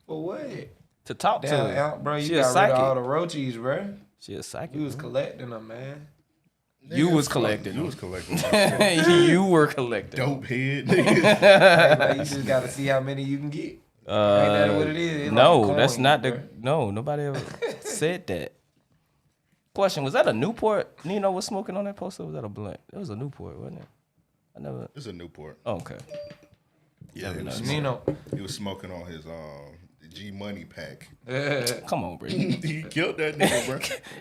For what? To talk to her. Bro, She you a got rid psychic. of all the roaches, bro. She a psychic. You was collecting them, man. You was collecting. You was collecting. You were collecting. Dope head, Hey, bro, you just got to see how many you can get. Ain't that what it is? It's No, like that's coin, not bro. the. No, nobody ever said that. Question: was that a Newport? Nino was smoking on that poster. Or was that a blunt? It was a Newport, wasn't it? I never. It's a Newport. Oh, okay. Yeah, Nino. he was smoking on his G Money pack. Come on, bro. He killed that nigga,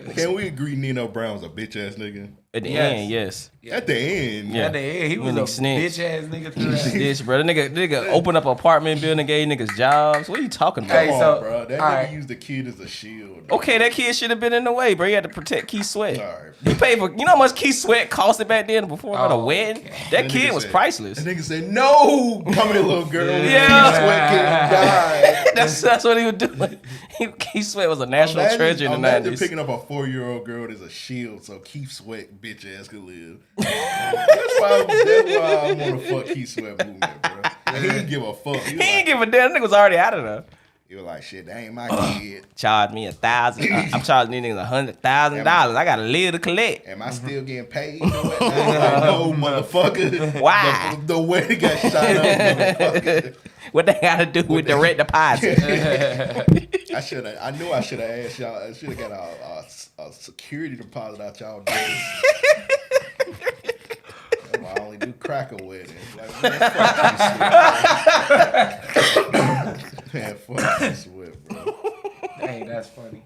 bro. Can we agree Nino Brown's a bitch ass nigga? At the end, yes. At the end, Yeah. At the end, he was When a he snitched. bitch ass nigga through that. Snitch, bro. The nigga opened up an apartment building, gave niggas jobs. What are you talking about? Hey, Come so- on, bro. That all nigga right. used the kid as a shield. Bro. Okay, that kid should have been in the way, bro. He had to protect Keith Sweat. Sorry. He paid for, you know how much Keith Sweat costed back then before a wedding? That nigga kid was said- priceless. That nigga said, "No, come here, little girl." Yeah. Sweat kid died. That's what he was doing. Keith Sweat was a national treasure in the Imagine 90s. picking up a 4-year-old girl as a shield so Keith Sweat bitch ass could live. That's why I want to fuck Keith Sweat movement, bro. And he didn't give a fuck. He didn't give a damn. That nigga was already out of there. He was like, "Shit, that ain't my kid. Charge me $1,000. I'm charging these niggas $100,000. I gotta live to collect. Am I still getting paid?" And what? Like, no, motherfucker. Why? The wedding got shot up, motherfucker. What they gotta do with direct deposit? I knew I should have asked y'all. I should have got a security deposit out y'all niggas. I only do cracker weddings. Like, man, fuck you, Swift, bro. Hey, that's funny.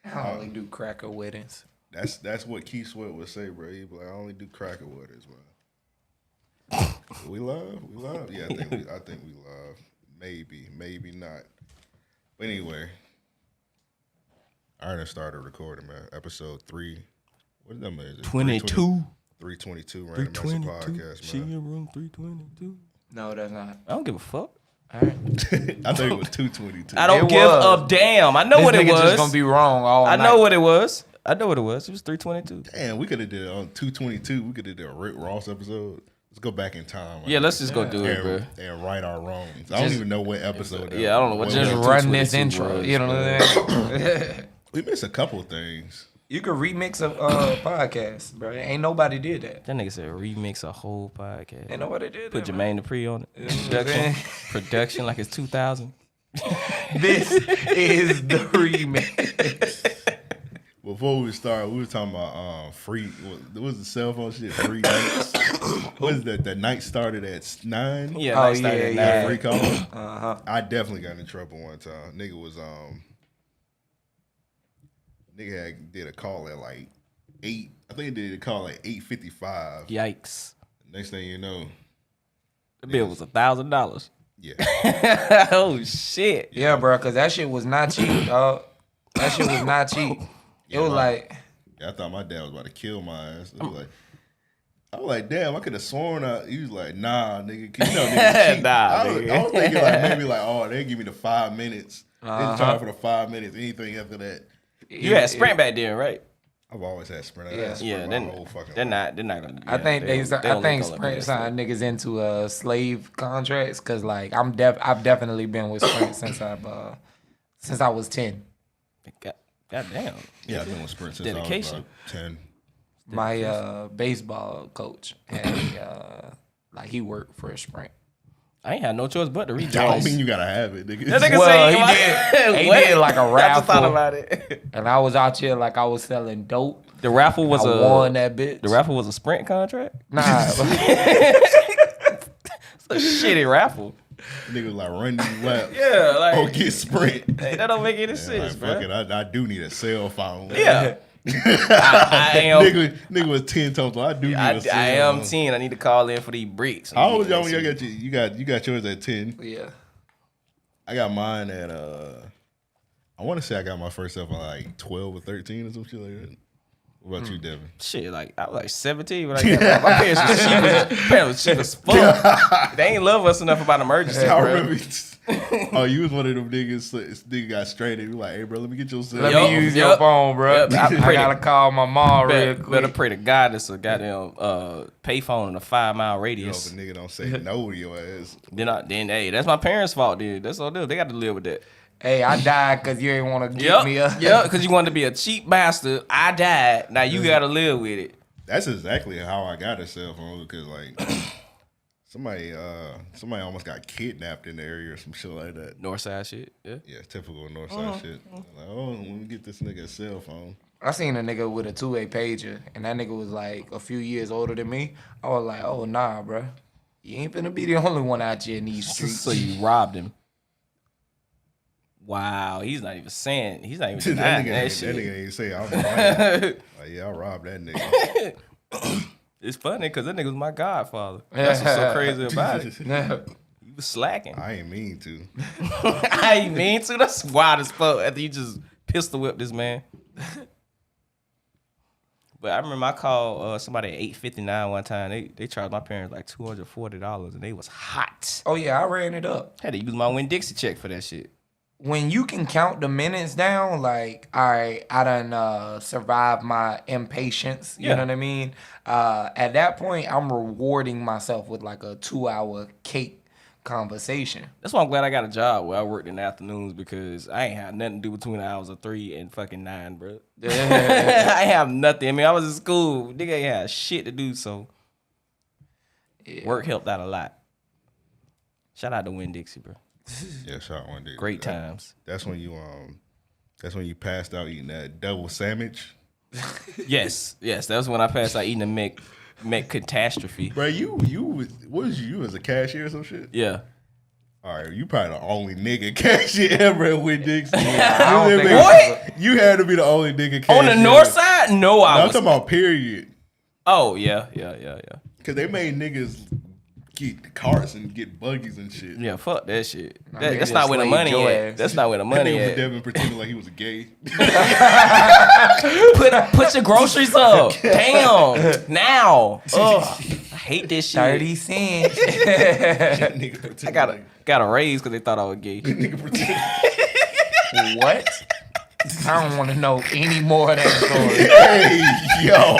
I only do cracker weddings. That's what Keith Sweat would say, bro. He'd be like, "I only do cracker weddings, man." We love. Yeah, I think we love. Maybe not. But anyway, I already started recording, man. Episode 3. What number is it? 22. 322. Random Message Podcast, She man. in room 322. No, that's not. I don't give a fuck. All right. I thought it was 222. I don't It give was. a damn. I know This what it nigga was. just gonna be wrong all I night. know what it was. It was 322. Damn, we could have did it on 222. We could have did a Rick Ross episode. Let's go back in time. Yeah, let's just go do it, bro. And right our wrongs. I don't even know what episode. Yeah, I don't know what Just Well, run this 222 intro. was, You know what I'm saying? We missed a couple things. You could remix a podcast, bro. Ain't nobody did that. That nigga said remix a whole podcast. Ain't nobody did Put that. Jermaine Dupri on it. You know what I'm saying? Production like it's 2000. This is the remix. Before we start, we were talking about free. What was the cell phone shit? Free nights. What is that? The night started at 9. Yeah, Oh, nice start at yeah. nine. Free call. Uh-huh. I definitely got in trouble one time. Nigga was did a call at like 8. I think he did a call at 8:55. Yikes. Next thing you know, The bill was $1,000. yeah. Oh shit. Yeah, bro, because that shit was not cheap, dog. That shit was not cheap. It was like, Yeah, I thought my dad was about to kill my ass. I was like, damn, I could have sworn he was like, nah, nigga, 'cause you know niggas cheap. Nah, I was nigga. thinking like maybe like, oh, they give me the 5 minutes. They charge for the 5 minutes. Anything after that, You had Sprint back then, right? I've always had Sprint. Yeah. Yeah, my whole fucking they're life. not gonna. I think only Sprint call it signed niggas into slave contracts because like I've definitely been with Sprint since I was 10. God damn. Yeah, I've been with Sprint since Dedication. I was about 10. My baseball coach had like he worked for Sprint. I ain't had no choice but to I rejoice. don't mean you gotta have it, nigga. That nigga Well, say he What? did like a I just thought raffle. about it. And I was out here like I was selling dope. The raffle was I won that bitch. The raffle was a Sprint contract. Nah. It's a shitty raffle. Nigga was like run these laps. Yeah, like Oh, get Sprint. hey, that don't make any Like, sense, fuck bro. it, I do need a cell phone. Yeah, I am. Nigga was 10 total. I do need a cell I am phone. 10. I need to call in for these bricks. How old was y'all when you got yours at 10? Yeah. I got mine at I want to say I got my first cell phone like 12 or 13 or some shit like that. What about you, Devin? Shit, like I was like 17 when I got that. My parents was cheap as fuck. They ain't love us enough about emergency, I bro. remember. Oh, you was one of them niggas. This nigga got straight. You like, hey, bro, let me get your cell. Let me use your phone, bro. Yep. I gotta call my mom real quick. Better pray to God that's a goddamn payphone in a 5-mile You know, radius. if a nigga don't say no to your ass. Then hey, that's my parents' fault, dude. That's all they do. They got to live with that. Hey, I died because you ain't want to get me up. Yeah, because you wanted to be a cheap bastard. I died. Now you got to live with it. That's exactly how I got a cell phone because like somebody almost got kidnapped in the area or some shit like that. Northside shit. Yeah. Yeah, typical Northside shit. Like, oh, let me get this nigga a cell phone. I seen a nigga with a 2-way pager, and that nigga was like a few years older than me. I was like, oh, nah, bro. You ain't finna be the only one out here in these streets. So you robbed him. Wow, he's not even saying. He's not even that denying that shit. nigga ain't say I'm lying. Like, yeah, I robbed that nigga. It's funny because that nigga was my godfather. That's what's so crazy about it. He was slacking. I ain't mean to. I ain't mean to. That's wild as fuck after you just pistol whipped this man. But I remember I called somebody at 859 one time. They charged my parents like $240 and they was hot. Oh, yeah, I ran it up. Had to use my Winn-Dixie check for that shit. When you can count the minutes down, like, all right, I done survived my impatience, you know what I mean? At that point, I'm rewarding myself with like a 2-hour cake conversation. That's why I'm glad I got a job where I worked in the afternoons because I ain't had nothing to do between the hours of 3 and fucking 9, bro. I ain't have nothing. I mean, I was in school. Nigga ain't had shit to do, so work helped out a lot. Shout out to Winn-Dixie, bro. Yeah, shot one day. Great times. That's when you passed out eating that double sandwich. Yes, that was when I passed out eating a Mech catastrophe. Bro, you was you as a cashier or some shit? Yeah. All right, you probably the only nigga cashier ever at Winn-Dixie. I don't think What? You had to be the only nigga cashier. On the north side? No, I I'm was. talking about period. Oh, yeah. Because they made niggas get carts and get buggies and shit. Yeah, fuck that shit. nigga That's not where the just money slayed your at. ass. That's not where the That money nigga was at. Devin pretending like he was gay. Put your groceries up. Damn. Now. Ugh. I hate this shit. 30 cents. Nigga pretending I got a raise because they thought I was gay. Nigga pretending. What? I don't want to know any more of that story. Hey, yo.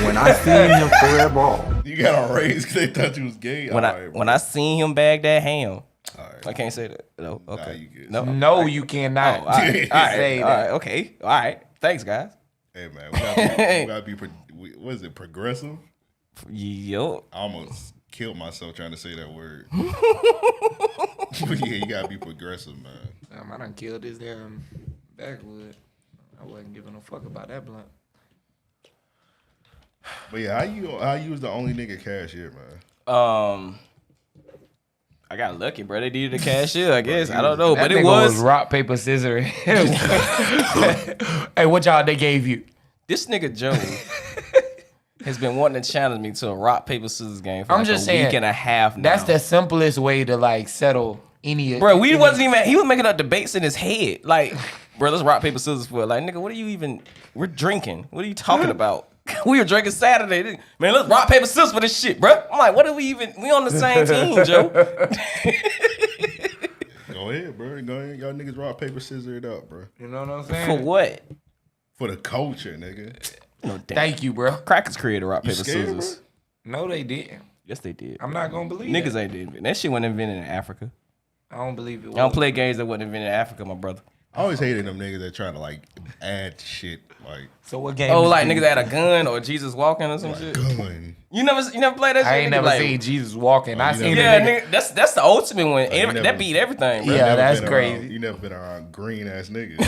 When I seen him throw that ball, You got a raise because they thought you was gay? When I seen him bag that ham, All right. I can't say that. No, okay. you good. No, No, you cannot. All right, Say all that. right, okay, all right. Thanks, guys. Hey, man, we gotta be what is it, progressive? Yo, I almost killed myself trying to say that word. Yeah, you gotta be progressive, man. I done killed this damn backwood. I wasn't giving a fuck about that blunt. But yeah, how you was the only nigga cashier, man? I got lucky, bro. They needed a cashier, I guess. I don't know, That but it nigga was rock, paper, scissors. Hey, what y'all they gave you? this nigga Joe has been wanting to challenge me to a rock paper scissors game for I'm like just a saying, week and a half now. That's the simplest way to like settle any. Bro, he was making up debates in his head. Like, bro, let's rock, paper, scissors for it. Like, nigga, what are you even, we're drinking. What are you talking about? We were drinking Saturday. Man, let's rock, paper, scissors for this shit, bro. I'm like, what are we even, we on the same team, Joe. Go ahead, bro. Go ahead. Y'all niggas rock, paper, scissors it up, bro. You know what I'm saying? For what? For the culture, nigga. No, damn. Thank you, bro. Crackers created rock, paper, scared, scissors. No, they didn't. Yes, they did. I'm not gonna believe Niggas that. ain't did. That shit wasn't invented in Africa. I don't believe it. I don't play games that wasn't invented in Africa, my brother. I always hated them niggas that trying to like add shit like So what game? Oh, is like this? niggas that had a gun or Jesus walking or some shit. gun. You never played that shit? I ain't Nigga, never like, seen Jesus walking. I you seen Yeah, the nigga. nigga, that's the ultimate one. you never- That beat everything, bro. Yeah. Never that's been crazy. Around, you never been around green ass niggas.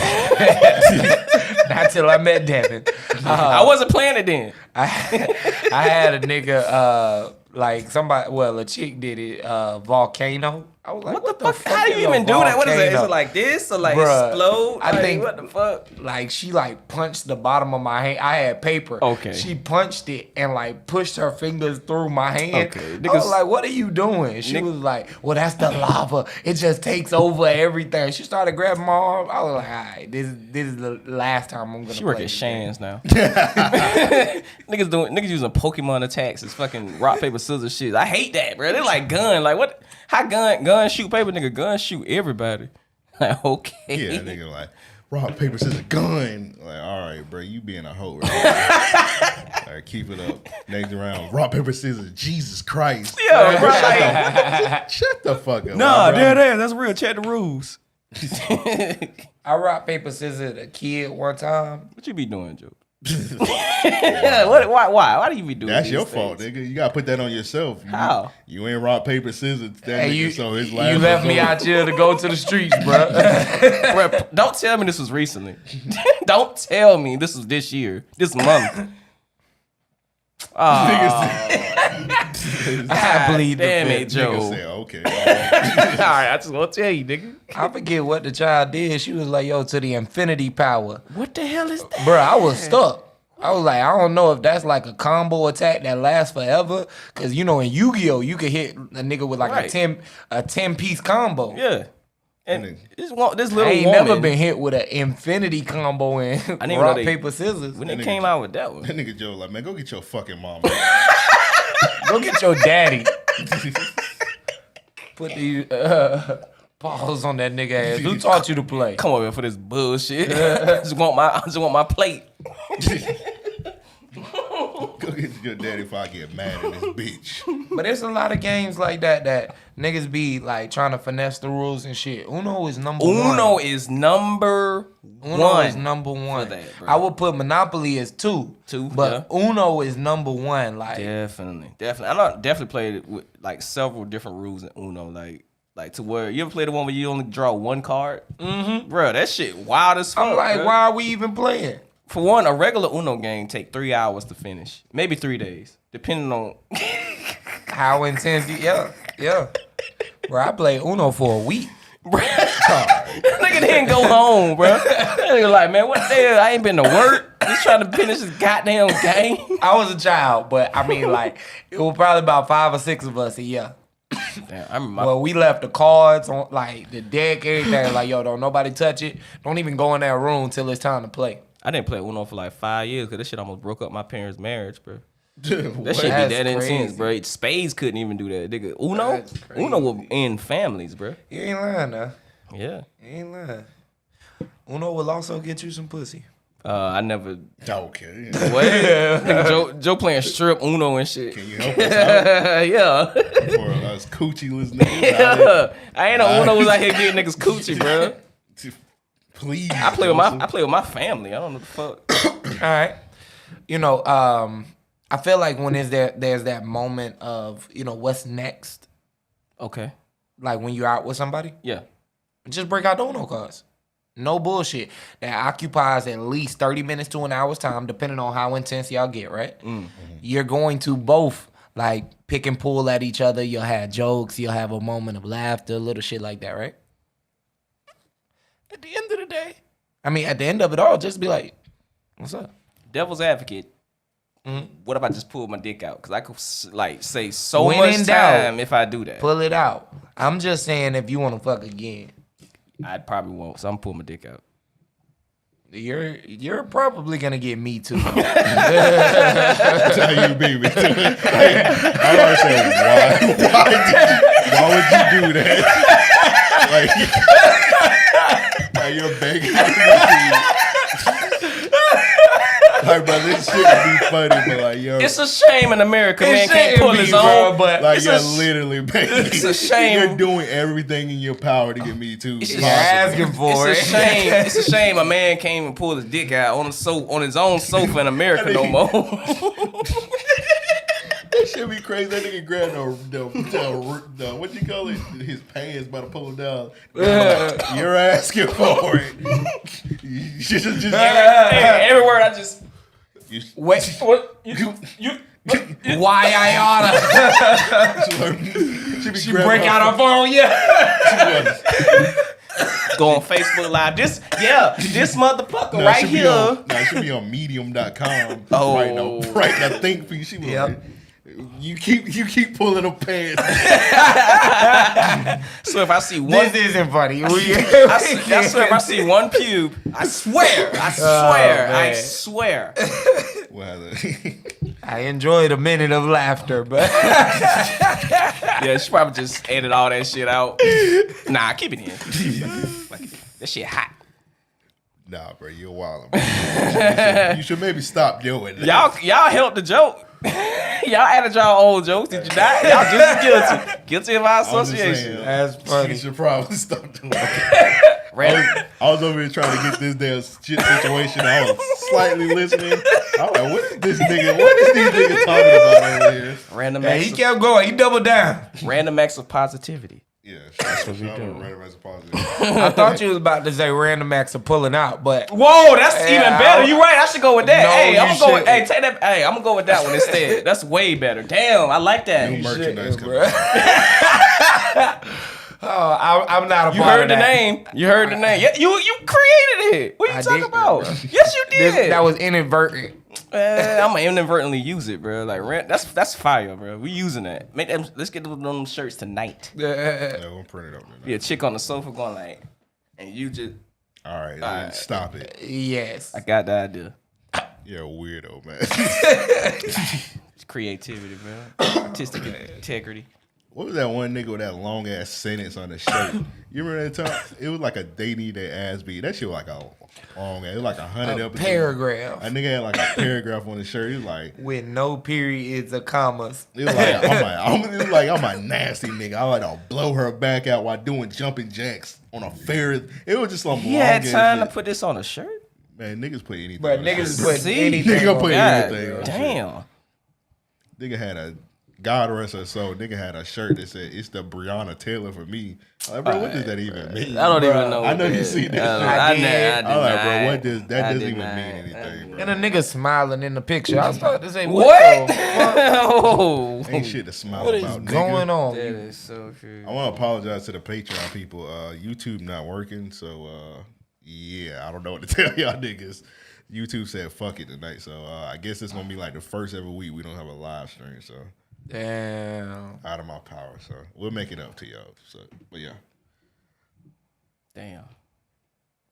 Not till I met Devin. I wasn't playing it then. I had a nigga like somebody. Well, a chick did it. Volcano. I was like, what the fuck? How do you even do that? What is it? Is it like this or like explode? I think what the fuck? Like she like punched the bottom of my hand. I had paper. Okay. She punched it and like pushed her fingers through my hand. Okay. I was like, what are you doing? She was like, well, that's the lava. It just takes over everything. She started grabbing my arm. I was like, all right, this is the last time I'm gonna. She play work at Shan's now. Niggas using Pokemon attacks as fucking rock paper scissors shit. I hate that, bro. They like gun. Like what? How gun shoot paper? Nigga, gun shoot everybody. Like okay. Yeah, nigga like rock paper scissors gun. Like all right, bro, you being a hoe. Right? All right, keep it up. Next round, rock paper scissors. Jesus Christ. Yeah, bro. Like, shut the fuck up. nah, that's real. Check the rules. I rock paper scissors a kid one time. What you be doing, Joe? Why do you be doing That's these your things? fault, nigga. You gotta put that on yourself. How? You ain't rock paper scissors. That Hey, nigga, so his life you left me out here to go to the streets, bro. Bruh, don't tell me this was recently. Don't tell me this was this year, this month. I believe damn the it, fifth. Joe. Nigga say, okay. All right, I just want to tell you, nigga. I forget what the child did. She was like, yo, to the infinity power. What the hell is that? Bro, I was stuck. I was like, I don't know if that's like a combo attack that lasts forever. Cause you know in Yu-Gi-Oh, you could hit a nigga with like Right. a 10-piece combo. Yeah. And this I little ain't woman, never been hit with an infinity combo in I didn't rock, know they- paper, scissors. when they came out with that one. That nigga Joe like, man, go get your fucking mama. Go get your daddy. Put these paws on that nigga ass. Who taught you to play? Come over here for this bullshit. I just want my plate. Go get your daddy before I get mad at this bitch. But there's a lot of games like that niggas be like trying to finesse the rules and shit. Uno is number one. Uno is number one. that, bro. I would put Monopoly as two. But yeah. Uno is number one. Like Definitely. I definitely played it with like several different rules in Uno. Like to where you ever play the one where you only draw one card? Mm-hmm. Bro, that shit wild as fuck. I'm like, bro. why are we even playing? For one, a regular Uno game take 3 hours to finish, maybe 3 days, depending on How intense? Yeah. Bro, I played Uno for a week. Bro, nigga didn't go home, bro. That nigga like, man, what the hell? I ain't been to work. Just trying to finish this goddamn game. I was a child, but I mean, like, it was probably about 5 or 6 of us a year. Damn, I remember. Well, we left the cards on, like, the deck, everything. Like, yo, don't nobody touch it. Don't even go in that room till it's time to play. I didn't play Uno for like 5 years because this shit almost broke up my parents' marriage, bro. That That shit be That's that intense, crazy. bro. Spades couldn't even do that, nigga. Uno will end families, bro. You ain't lying, now. Yeah. You ain't lying. Uno will also get you some pussy. I never. Okay. What? Nigga, Joe playing strip Uno and shit. Can you help us out Yeah. for us coochie-less niggas out Yeah. I ain't know Uno was out here getting niggas coochie, bro. there? Please. I play with my family. I don't know the fuck. All right. You know, I feel like when there's that moment of, you know, what's next? Okay. Like when you're out with somebody, Yeah. just break out the Uno cards. No bullshit. That occupies at least 30 minutes to an hour's time, depending on how intense y'all get, right? Mm-hmm. You're going to both, like, pick and pull at each other. You'll have jokes. You'll have a moment of laughter, little shit like that, right? At the end of the day, I mean, at the end of it all, just be like, what's up? Devil's advocate. What if I just pull my dick out? Because I could like say so When much in doubt, time if I do that. Pull it out. I'm just saying if you want to fuck again. I probably won't, so I'm pulling my dick out. You're probably gonna get me too. That's how you be. I always say, why would you do that? Like, now you're begging. Like, bro, this shit would be funny, but like, yo, It's a shame in America, man It can't shouldn't pull be, his bro, own. but like it's you're a- literally begging. It's a shame. You're doing everything in your power to get me too. You're asking for It's it. a shame. It's a shame a man can't even pull his dick out on his own sofa in America no more. That shit be crazy. That nigga grabbed the what you call it? His pants by the pull him down. You're asking for it. You should just Every word I just. Wait, What? You why I oughta? She break out her phone, yeah. Go on Facebook Live. This motherfucker right here. She be on medium.com. Oh. Writing a thing for you. She be like, you keep pulling them pants. So if I see one, This isn't funny. I swear if I see one pube, I swear. Well, I enjoyed a minute of laughter, but yeah, she probably just edit all that shit out. Nah, keep it in. That shit hot. nah, bro, you're wild. You should maybe stop doing that. Y'all helped the joke. Y'all added y'all old jokes. Did you not? Y'all just guilty of our association. that's funny. You should probably stop doing that. I was over here trying to get this damn shit situation. I was slightly listening. I was like, what is these niggas talking about over here? Random Yeah, acts he kept going. He doubled down. random acts of positivity. Yeah, that's what we do. Random as a positive. I thought you was about to say random acts of pulling out, but Whoa, that's even better. You right. I should go with that. No, Hey, I'm you gonna go. shouldn't. Hey, take that. Hey, I'm gonna go with that one instead. That's way better. Damn, I like that. New merchandise coming. I'm not a You part heard of the that. name. You heard the name. Yeah, you created it. What are you I talking did, about? bro. Yes, you did. That was inadvertent. I'm gonna inadvertently use it, bro. Like that's fire, bro. We using that. Make them. Let's get them shirts tonight. Yeah, we'll print it up. Be a chick on the sofa going like, and you just. All right, stop it. Yes. I got the idea. You're a weirdo, man. It's creativity, bro. Artistic integrity. What was that one nigga with that long ass sentence on the shirt? You remember that time? It was like a they need their ass beat. That shit was like a long ass. It was like 100 episodes. Paragraph. A nigga had like a paragraph on the shirt. He was like, With no periods or commas. it was like I'm a nasty nigga. I like to blow her back out while doing jumping jacks on a Ferris. It was just some He long had ass time shit. to put this on a shirt. Man, niggas put anything. But on niggas shit. put See? anything Nigga on put that. anything on shit. Damn. Nigga had a God rest her soul. Nigga had a shirt that said "It's the Breonna Taylor for me." I'm like, bro, what does that even mean? I don't even know. I know what you that see is. that. I did. I'm like, bro, what does that I doesn't did even not. mean anything, bro? And a nigga smiling in the picture. I started to say, What? what the fuck Oh, Ain't shit to smile what is about. going nigga. on? that is so true. I want to apologize to the Patreon people. YouTube not working, so yeah, I don't know what to tell y'all niggas. YouTube said fuck it tonight, so I guess it's gonna be like the first ever week we don't have a live stream. So Damn. out of my power, so we'll make it up to y'all. So, but yeah, Damn.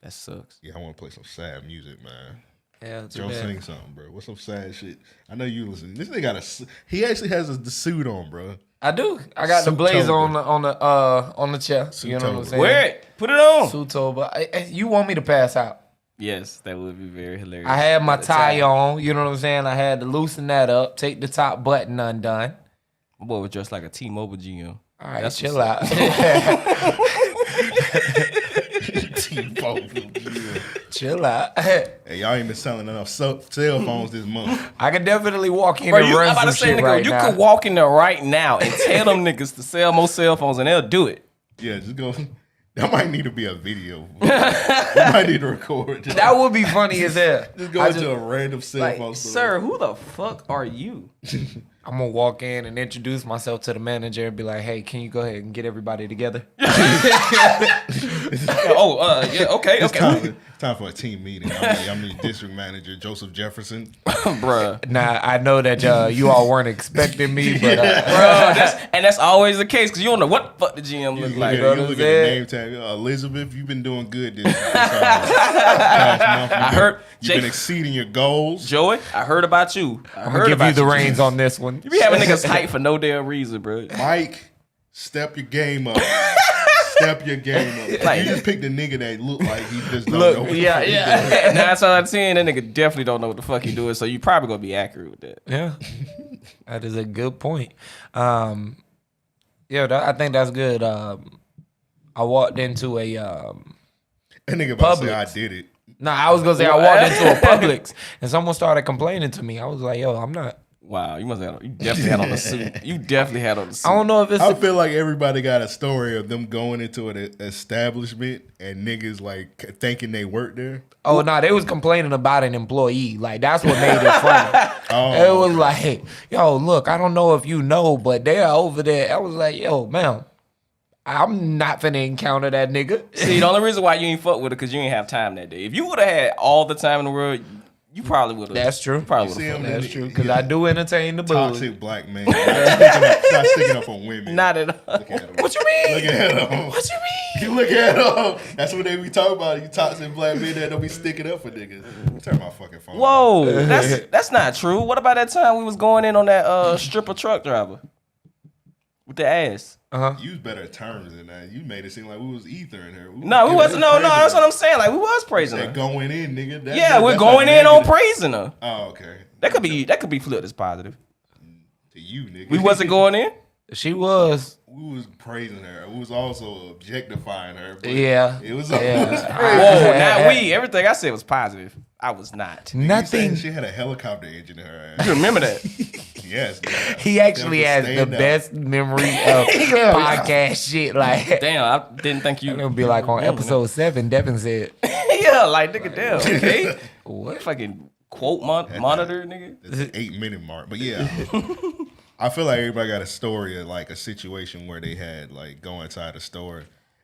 That sucks. yeah, I want to play some sad music, man. Yeah, too Joe, bad. sing something, bro. What's some sad shit? I know you listen. This nigga got he actually has the suit on, bro. I do. I got the blazer Suitober. on the chest. You know what I'm Suitober. saying? Wear it. Put it on. Suitober. You want me to pass out? Yes, that would be very hilarious. I had my At the tie time. on. You know what I'm saying? I had to loosen that up, take the top button undone. My boy was dressed like a T-Mobile GM. All right, That's chill what's out. Yeah. Chill out. Hey, y'all ain't been selling enough cell phones this month. I can definitely walk in Bro, and I'm run about some to say, shit nigga, right you now. could walk in there right now and tell them niggas to sell more cell phones and they'll do it. Yeah, just go. That might need to be a video. We might need to record. That would be funny as hell. Just go into a random cell phone Like, store. sir, who the fuck are you? I'm gonna walk in and introduce myself to the manager and be like, "Hey, can you go ahead and get everybody together?" Yeah, okay. It's time for a team meeting. I'm the district manager, Joseph Jefferson. Bruh. Nah, I know that you all weren't expecting me, but That's always the case because you don't know what the fuck the GM look like. You look at the saying? name tag. Elizabeth, you've been doing good this past month. I heard You've been exceeding your goals. Joey, I heard about you. I'm gonna give you the reins on this one. You be having niggas hype for no damn reason, bro. Mike, step your game up. Step your game up. Like- You just picked a nigga that look like he just don't know what the fuck he doing. 9 times out of 10, that nigga definitely don't know what the fuck he doing, so you probably gonna be accurate with that. Yeah, that is a good point. I think that's good. I walked into a That nigga about to say, I Publix. did it. I was gonna say I walked into a Publix and someone started complaining to me. I was like, "Yo, I'm not Wow, you definitely had on the suit. You definitely had on the suit. I don't know if it's. I feel like everybody got a story of them going into an establishment and niggas like thinking they work there. Oh no, they was complaining about an employee. Like that's what made it funny. It was like, yo, look, I don't know if you know, but they're over there. I was like, yo, man, I'm not finna encounter that nigga. See, the only reason why you ain't fuck with it because you ain't have time that day. If you would have had all the time in the world, you probably would have. That's true. Probably would have. That's true. Because I do entertain the booze. Toxic black man. Stop sticking up on women. Not at all. Look at him. What you mean? Look at him. What you mean? You look at him. That's what they be talking about. You toxic black men that don't be sticking up for niggas. Turn my fucking phone. Whoa, that's not true. What about that time we was going in on that stripper truck driver with the ass? Use better terms than that. You made it seem like we was ethering her. No, we wasn't. No, that's what I'm saying. Like we was praising her. That going in, nigga. We're going in on praising her. Oh, okay. That could be flipped as positive. To you, nigga. We wasn't going in. She was. We was praising her. We was also objectifying her. But Yeah. It was. Whoa, not we. Everything I said was positive. I was not. Nothing. She had a helicopter engine in her ass. You remember that? Yes. Nigga. He actually has the best memory of podcast shit. Like, Damn, I didn't think you. it'll be like on episode 7. Devin said, Yeah, like nigga, damn. Okay. "What? Fucking quote monitor, nigga. That's the 8-minute mark. But yeah. I feel like everybody got a story of like a situation where they had like go inside a store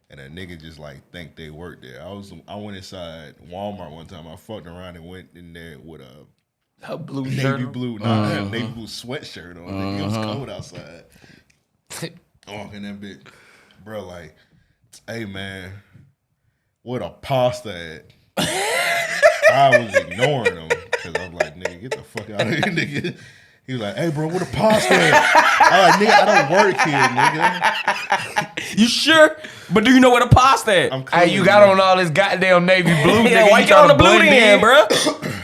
and a nigga just like think they worked there. I went inside Walmart one time. I fucked around and went in there with a blue navy shirt. blue, I had a navy blue sweatshirt on. Nigga. It was cold outside. I walk in that bitch, bro. Like, hey man, what a pasta at? I was ignoring him because I was like, nigga, get the fuck out of here, nigga. He was like, hey, bro, what a pasta at? I was like, nigga, I don't work here, nigga. You sure? But do you know where the pasta at? Hey, you got on all this goddamn navy blue, Yeah, nigga. why you got on the blue blend then, in? bro?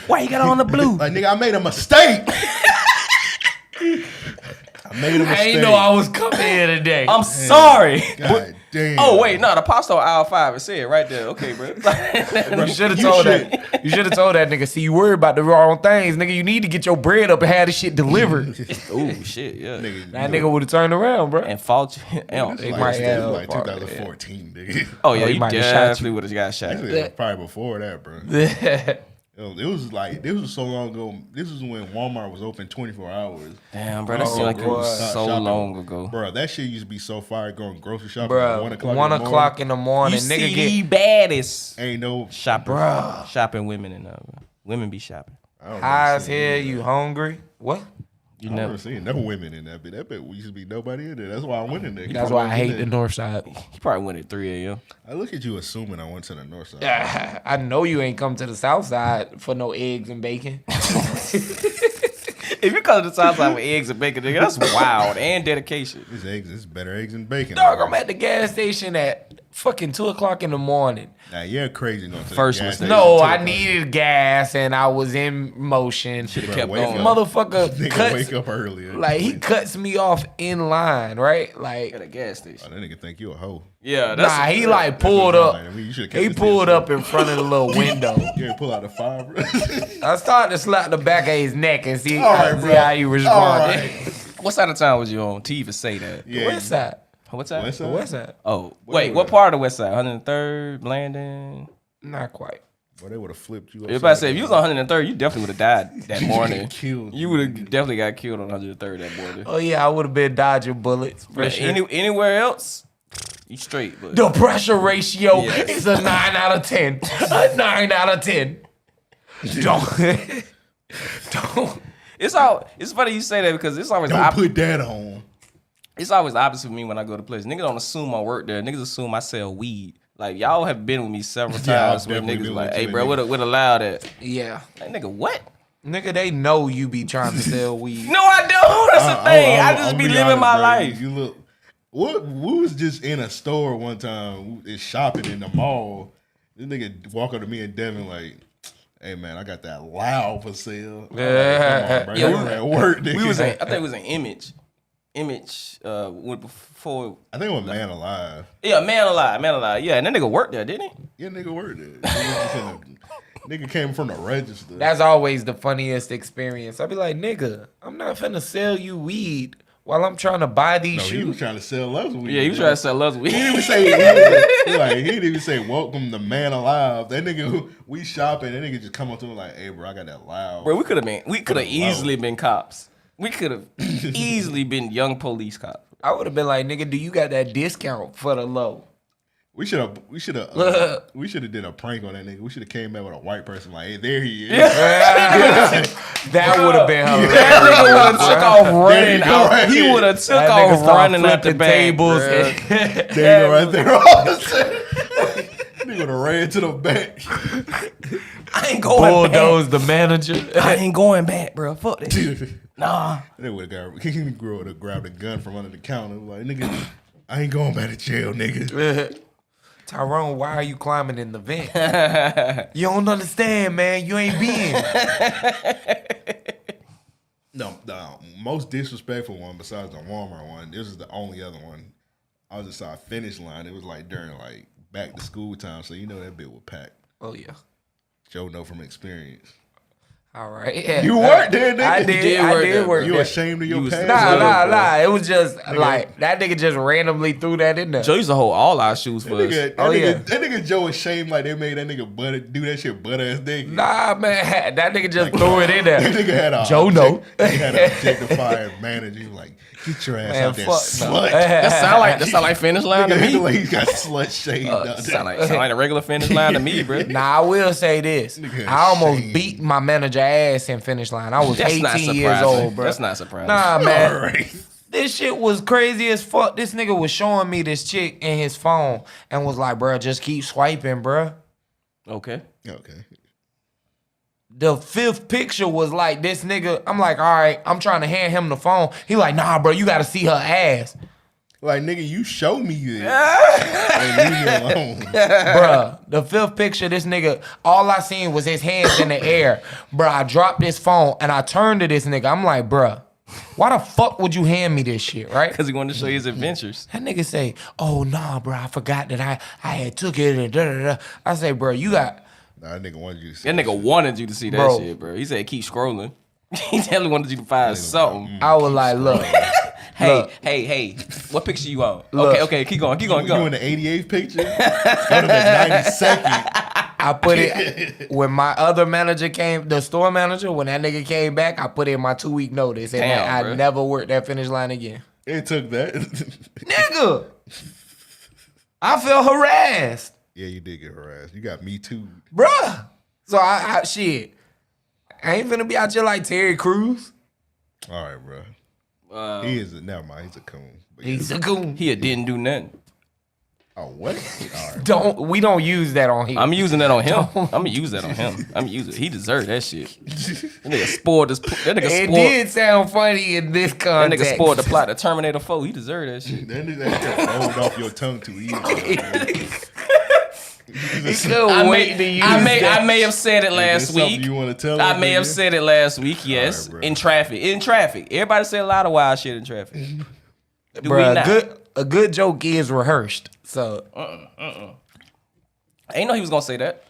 Why you got on the blue? Like, nigga, I made a mistake. I ain't know I was coming here today. I'm sorry. God damn. Oh wait, no, the pasta on aisle 5. It said right there. Okay, bro. You should have told that. You should have told that nigga. See, you worry about the wrong things, nigga. You need to get your bread up and have this shit delivered. Oh shit, yeah. That nigga would have turned around, bro. And fault you. They Like, might have like part 2014, nigga. Oh yeah, he you might have shot definitely you. would have got shot. Actually, probably before that, bro. of It was like, this was so long ago. This was when Walmart was open 24 hours. Damn, bro, that seemed like it was Stop so shopping. long ago. Bro, that shit used to be so fire going grocery shopping Bro, at 1 o'clock 1 in the o'clock in the morning, You nigga see get the baddest morning. Ain't no shopping women in there. Women be shopping. I don't high remember as seeing hell. that. You hungry? What? You I don't never. remember seeing no women in that bit. That bit used to be nobody in there. That's why I went in there. That's why I hate the north side. He probably went at 3 a.m. I look at you assuming I went to the north side. I know you ain't come to the south side for no eggs and bacon. If you come to the south side with eggs and bacon, nigga, that's wild and dedication. It's better eggs and bacon. Dog, I'm at the gas station at fucking 2 o'clock in the morning. Nah, you're crazy going to the First gas mistake. station. No, 2 I o'clock. needed gas and I was in motion. Should have Bro, kept wake going. up. Motherfucker Nigga cuts, wake up earlier. like he cuts me off in line, right? Like, At a gas Oh, station. that nigga think you a hoe. Yeah, that's nah, he like pulled what up. I'm saying. You should've kept He this pulled to up in front of the little window. You ain't pull out the 5, bro. I started to slap the back of his neck and see, right, see bro. how he responded. All right. What side of town was you on to even say that? Yeah. West side. What side? West side? West side. Oh, Where wait, you what at? part of the west side? 103rd, Blandon? Not quite. Boy, they would have flipped you up. If I say if you was on 103rd, you definitely would have died that morning. get killed. You would have definitely got killed on 103rd that morning. Oh yeah, I would have been dodging bullets. For But sure. anywhere else, you straight. But The pressure ratio Yes. is a 9 out of 10. A 9 out of 10. Don't. Don't. it's funny you say that because it's always Don't put that on. it's always the opposite for me when I go to places. Niggas don't assume I work there. Niggas assume I sell weed. Like y'all have been with me several Yeah, I've times where definitely niggas been like, with hey you, bro, nigga. what allowed that? Yeah. Like, nigga, what? Nigga, they know you be trying to sell weed. No, I don't. That's the thing. I just be living honest, my bro. life. You look. What? We was just in a store one time. We was shopping in the mall. This nigga walk up to me and Devin like, "Hey man, I got that loud for sale." I'm like, come on, bro. Yeah, You we- were at work. Nigga. We was in, I think it was an image. Went before. I think it was Man Alive. Yeah, man alive. Yeah, and that nigga worked there, didn't he? Yeah, nigga worked there. He was just in Nigga came from the register. That's always the funniest experience. I'd be like, nigga, I'm not finna sell you weed while I'm trying to buy these shoes. He was trying to sell us weed. Yeah, he was trying to sell us weed. He didn't even say, he didn't even say, welcome the man alive. That nigga, we shopping, that nigga just come up to him like, hey, bro, I got that loud. Bro, we could have easily been cops. We could have easily been young police cops. I would have been like, nigga, do you got that discount for the low? We should have did a prank on that nigga. We should have came back with a white person like, hey, there he is. That would have been hilarious. That nigga would have took off running out. He would have took off running at the tables. There you go right there. Nigga would have ran to the back. I ain't going Bulldoze the manager. I ain't going back, bro. Fuck that. Nah. They would have grabbed a gun from under the counter. Like, nigga, I ain't going back to jail, nigga. Tyrone, why are you climbing in the vent? You don't understand, man. You ain't been. No, the most disrespectful one besides the Walmart one, this is the only other one. I was inside Finish Line. It was like during like back to school time, so you know that bit was packed. Oh, yeah. Joe know from experience. All right. Yeah. You worked there, nigga. I did work You there. ashamed of your past? Nah. It was just like that nigga just randomly threw that in there. Joe used to hold all our shoes for us. That nigga Joe ashamed like they made that nigga do that shit butt ass nigga. Nah, man. That nigga just threw it in there. That nigga had a Joe know. He had an objectified manager. He was like, get your ass out there, slut. That sound like Finish Line to me. Like he got slut shaved out Sound like a regular Finish Line to me, bro. Nah, I will say this. I almost beat my manager ass in Finish Line. I was 18 years old, bro. That's not surprising. Nah, man. Right. This shit was crazy as fuck. This nigga was showing me this chick in his phone and was like, bro, just keep swiping, bro. Okay. The fifth picture was like this nigga. I'm like, all right, I'm trying to hand him the phone. He like, nah, bro, you got to see her ass. Like, nigga, you show me this. And leave me alone. Bruh, the fifth picture, this nigga, all I seen was his hands in the air. Bruh, I dropped this phone and I turned to this nigga. I'm like, bruh, why the fuck would you hand me this shit, right? Because he wanted to show you his adventures. That nigga say, oh, nah, bruh, I forgot that I had took it and da-da-da. I say, bruh, you got... Nah, that nigga wanted you to see That nigga wanted you to see that shit, bro. He said keep scrolling. He definitely wanted you to find something. I was like, look. Hey, what picture you on? Okay, keep going. You in the 88th picture? Go to the 92nd. I put it, when my other manager came, the store manager, when that nigga came back, I put in my 2-week notice. And I never worked that Finish Line again. It took that. Nigga, I felt harassed. Yeah, you did get harassed. You got me too. Bruh. So I shit. I ain't finna be out here like Terry Crews. All right, bro. He is never mind. He's a coon. He's a coon. He didn't do nothing. Oh, what? All right, we don't use that on him. I'm using that on him. I'm gonna use that on him. I'm using it. He deserved that shit. That nigga spoiled this. That nigga it did sound funny in this context. That nigga spoiled the plot to Terminator 4. He deserved that shit. That nigga rolled off your tongue too easy. I may have said it last week. You want to tell? I may have said it last week. Yes, right, in traffic. Everybody say a lot of wild shit in traffic. Bruh, a good joke is rehearsed. So, I ain't know he was gonna say that.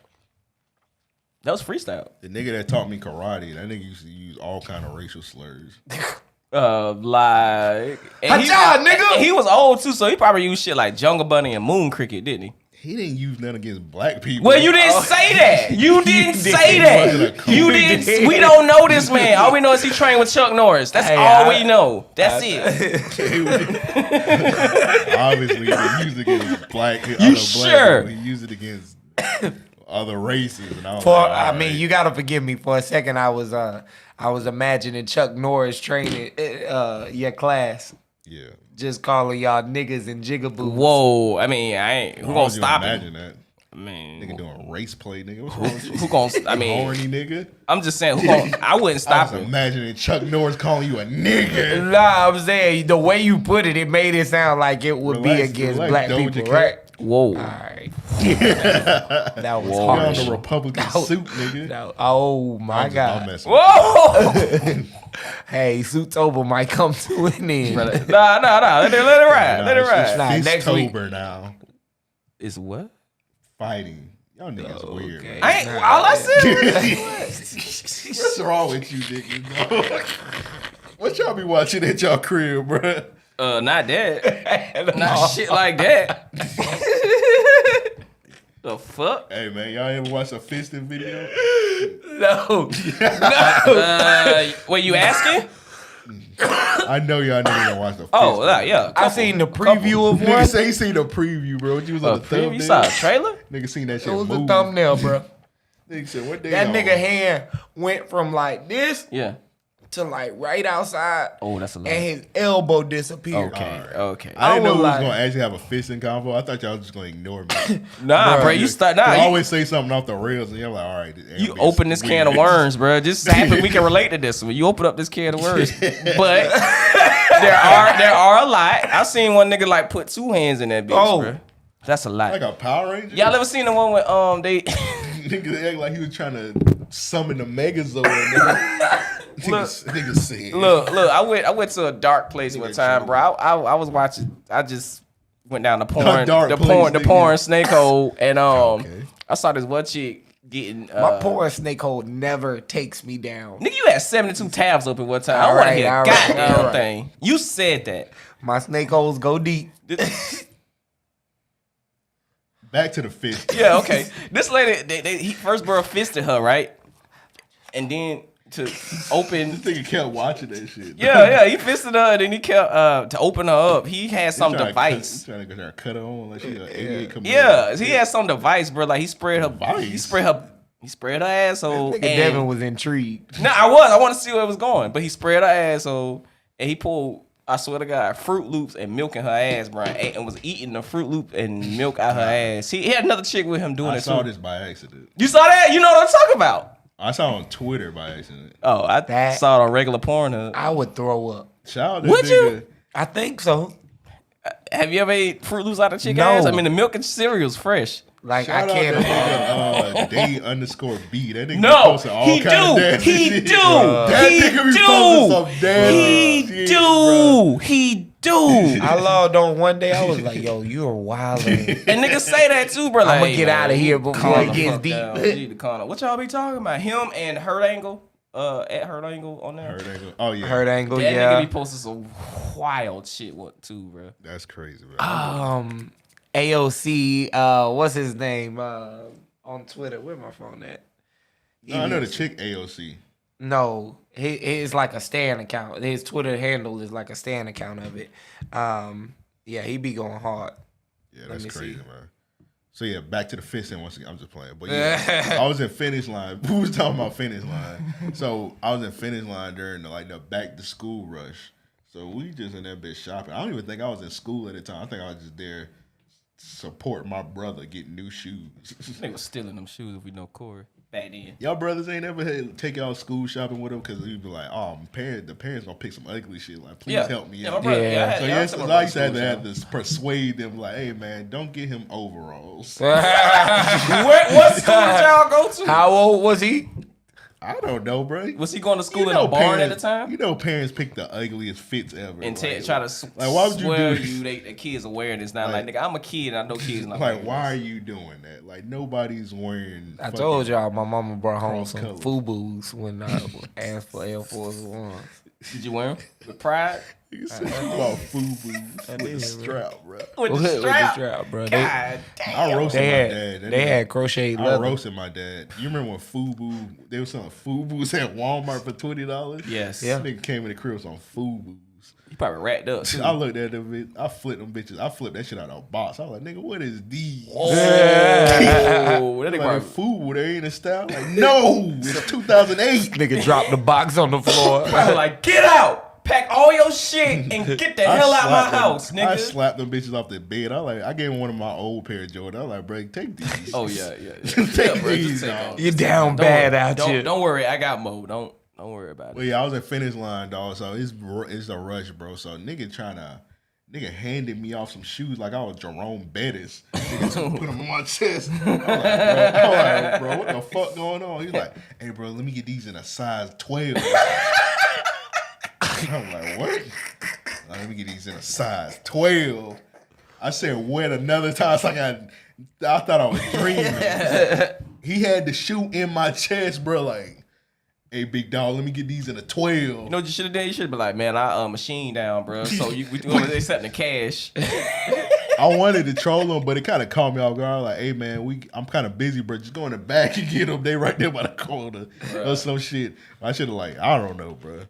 That was freestyle. The nigga that taught me karate, that nigga used to use all kind of racial slurs. Like, nigga. He was old too, so he probably used shit like Jungle Bunny and Moon Cricket, didn't he? He didn't use nothing against black people. Well, you didn't say that. You didn't say that. You didn't. We don't know this man. All we know is he trained with Chuck Norris. That's all we know. That's it. Obviously, he used it against black. You sure? Black, he used it against other races. And I mean, you gotta forgive me for a second. I was imagining Chuck Norris training your class. Yeah. Just calling y'all niggas and jigaboos. Whoa, I mean, who gonna stop him? Imagine that. Man, nigga doing race play, nigga. What's wrong with you? Who gonna? I mean, horny nigga. I'm just saying, I wouldn't stop him. Imagining Chuck Norris calling you a nigga. Nah, I'm saying the way you put it, it made it sound like it would be against black people, right? Whoa. All right. That was harsh. You're on the Republican suit, nigga. Oh my God. Whoa. Hey, Suits Over might come to an end. Nah. Let it ride. Nah, Let it ride. Nah, next week Is what? Fighting. Y'all niggas weird, man. I ain't, all I said What's wrong with you niggas, bro? What y'all be watching at y'all crib, bro? not that. Not shit like that. The fuck? Hey, man, y'all ever watch a fisting video? No. Were you asking? I know y'all niggas don't watch the fisting. Oh, yeah. I seen the preview of one. Nigga say he seen the preview, bro. You was on the thumbnail. You saw a trailer? Nigga seen that shit It was move. the thumbnail, bro. Nigga said, what day That y'all nigga on? hand went from like this Yeah. to like right outside. Oh, that's a lot. And his elbow disappeared. Okay. I didn't know we was like- gonna actually have a fisting convo. I thought y'all was just gonna ignore me. Nah, bro, you start. Nah, I you, always say something off the rails, and you're like, all right. you open this can of worms, bro. Just happen we can relate to this one. You open up this can of worms, but there are a lot. I seen one nigga like put 2 hands in that bitch, bro. That's a lot. Like a Power Ranger? Y'all ever seen the one with they? Nigga act like he was trying to summon the Megazord. Nigga said. Look. I went to a dark place one time, bro. I was watching. I just went down the porn, the porn snake hole, and I saw this one chick getting. My porn snake hole never takes me down. Nigga, you had 72 tabs open one time. I want to hear a goddamn thing. You said that. My snake holes go deep. Back to the fist. Yeah, okay. This lady, he first bro fisted her, right? And then to open. This nigga kept watching that shit. Yeah, he fisted her, and then he kept to open her up. He had some device. He's trying to cut her on like she an 88 coming. Yeah, he had some device, bro. Like he sprayed her. Device? He sprayed her asshole. Nigga Devin was intrigued. Nah, I want to see where it was going, but he sprayed her asshole, and he pulled. I swear to God, Fruit Loops and milk in her ass, bro, and was eating the Fruit Loop and milk out her ass. He had another chick with him doing it too. I saw this by accident. You saw that? You know what I'm talking about? I saw it on Twitter by accident. Oh, I saw it on regular Pornhub. I would throw up. Shout out to Would nigga. you? I think so. Have you ever ate Fruit Loops out of chick No. ass? I mean, the milk and cereal's fresh. Like Shout I can't. out that nigga day_B. That nigga No, posting all he kind of do. nasty He shit. do. That He nigga be do. posting some nasty He shit, do. bro. He do. I logged on one day. I was like, "Yo, you are wildin'." And niggas say that too, bro. Like, I'ma get outta here before calm it the gets fuck deep. down. You need to calm down. What y'all be talking about? Him and Hurt Angle. At Hurt Angle on there. Hurt angle. Oh yeah, Hurt angle, That yeah. nigga be posting some wild shit too, bro. that's crazy, bro. AOC, what's his name? On Twitter. Where my phone at? No, I know the chick AOC. No, it's like a Stan account. His Twitter handle is like a Stan account of it. Yeah, he be going hard. Yeah, that's me crazy, see. man. So yeah, back to the fisting once again. I'm just playing, but yeah, I was in finish line. Who was talking about finish line? So I was in finish line during the back to school rush. So we just in that bitch shopping. I don't even think I was in school at the time. I think I was just there to support my brother getting new shoes. They was stealing them shoes if we know Corey back then. Y'all brothers ain't ever had take y'all school shopping with them because you'd be like, oh, the parents gonna pick some ugly shit. Like, please help me Yeah, out. my brother, Yeah. I had- So I yes, took I my used to brother have to to persuade them, like, hey man, don't get him overalls. school. What school did y'all go to? How old was he? I don't know, bro. Was he going to school in a barn at the time? You know, parents pick the ugliest fits ever. And like, try to like, why would you swear do this? you the kids are wearing this now. Like- Like, nigga, I'm a kid and I know kids not Like, wearing why are this. you doing that? Like, nobody's wearing. I told y'all my mama brought home cross some colors. FUBUs when I asked for Air Force Ones. Did you wear them with pride? You said about FUBU with a strap, bro. With the strap? bro. God damn. I roasted They my had dad. That they nigga- had crocheted I leather. roasted my dad. You remember when FUBU? They were selling FUBUs at Walmart for $20. Yes. Yeah. Nigga came in the crib with some FUBUs. You probably racked up. Too. I looked at them bitch. I flipped them bitches. I flipped that shit out of a box. I was like, nigga, what is these? Oh, that Like, nigga probably FUBU, they ain't in style. Like, no, it's 2008. Nigga dropped the box on the floor. probably like, get out! Pack all your shit and get the hell out my house, I nigga. slapped them bitches off the bed. I gave him one of my old pair of Jordan. I was like, bro, take these. Oh yeah. Take Yeah, bro, these, just take dog. off. You down bad out here. Don't worry, I got Mo. Don't worry about Well, it. yeah, I was at finish line, dog. So it's a rush, bro. So nigga handed me off some shoes like I was Jerome Bettis. Nigga put them on my chest. I'm like, bro, what the fuck going on? He's like, hey, bro, let me get these in a size 12. I'm like, what? Let me get these in a size 12. I said, wet another time. It's like I I thought I was dreaming. He had the shoe in my chest, bro. Like, hey, big dog, let me get these in a 12. You know what you should have done? You should have been like, man, I machine down, bro. So they set the cash. I wanted to troll him, but it kind of caught me off guard. Like, hey, man, I'm kind of busy, bro. Just go in the back and get them. They right there by the corner or some shit. I should have I don't know, bro.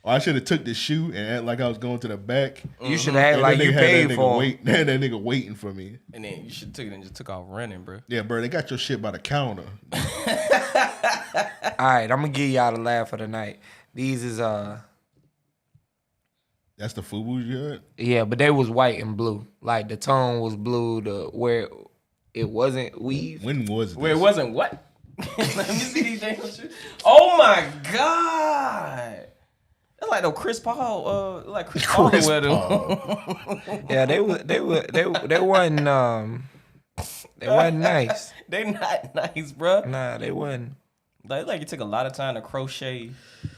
Or I should have took the shoe and act like I was going to the back. You should have had like you paid for him. Had that nigga waiting for me. And then you should have took it and just took off running, bro. Yeah, bro, they got your shit by the counter. All right, I'm gonna give y'all the laugh of the night. These is That's the FUBUs you had? yeah, but they was white and blue. Like the tone was blue. Where it wasn't weave. When was it? Where it wasn't what? Let me see these damn shit. Oh my god. That's like no Chris Paul, like Chris Paul with them. Yeah, they wasn't nice. They not nice, bro. Nah, they wasn't. Like you took a lot of time to crochet.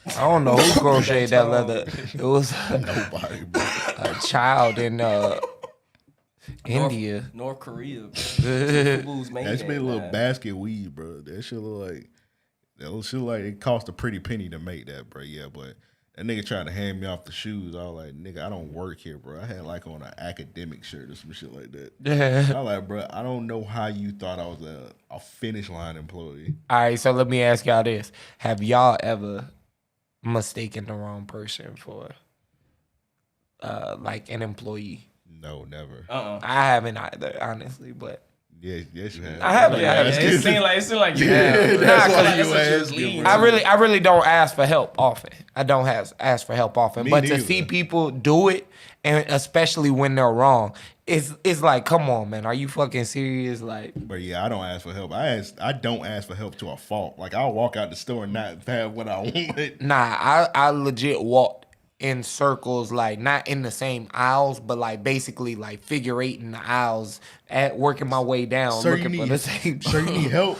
I don't know who crocheted that leather. It was Nobody, bro. a child in India. North Korea. FUBUs made That's made a little man. basket weave, bro. That shit look like it cost a pretty penny to make that, bro. Yeah, but that nigga tried to hand me off the shoes. I was like, nigga, I don't work here, bro. I had like on an academic shirt or some shit like that. I was like, bro, I don't know how you thought I was a finish line employee. All right, so let me ask y'all this: have y'all ever mistaken the wrong person for like an employee? No, never. I haven't either, honestly, but. Yes, you have. I haven't. It seemed like you Yeah, have. that's why That's you what asked was me, leading bro. to. I really don't ask for help often. I don't ask for help often. Me But to neither. see people do it, and especially when they're wrong, it's like, come on, man, are you fucking serious? Like, But yeah, I don't ask for help. I don't ask for help to a fault. Like I'll walk out the store and not have what I want. nah, I legit walked in circles, like not in the same aisles, but like basically like figure eight in the aisles, working my way down, Sir, looking for the same. Sir, you need help?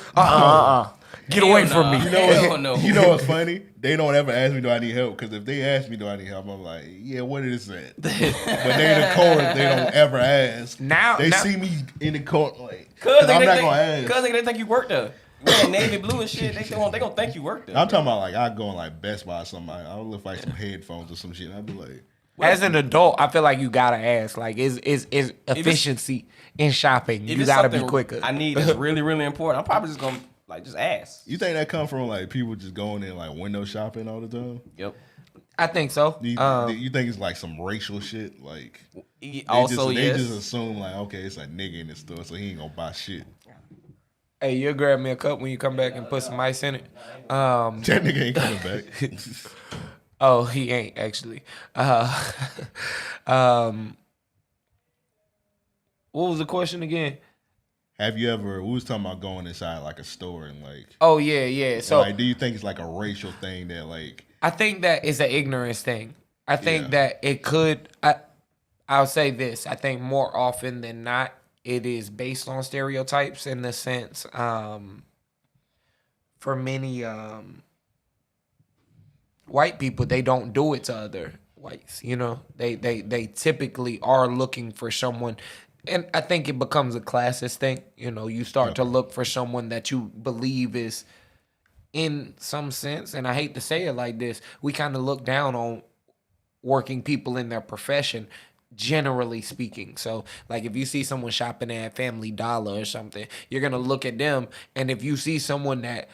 Get away from me. You know Hell no. You know what's funny? They don't ever ask me, do I need help? Because if they ask me, do I need help, I'm like, yeah, what is it? But they in the corner, they don't ever ask. Now- they now- see me in the corner, like, Cause I'm not gonna ask. Cause they think you work there. Wearing navy blue and shit. They gonna think you work there. I'm talking about like I go in like Best Buy or something. I'll look like some headphones or some shit. And I'd be like, As an adult, I feel like you gotta ask. Like, is efficiency in shopping? If You it's gotta be something quicker. I need that's really, really important. I'm probably just gonna just ask. you think that come from like people just going in like window shopping all the time? Yep. I think so. Do you think it's like some racial shit? Like they Yes. just assume like, okay, it's a nigga in the store, so he ain't gonna buy shit. Hey, you'll grab me a cup when you come back and put some ice in it. That nigga ain't coming back. Oh, he ain't actually. What was the question again? Have you ever? We was talking about going inside like a store and like. Oh yeah. So like, do you think it's like a racial thing that like? I think that is an ignorance thing. I think Yeah. that it could. I'll say this. I think more often than not, it is based on stereotypes in the sense, for many white people, they don't do it to other whites. You know, they typically are looking for someone, and I think it becomes a classist thing. You know, you start to look for someone that you believe is, in some sense, and I hate to say it like this, we kind of look down on working people in their profession, generally speaking. So like if you see someone shopping at Family Dollar or something, you're gonna look at them, and if you see someone that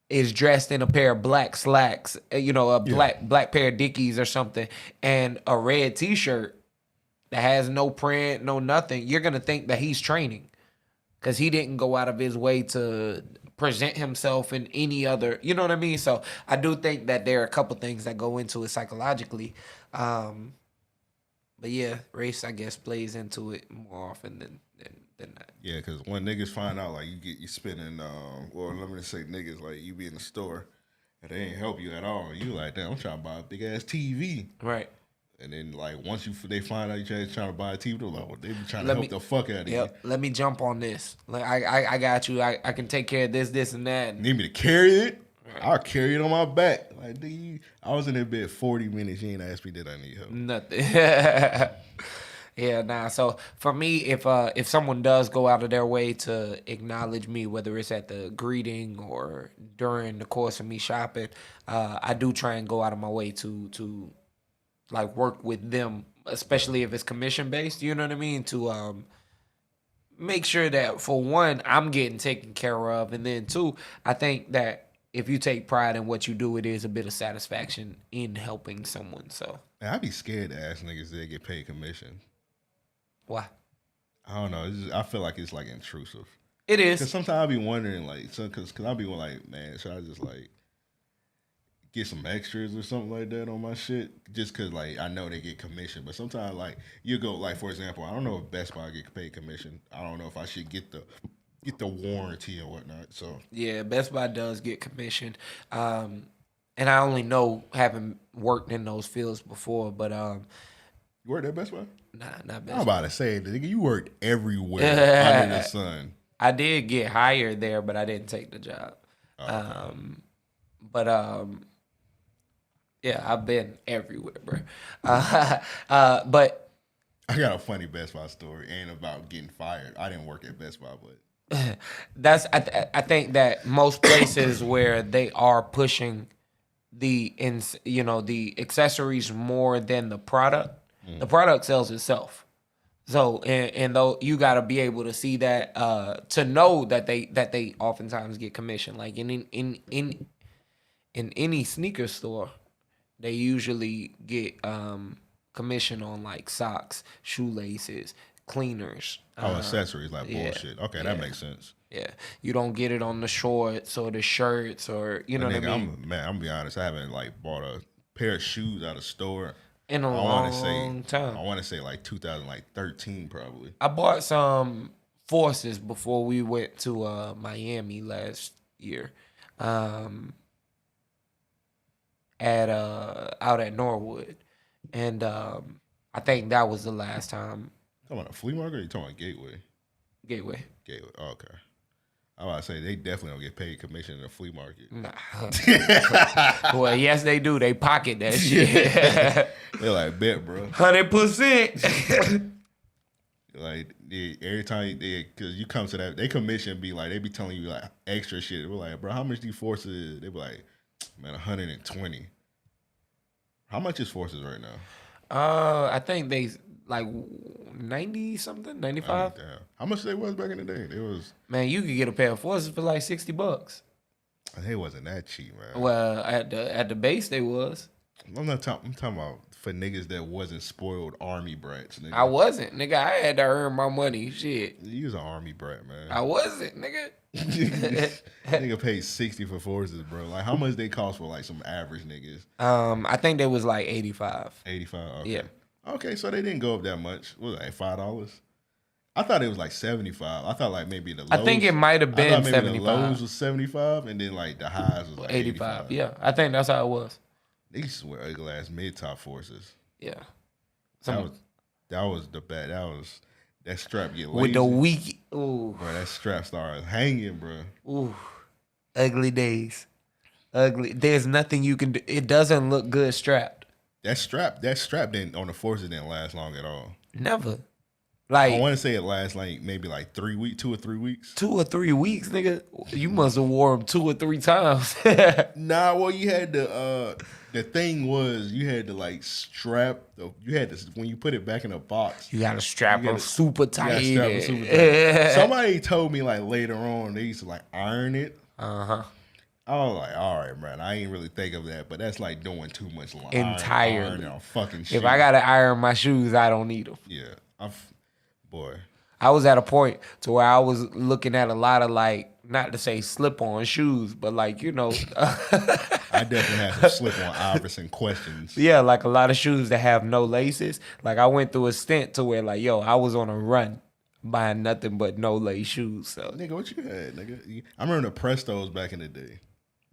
is dressed in a pair of black slacks, you know, a black pair of Dickies or something, and a red t-shirt that has no print, no nothing, you're gonna think that he's training, because he didn't go out of his way to present himself in any other, you know what I mean? So I do think that there are a couple things that go into it psychologically. But yeah, race, I guess, plays into it more often than not. Yeah, because when niggas find out like you spending, well, let me just say niggas, like you be in the store and they ain't help you at all. You like, damn, I'm trying to buy a big ass TV. Right. And then like once they find out you trying to buy a TV, they're like, well, they be trying to help the fuck out of you. Let me jump on this. Like I got you. I can take care of this, and that. Need me to carry it? I'll carry it on my back. Like, dude, I was in that bed 40 minutes. You ain't asked me did I need help. Nothing. Yeah, nah. So for me, if someone does go out of their way to acknowledge me, whether it's at the greeting or during the course of me shopping, I do try and go out of my way to like work with them, especially if it's commission based. You know what I mean? To make sure that for one, I'm getting taken care of, and then two, I think that if you take pride in what you do, it is a bit of satisfaction in helping someone. So Man, I'd be scared to ask niggas if they get paid commission. why? I don't know. It's just, I feel like it's like intrusive. It Because is. sometimes I'll be wondering, like, so, cause I'll be like, man, should I just like get some extras or something like that on my shit? Just cause like I know they get commission, but sometimes like you go like for example, I don't know if Best Buy get paid commission. I don't know if I should get the warranty and whatnot. So Yeah, Best Buy does get commission. And I only know having worked in those fields before, but you worked at Best Buy? nah, not I'm Best Buy. about to say, nigga, you worked everywhere under the sun. I did get hired there, but I didn't take the job. But yeah, I've been everywhere, bro. But I got a funny Best Buy story. Ain't about getting fired. I didn't work at Best Buy, but that's I think that most places where they are pushing the the accessories more than the product sells itself. So and though you got to be able to see that to know that they oftentimes get commission. Like in any sneaker store, they usually get commission on like socks, shoelaces, cleaners. accessories like bullshit. Okay, that makes sense. Yeah, you don't get it on the shorts or the shirts or you know what I mean. I'm gonna be honest. I haven't like bought a pair of shoes at a store In a long time. I want to say like 2013 probably. I bought some Forces before we went to Miami last year. At out at Norwood, and I think that was the last time. Talking about a flea market? Or you talking about Gateway? Gateway. Gateway. Oh, okay. I was about to say they definitely don't get paid commission in a flea market. Nah. Well, yes, they do. They pocket that shit. They're like, bet, bro. 100%. Like every time because you come to that, they commission be like they be telling you like extra shit. We're like, bro, how much these Forces? They be like, man, 120. How much is Forces right now? I think they like 90 something, 95. Damn. How much they was back in the day? It was, Man, you could get a pair of Forces for like $60. they wasn't that cheap, man. Well, at the base they was. I'm talking about for niggas that wasn't spoiled army brats, nigga. I wasn't, nigga. I had to earn my money. Shit. You was an army brat, man. I wasn't, nigga. Nigga paid 60 for Forces, bro. Like how much they cost for like some average niggas? I think they was like 85. 85. Okay. Yeah. Okay, so they didn't go up that much. What was it, like $5? I thought it was like 75. I thought like maybe the lows. I think it might have been 75. The lows was 75, and then like the highs was like 85. Yeah, I think that's how it was. They used to wear ugly ass mid top Forces. Yeah. That was the bad. That strap get lazy. With the weak, ooh, Bro, that strap started hanging, bro. ooh, ugly days, ugly. There's nothing you can do. It doesn't look good strapped. That strap didn't on the Forces didn't last long at all. Never. I Like want to say it lasts like maybe like 2 or 3 weeks. 2 or 3 weeks, nigga. You must have wore them 2 or 3 times. Nah, well, you had the thing was you had to like strap. You had to when you put it back in a box. You gotta strap them super tight. Somebody told me like later on they used to like iron it. Uh-huh. I was like, all right, man. I ain't really think of that, but that's like doing too much. Entirely. Iron on fucking shit. If I gotta iron my shoes, I don't need them. Yeah, boy. I was at a point to where I was looking at a lot of like, not to say slip-on shoes, but like, you know. I definitely had some slip-on Iverson questions. Yeah, like a lot of shoes that have no laces. Like I went through a stint to where like, yo, I was on a run buying nothing but no lace shoes. So nigga, what you had, nigga? I remember the Prestos back in the day.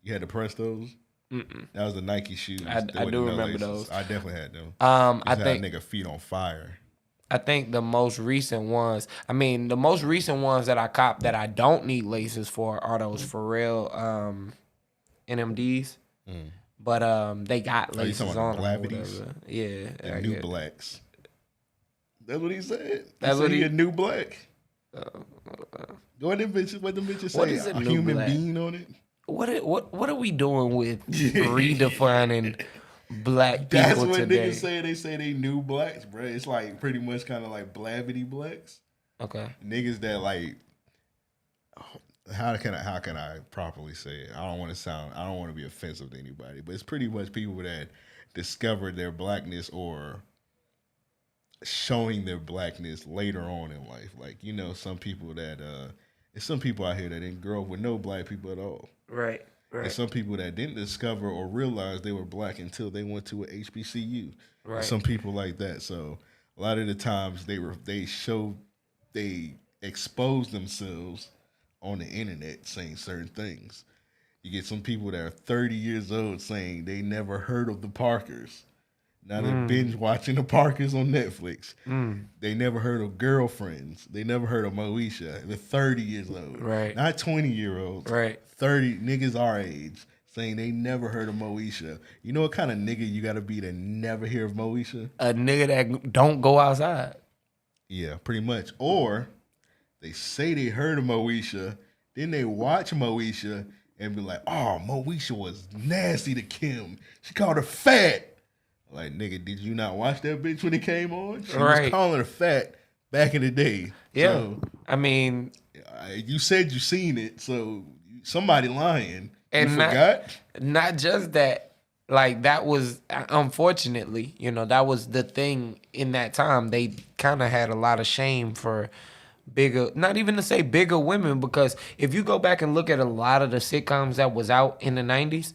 You had the Prestos? Mm-mm. That was the Nike shoes. I do remember those. I definitely had them. I think nigga feet on fire. I think the most recent ones, that I cop that I don't need laces for are those Pharrell NMDs. But they got laces on them. Blavities? Yeah. The new blacks. That's what he said. That's what he he a new black. What them bitches say? What is a new human black? being on it? What are we doing with redefining black people That's what today? niggas say. They say they new blacks, bro. It's like pretty much kind of like blavity blacks. Okay. Niggas that like. How can I properly say it? I don't want to be offensive to anybody, but it's pretty much people that discovered their blackness or showing their blackness later on in life. Like, you know, some people that there's some people out here that didn't grow up with no black people at all. Right. And some people that didn't discover or realize they were black until they went to a HBCU. Right. Some people like that. So a lot of the times they expose themselves on the internet saying certain things. You get some people that are 30 years old saying they never heard of the Parkers. Now they're binge watching the Parkers on Netflix. They never heard of Girlfriends. They never heard of Moesha. They're 30 years old. Right. Not 20-year-olds. Right. 30 niggas our age saying they never heard of Moesha. You know what kind of nigga you gotta be to never hear of Moesha? A nigga that don't go outside. Yeah, pretty much. Or they say they heard of Moesha, then they watch Moesha and be like, oh, Moesha was nasty to Kim. She called her fat. Like, nigga, did you not watch that bitch when it came on? She was calling her fat back in the day. Yeah. So, I mean, you said you seen it, so somebody lying. And you forgot? Not just that, like, that was, unfortunately, you know, that was the thing in that time. They kind of had a lot of shame for bigger, not even to say bigger women, because if you go back and look at a lot of the sitcoms that was out in the 90s,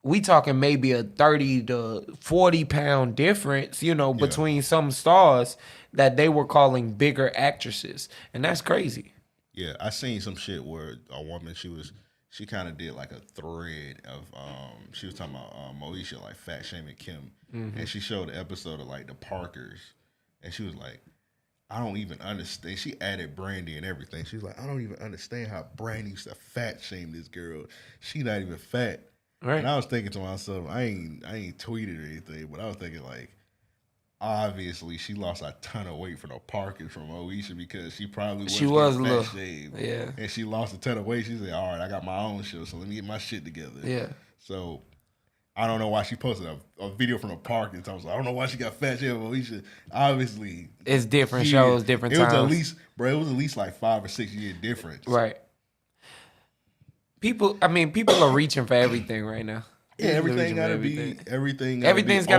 we talking maybe a 30 to 40 pound difference, you know, between some stars that they were calling bigger actresses. And that's crazy. Yeah, I seen some shit where a woman, she kind of did like a thread of, she was talking about Moesha, like fat shaming Kim. And she showed an episode of like the Parkers. And she was like, I don't even understand. She added Brandy and everything. She was like, I don't even understand how Brandy used to fat shame this girl. She not even fat. Right. And I was thinking to myself, I ain't tweeted or anything, but I was thinking like, obviously she lost a ton of weight for the Parkers from Moesha because she probably was a little shamed. Yeah. And she lost a ton of weight. She said, all right, I got my own show, so let me get my shit together. Yeah. So I don't know why she posted a video from the Parkers. I was like, I don't know why she got fat shame Moesha. Obviously, it's different shows, different times. It was at least like 5 or 6 year difference. Right. People are reaching for everything right now. Yeah, everything's got to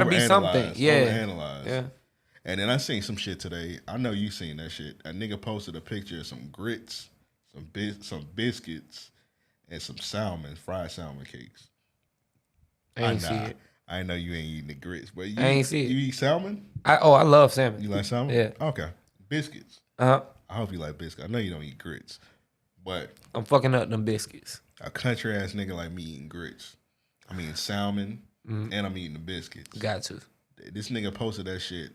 be something. Yeah. Overanalyzed. Yeah. And then I seen some shit today. I know you seen that shit. A nigga posted a picture of some grits, some biscuits, and some fried salmon cakes. I ain't see it. I know you ain't eating the grits, but I ain't see it. You eat salmon? I love salmon. You like salmon? Yeah. Okay. Biscuits. I hope you like biscuits. I know you don't eat grits, but I'm fucking up them biscuits. A country ass nigga like me eating grits. I'm eating salmon and I'm eating the biscuits. Got to. This nigga posted that shit.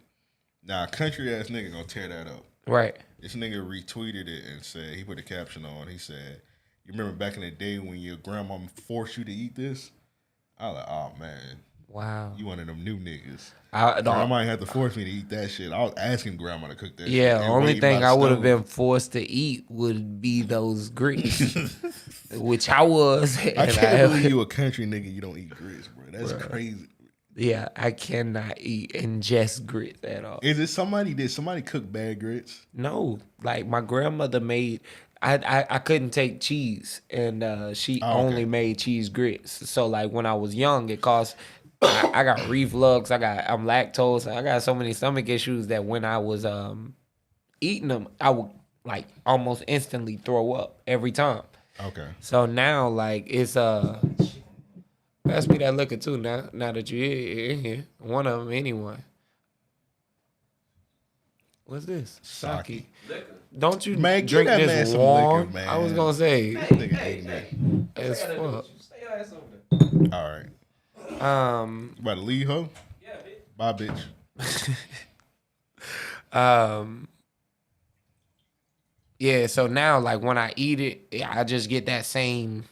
Now, a country ass nigga gonna tear that up. Right. This nigga retweeted it and said, he put a caption on. He said, you remember back in the day when your grandma forced you to eat this? I was like, oh man. Wow. You one of them new niggas. Grandma ain't have to force me to eat that shit. I was asking grandma to cook that shit. Yeah, the only thing I would have been forced to eat would be those grits. Which I was. I can't believe you a country nigga, you don't eat grits, bro. That's crazy. Yeah, I cannot ingest grits at all. Did somebody cook bad grits? No. Like my grandmother made, I couldn't take cheese, and she only made cheese grits. So like when I was young, it cost, I got reflux, I'm lactose, I got so many stomach issues that when I was eating them, I would like almost instantly throw up every time. Okay. So now like it's pass me that liquor too now that you're in here. One of them anyway. What's this? Sake. Don't you drink this warm? Liquor, man. I was gonna say. As fuck. All right. You about to leave, ho? Yeah, bitch. Bye, bitch. Yeah, so now like when I eat it, I just get that same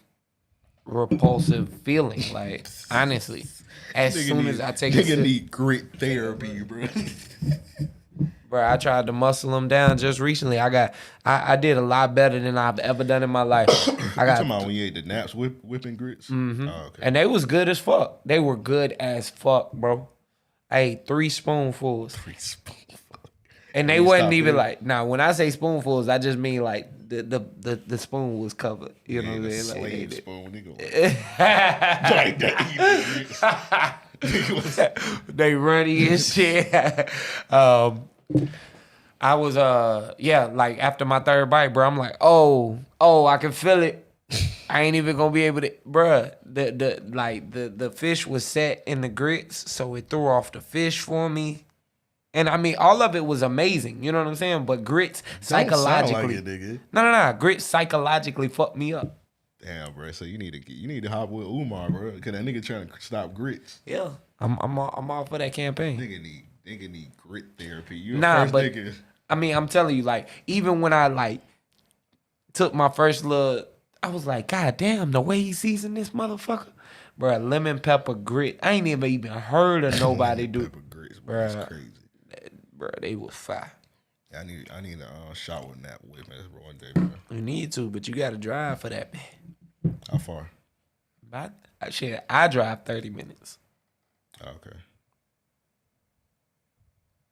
repulsive feeling. Like honestly, as soon as I take nigga need grit therapy, bro. Bro, I tried to muscle them down just recently. I did a lot better than I've ever done in my life. I got talking about when you ate the Naps whipping grits? Mm-hmm. Oh, okay. And they was good as fuck. They were good as fuck, bro. I ate 3 spoonfuls. And they wasn't even like, when I say spoonfuls, I just mean like the spoon was covered. You know what I mean? Slave like, spoon, nigga. They runny and shit. I was like after my 3rd bite, bro, I'm like, oh, I can feel it. I ain't even gonna be able to, bruh. The fish was set in the grits, so it threw off the fish for me. And I mean, all of it was amazing. You know what I'm saying? But grits psychologically, like it, nigga. No. Grits psychologically fucked me up. Damn, bro. So you need to hop with Umar, bro, because that nigga trying to stop grits. Yeah, I'm all for that campaign. Nigga need grit therapy. You but nigga. I mean, I'm telling you, like, even when I like took my first little, I was like, God damn, the way he seasoned this motherfucker, bro. Lemon pepper grit. I ain't even heard of nobody do. Pepper grits, bro. That's crazy. Bro, they was fire. I need a shot with that whip one day, bro. You need to, but you got to drive for that, man. How far? I drive 30 minutes. Okay.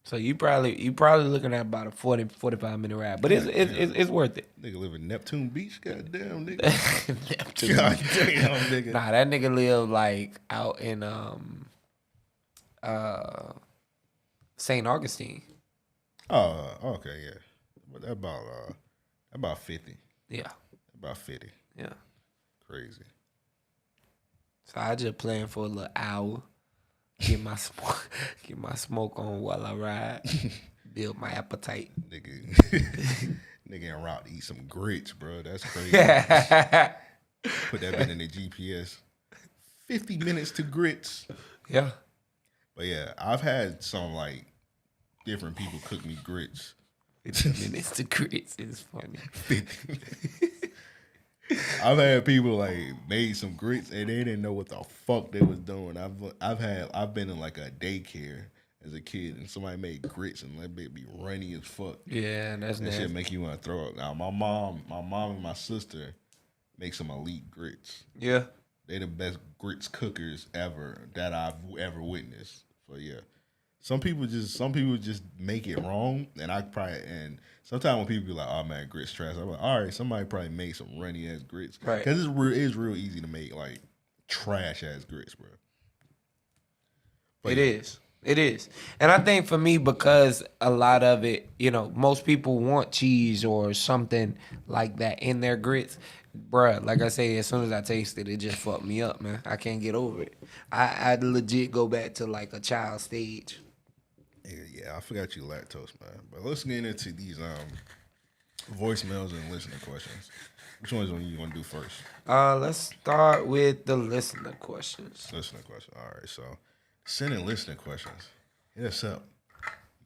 So you probably looking at about a 40, 45 minute ride, but it's worth it. Nigga live in Neptune Beach, goddamn nigga. Neptune. Goddamn nigga. Nah, that nigga live like out in St. Augustine. Oh, okay, yeah. But that about 50. Yeah. About 50. Yeah. Crazy. So I just plan for a little hour. Get my smoke on while I ride. Build my appetite. Nigga en route to eat some grits, bro. That's crazy. Put that bit in the GPS. 50 minutes to grits. Yeah. But yeah, I've had some like different people cook me grits. 50 minutes to grits is funny. I've had people like made some grits and they didn't know what the fuck they was doing. I've been in like a daycare as a kid and somebody made grits and that bitch be runny as fuck. Yeah, that's that nasty. shit make you want to throw up. Now my mom and my sister make some elite grits. Yeah. They the best grits cookers ever that I've ever witnessed. So yeah. Some people just make it wrong, and sometimes when people be like, "Oh man, grits trash," I'm like, "All right, somebody probably made some runny ass grits," right? Because it's real easy to make like trash ass grits, bro. But It is, and I think for me because a lot of it, most people want cheese or something like that in their grits. Bruh, like I say, as soon as I taste it, it just fucked me up, man. I can't get over it. I legit go back to like a child stage. Yeah, I forgot you lactose, man. But let's get into these voicemails and listener questions. Which ones are you gonna do first? Let's start with the listener questions. Listener question. All right, so send in listener questions. Hit us up.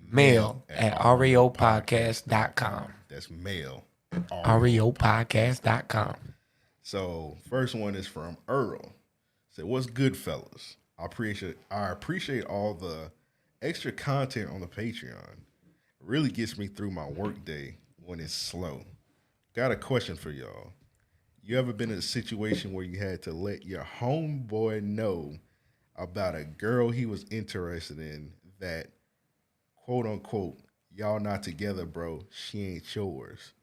Mail at RAOPodcast.com. That's mail. RAOPodcast.com. So first one is from Earl. Said, "What's good, fellas? I appreciate all the extra content on the Patreon. It really gets me through my work day when it's slow. Got a question for y'all. You ever been in a situation where you had to let your homeboy know about a girl he was interested in that, quote unquote, y'all not together, bro, she ain't yours?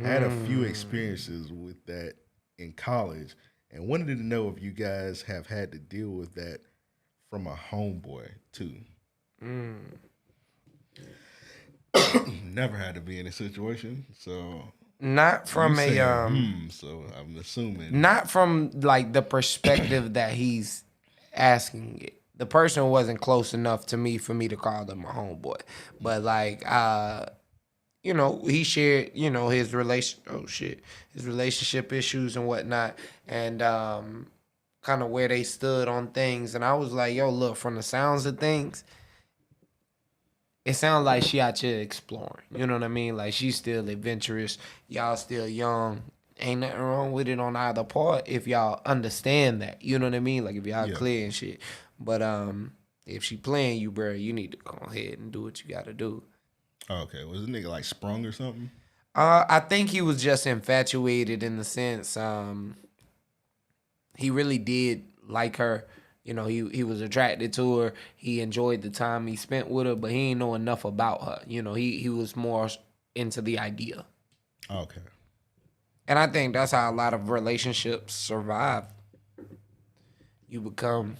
Had a few experiences with that in college and wanted to know if you guys have had to deal with that from a homeboy too." Never had to be in a situation, so not from so I'm assuming not from like the perspective that he's asking it. The person wasn't close enough to me for me to call them a homeboy, but like he shared his relationship issues and whatnot, and kind of where they stood on things, and I was like, yo, look, from the sounds of things, it sounds like she out here exploring. You know what I mean? Like, she's still adventurous. Y'all still young. Ain't nothing wrong with it on either part if y'all understand that. You know what I mean? Like, if y'all clear and shit. But if she playing you, bro, you need to go ahead and do what you got to do. Okay, was the nigga like sprung or something? I think he was just infatuated in the sense he really did like her. You know, he was attracted to her. He enjoyed the time he spent with her, but he ain't know enough about her. You know, he was more into the idea. Okay. And I think that's how a lot of relationships survive. You become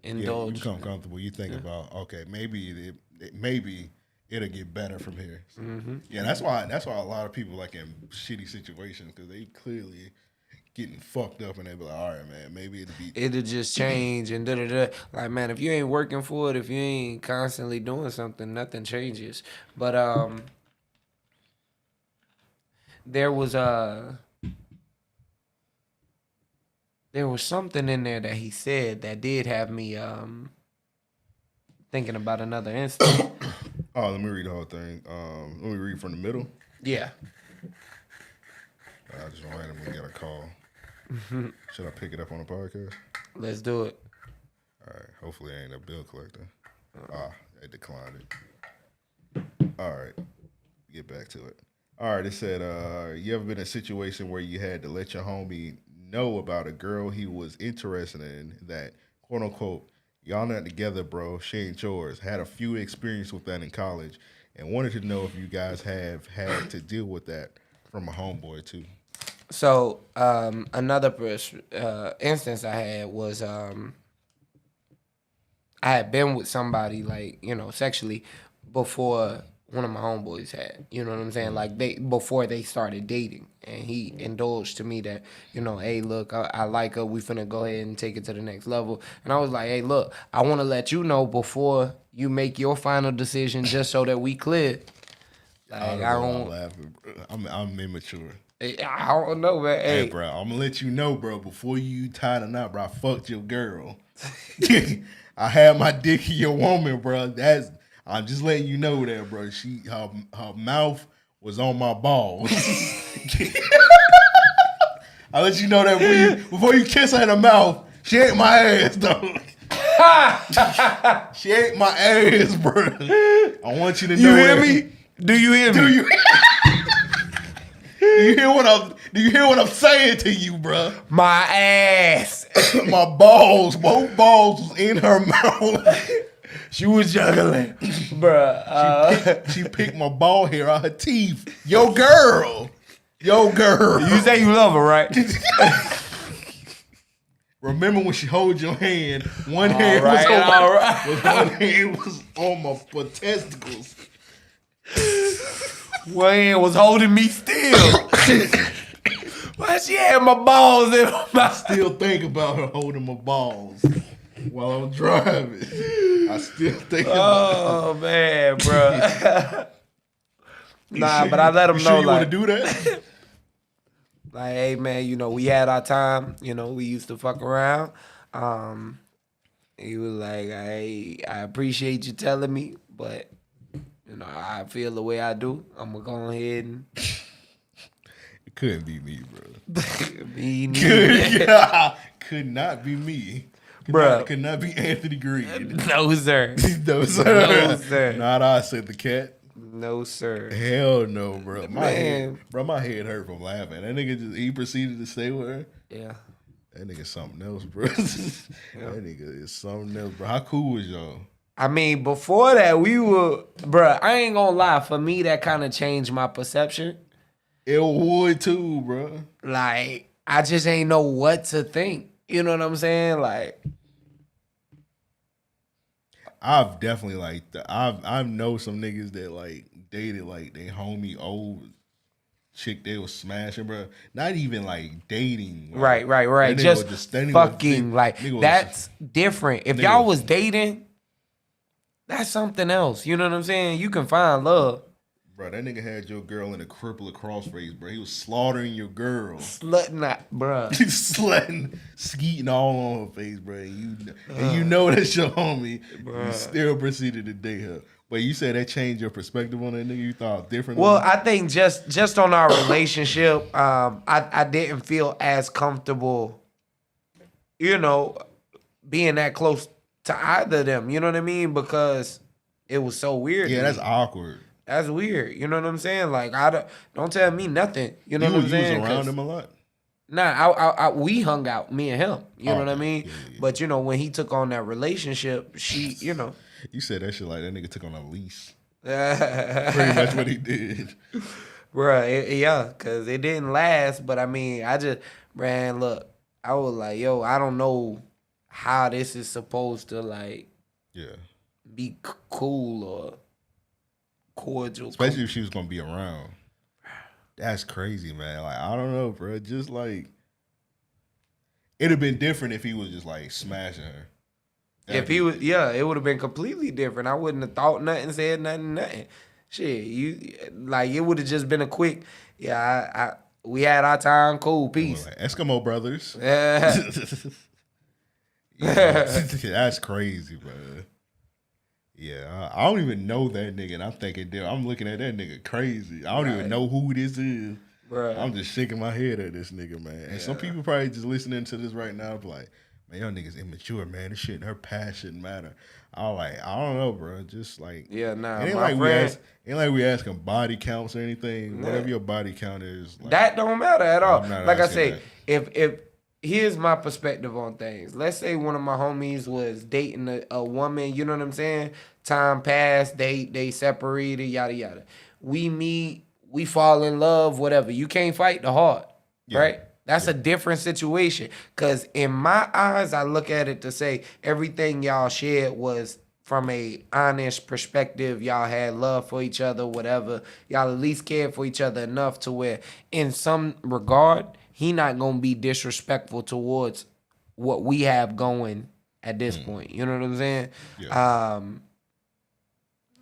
indulged. You become comfortable. You think about, okay, maybe it'll get better from here. So, yeah, that's why a lot of people like in shitty situations because they clearly getting fucked up and they be like, all right, man, maybe it'll just change and da-da-da. Like, man, if you ain't working for it, if you ain't constantly doing something, nothing changes. But there was something in there that he said that did have me thinking about another instance. Oh, let me read the whole thing. Let me read from the middle. Yeah. I just randomly got a call. Should I pick it up on the podcast? Let's do it. All right. Hopefully it ain't a bill collector. They declined it. All right. Get back to it. All right. It said, you ever been in a situation where you had to let your homie know about a girl he was interested in that, quote unquote, y'all not together, bro, she ain't yours. Had a few experience with that in college and wanted to know if you guys have had to deal with that from a homeboy too. So another instance I had was I had been with somebody like, you know, sexually before one of my homeboys had. You know what I'm saying? Like before they started dating, and he indulged to me that, you know, hey, look, I like her. We finna go ahead and take it to the next level. And I was like, hey, look, I want to let you know before you make your final decision, just so that we clear. Like I don't. Laughing, bro. I'm immature. I don't know, man. Hey, bro, I'm gonna let you know, bro. Before you tie the knot, bro, I fucked your girl. I had my dick in your woman, bro. I'm just letting you know that, bro. Her mouth was on my balls. I let you know that before you kiss her in the mouth. She ain't my ass, though. She ain't my ass, bro. I want you to know. You hear me? Do you hear me? Do you hear what I'm saying to you, bro? My ass. My balls, both balls was in her mouth. She was juggling, bruh. She picked my ball hair out her teeth. Yo, girl. You say you love her, right? Remember when she hold your hand? One hand was on my testicles. One hand was holding me still. Why she had my balls in her mouth? Still think about her holding my balls while I'm driving. I still think about it. Oh, man, bro. Nah, but I let him know, you like, want to do that? Like, hey, man, you know, we had our time. You know, we used to fuck around. He was like, hey, I appreciate you telling me, but, you know, I feel the way I do. I'm going to go ahead and... It couldn't be me, bro. Me Could not be me. Could not be Anthony Green. No, sir. No, sir. No, sir. Not I, said the cat. No, sir. Hell no, bro. My Man. head hurt from laughing. That nigga he proceeded to stay with her. Yeah. That nigga something else, bro. That nigga is something else, bro. How cool was y'all? I mean, before that, we were, bruh, I ain't gonna lie. For me, that kind of changed my perception. It would too, bro. Like, I just ain't know what to think. You know what I'm saying? Like, I've definitely like I know some niggas that like dated like they homie old chick they was smashing, bro. Not even like dating. Right. Just fucking like that's different. If y'all was dating, that's something else. You know what I'm saying? You can find love. Bro, that nigga had your girl in a cripple crossface, bro. He was slaughtering your girl. Slutting that, bro. Slutting, skeeting all on her face, bro. And you know that's your homie. Bruh. You still proceeded to date her. But you said that changed your perspective on that nigga? You thought differently? Well, I think just on our relationship, I didn't feel as comfortable, you know, being that close to either of them. You know what I mean? Because it was so weird. Yeah, that's awkward. That's weird. You know what I'm saying? Like, don't tell me nothing. You know what I'm saying? You was around him a lot? Nah, we hung out, me and him. You know what I Okay. mean? Yeah. But, you know, when he took on that relationship, she, you know. You said that shit like that nigga took on a lease. Pretty Pretty much what he did. Bruh, yeah, because it didn't last. But, I mean, man, look, I was like, yo, I don't know how this is supposed to, like, be cool or cordial. Especially if she was going to be around. That's crazy, man. Like, I don't know, bro. Just like, it'd have been different if he was just like smashing her. If he was, it would have been completely different. I wouldn't have thought nothing, said nothing. Shit, it would have just been a quick, we had our time, cool, peace. Like Eskimo brothers. Yeah. That's crazy, bro. Yeah, I don't even know that nigga, and I'm thinking, I'm looking at that nigga crazy. I don't even know who this is. Bruh. I'm just shaking my head at this nigga, man. And some people probably just listening to this right now, be like, man, y'all niggas immature, man. This shit, her past shouldn't matter. I don't know, bro. Just like, ain't like we asking body counts or anything. Whatever your body count is, like, that don't matter at all. Like I say, that. if here's my perspective on things. Let's say one of my homies was dating a woman, you know what I'm saying? Time passed, they separated, yada yada. We meet, we fall in love, whatever. You can't fight the heart, right? That's a different situation. Because in my eyes, I look at it to say everything y'all shared was from a honest perspective. Y'all had love for each other, whatever. Y'all at least cared for each other enough to where in some regard, he not going to be disrespectful towards what we have going at this point. You know what I'm saying? Yeah.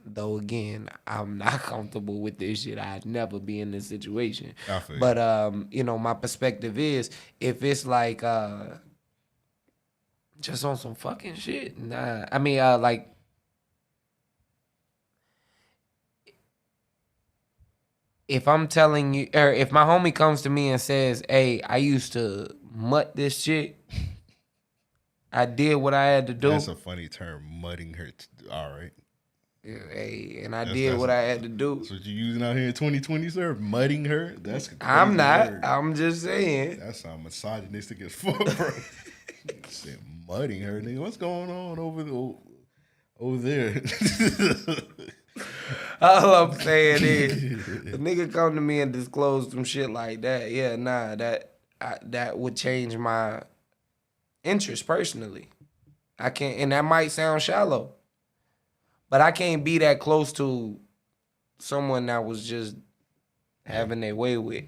Though again, I'm not comfortable with this shit. I'd never be in this situation. But you know, my perspective is if it's like just on some fucking shit. Nah. I mean, like if I'm telling you, or if my homie comes to me and says, hey, I used to mutt this shit, I did what I had to do. That's a funny term, mudding her. All right. Yeah, hey, and I did what I had to do. That's what you using out here in 2020, sir? Mudding her? That's a crazy I'm not. word. I'm just saying. That sounds misogynistic as fuck, bro. Said mudding her, nigga. What's going on over there? All I'm saying is, the nigga come to me and disclose some shit like that. Yeah, nah, that would change my interest personally. I can't, and that might sound shallow, but I can't be that close to someone that was just having their way with.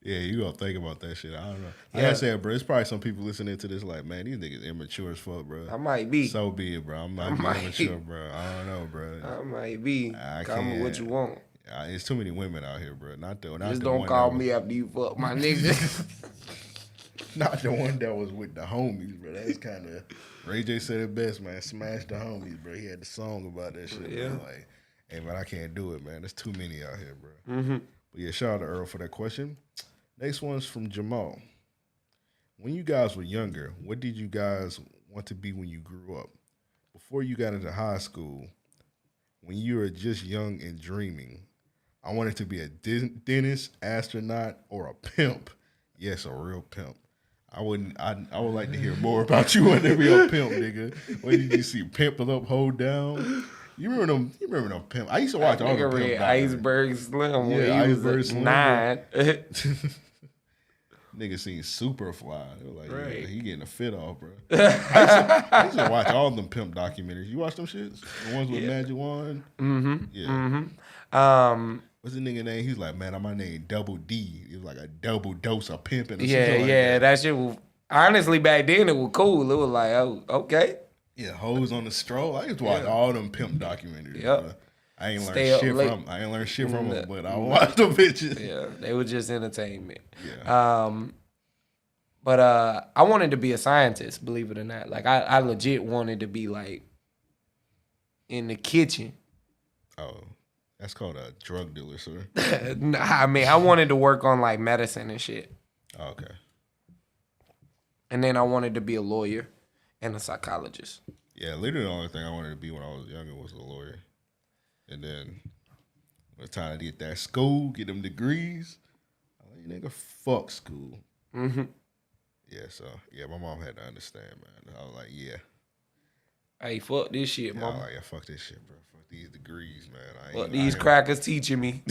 Yeah, you gonna think about that shit. I don't know. Like I said, bro, there's probably some people listening to this like, man, these niggas immature as fuck, bro. I might be. So be it, bro. I'm not immature, bro. I don't know, bro. I might be. Call me what you want. It's too many women out here, bro. Just don't call me after you fuck my nigga. Not the one that was with the homies, bro. That's kind of Ray J said it best, man. Smash the homies, bro. He had the song about that shit. Yeah. Like, hey, man, I can't do it, man. There's too many out here, bro. Mm-hmm. But yeah, shout out to Earl for that question. Next one's from Jamal. When you guys were younger, what did you guys want to be when you grew up? Before you got into high school, when you were just young and dreaming, I wanted to be a dentist, astronaut, or a pimp. Yes, a real pimp. I would like to hear more about you wanting to be a pimp, nigga. What did you see? Pimp it up, hold down. You remember them pimp? I used to watch all the pimp. Iceberg Slim. Yeah, Iceberg Slim. 9. Nigga seen Superfly. They were like, right. Yeah, he getting a fit off, bro. I used to watch all them pimp documentaries. You watch them shits? The ones with Magic Wand? Mm-hmm. Yeah. Mm-hmm. What's the nigga name? He's like, man, my name Double D. It was like a double dose of pimping. Or yeah, something yeah. Like that shit was, honestly, back then it was cool. It was like, oh, okay. Yeah, hoes on the stroll. I used to watch all them pimp documentaries. Yep. Bro. I ain't learned shit from them, but I watched them bitches. Yeah, they were just entertainment. Yeah. But I wanted to be a scientist, believe it or not. Like I legit wanted to be like in the kitchen. Oh, that's called a drug dealer, sir. I mean, I wanted to work on like medicine and shit. Oh, okay. And then I wanted to be a lawyer and a psychologist. Yeah, literally the only thing I wanted to be when I was younger was a lawyer. And then when it's time to get that school, get them degrees, I'm like, nigga, fuck school. Mm-hmm. Yeah, so, yeah, my mom had to understand, man. I was like, yeah. Hey, fuck this shit, Yeah, mama. like, yeah, fuck this shit, bro. Fuck these degrees, man. Fuck these crackers teaching me.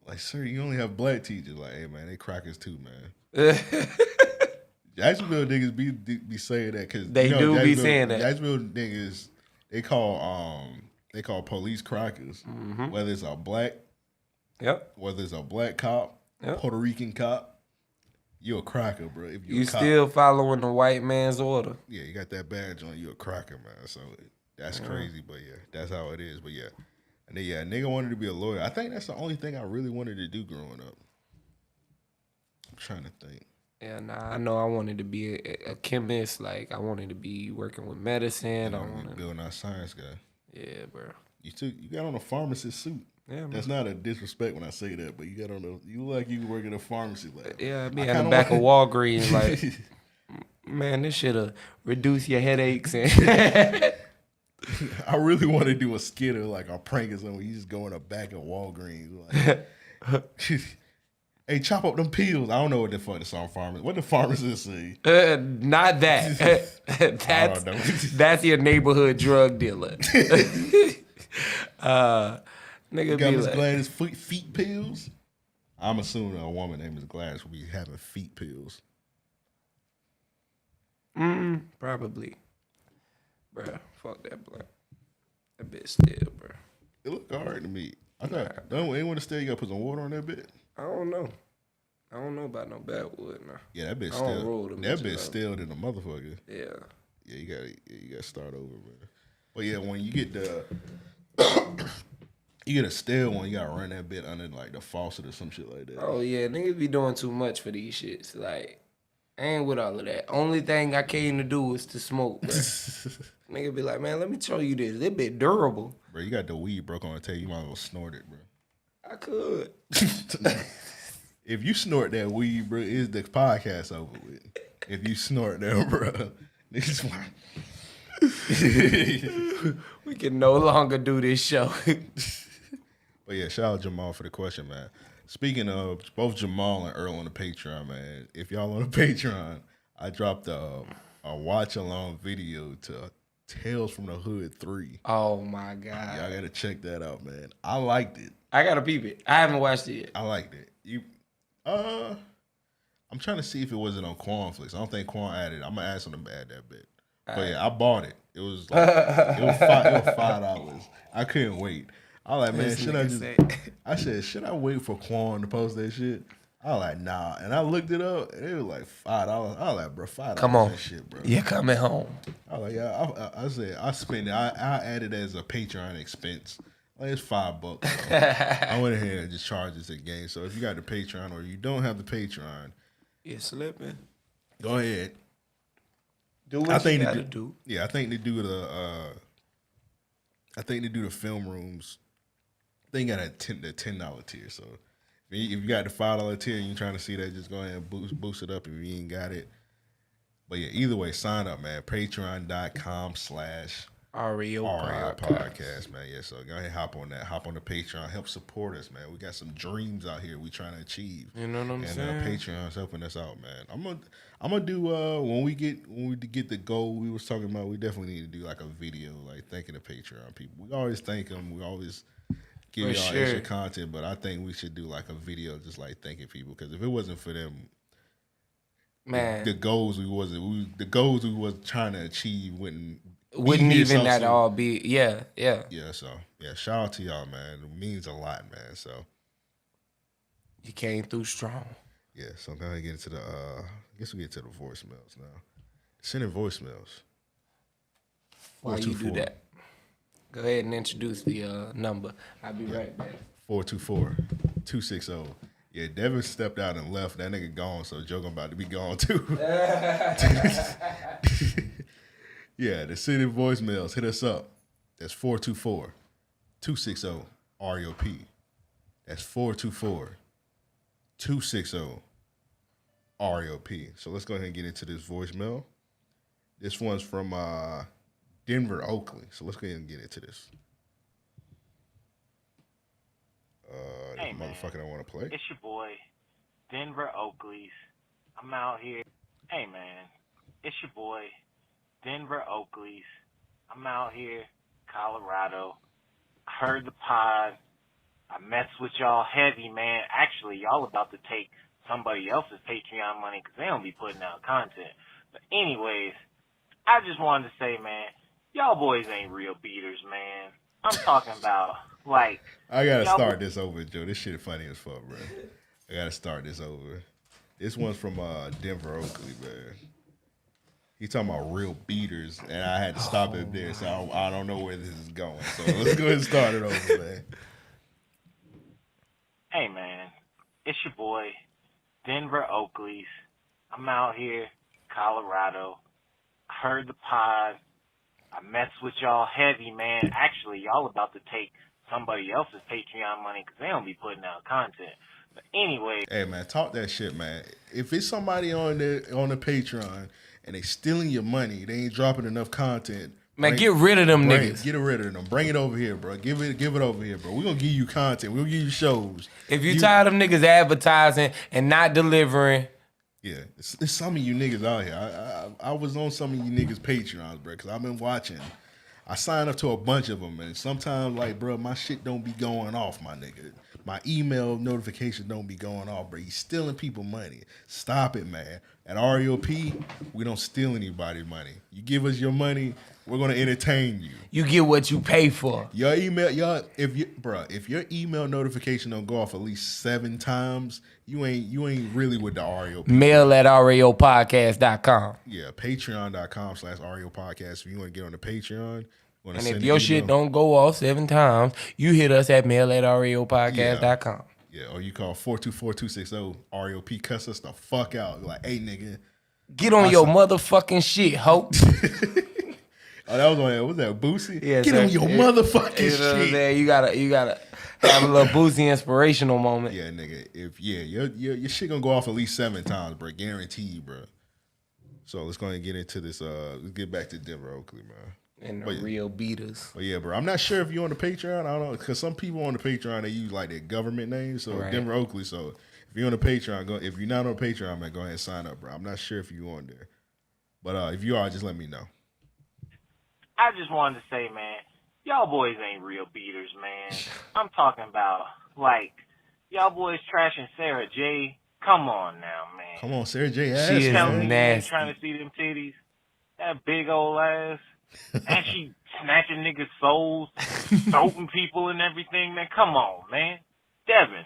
Like, sir, you only have black teachers. Like, hey, man, they crackers too, man. Jacksonville niggas be saying that because they do be saying that. Jacksonville niggas they call police crackers, whether it's a black, whether it's a black cop, Puerto Rican cop, you a cracker, bro. If you still following the white man's order. Yeah, you got that badge on, you a cracker, man. So that's crazy, but yeah, that's how it is. But yeah, and then a nigga wanted to be a lawyer. I think that's the only thing I really wanted to do growing up. I'm trying to think. Yeah, I know I wanted to be a chemist. Like, I wanted to be working with medicine. I wanted to be building our science guy. Yeah, bro. You got on a pharmacist suit. Yeah, man. That's not a disrespect when I say that, but you got on you look like you work in a pharmacy lab. Yeah, I be in the back of Walgreens, like, man, this shit'll reduce your headaches. And I really want to do a skit or like a prank or something. You just go in the back of Walgreens, like, hey, chop up them pills. I don't know what the fuck the song pharmacist. What the pharmacist say? Not that. That's your neighborhood drug dealer. Nigga you got be Miss like, Gladys feet pills. I'm assuming a woman named Miss Gladys will be having feet pills. Probably, bruh. Fuck that blunt. That bitch still, bruh. It look hard to me. I thought don't anyone to stay. You gotta put some water on that bit. I don't know about no backwood now. Yeah, that bitch I don't roll still. them That bitches bitch out. still than a motherfucker. Yeah. Yeah, you gotta start over, man. But yeah, when you get the you get a stale one, you gotta run that bit under like the faucet or some shit like that. Oh yeah, niggas be doing too much for these shits. Like, I ain't with all of that. Only thing I came to do was to smoke, bro. Nigga be like, man, let me show you this. This bit durable. Bro, you got the weed broke on the tail. You might as well snort it, bro. I could. If you snort that weed, bro, is the podcast over with? If you snort that, bro, this one. We can no longer do this show. But yeah, shout out Jamal for the question, man. Speaking of both Jamal and Earl on the Patreon, man, if y'all on the Patreon, I dropped a watch along video to Tales from the Hood 3. Oh my God. Y'all gotta check that out, man. I liked it. I gotta peep it. I haven't watched it yet. I liked it. I'm trying to see if it wasn't on Quanflix. I don't think Quan added it. I'm gonna ask him to add that bit. But yeah, I bought it. It was like it was $5. I couldn't wait. I was like, man, should I wait for Quan to post that shit? I was like, nah. And I looked it up, and it was like $5. I was like, bro, $5. Come on, that shit, bro. You're coming home. I was like, yeah. I said I spent it. I added it as a Patreon expense. Like, it's $5. So I went ahead and just charged this again. So if you got the Patreon or you don't have the Patreon, you're slipping. Go ahead. Do what you gotta do. Yeah, I think they do the film rooms. They got the $10 tier. So if you got the $5 tier and you're trying to see that, just go ahead and boost it up if you ain't got it. But yeah, either way, sign up, man. Patreon.com/RAOP podcast, man. Yeah, so go ahead, hop on that. Hop on the Patreon. Help support us, man. We got some dreams out here we trying to achieve. You know what I'm saying? Patreon's helping us out, man. I'm gonna do when we get the goal we was talking about. We definitely need to do like a video, like thanking the Patreon people. We always thank them. We always give y'all extra content, but I think we should do like a video just like thanking people, because if it wasn't for them, man, the goals we was trying to achieve wouldn't even that all be yeah. So yeah, shout out to y'all, man. It means a lot, man. So you came through strong. Yeah, so now I get into the I guess we get to the voicemails now. Send in voicemails. Why you do that? Go ahead and introduce the number. I'll be right back. 424-260. Yeah, Devin stepped out and left. That nigga gone, so Joe about to be gone too. Yeah, the city voicemails. Hit us up. That's 424-260-RAOP. That's 424-260-RAOP. So let's go ahead and get into this voicemail. This one's from Denver, Oakley. So let's go ahead and get into this. Hey, this motherfucker I want to play. It's your boy, Denver Oakleys. I'm out here. Hey, man. It's your boy, Denver Oakleys. I'm out here, Colorado. I heard the pod. I mess with y'all heavy, man. Actually, y'all about to take somebody else's Patreon money because they don't be putting out content. But anyways, I just wanted to say, man, y'all boys ain't real beaters, man. I'm talking about, like... I gotta start this over, Joe. This shit funny as fuck, bro. I gotta start this over. This one's from Denver, Oakley, man. He talking about real beaters, and I had to stop it there, so I don't know where this is going. So let's go ahead and start it over, man. Hey, man, it's your boy, Denver Oakleys. I'm out here, Colorado. I heard the pod. I mess with y'all heavy, man. Actually, y'all about to take somebody else's Patreon money because they don't be putting out content. But anyway. Hey, man, talk that shit, man. If it's somebody on the Patreon and they stealing your money, they ain't dropping enough content. Man, get rid of them niggas. Get rid of them. Bring it over here, bro. Give it over here, bro. We're going to give you content. We're going to give you shows. If you tired of niggas advertising and not delivering. Yeah, it's some of you niggas out here. I was on some of you niggas' Patreons, bro, because I've been watching. I signed up to a bunch of them, and sometimes, like, bro, my shit don't be going off, my nigga. My email notification don't be going off, bro. You stealing people money. Stop it, man. At RAOP, we don't steal anybody's money. You give us your money, we're gonna entertain you. You get what you pay for. Your email, if your email notification don't go off at least 7 times, you ain't really with the RAOP. Mail at RAOpodcast.com. Yeah, patreon.com/RAOpodcast. If you want to get on the Patreon. And if your shit don't go off 7 times, you hit us at mail at RAOpodcast.com. Yeah, or you call 424-260 RAOP. Cuss us the fuck out. Like, hey, nigga. Get on your motherfucking shit, ho. Oh, that was on there. Was that Boosie? Yeah, Get on your motherfucking shit. You gotta have a little Boosie inspirational moment. Yeah, nigga. If your shit gonna go off at least 7 times, bro. Guaranteed, bro. So let's go ahead and get into this. Let's get back to Denver, Oakley, man. And the real beaters. But yeah, bro. I'm not sure if you're on the Patreon. I don't know, because some people on the Patreon, they use like their government names. So right. Denver Oakley. So if you're on the Patreon, if you're not on Patreon, man, go ahead and sign up, bro. I'm not sure if you're on there. But if you are, just let me know. I just wanted to say, man, y'all boys ain't real beaters, man. I'm talking about, like, y'all boys trashing Sara J. Come on now, man. Come on, Sara J. ass. She is nasty. Trying to see them titties. That big old ass. And she snatching niggas' souls, soaping people and everything, man. Come on, man. Devin,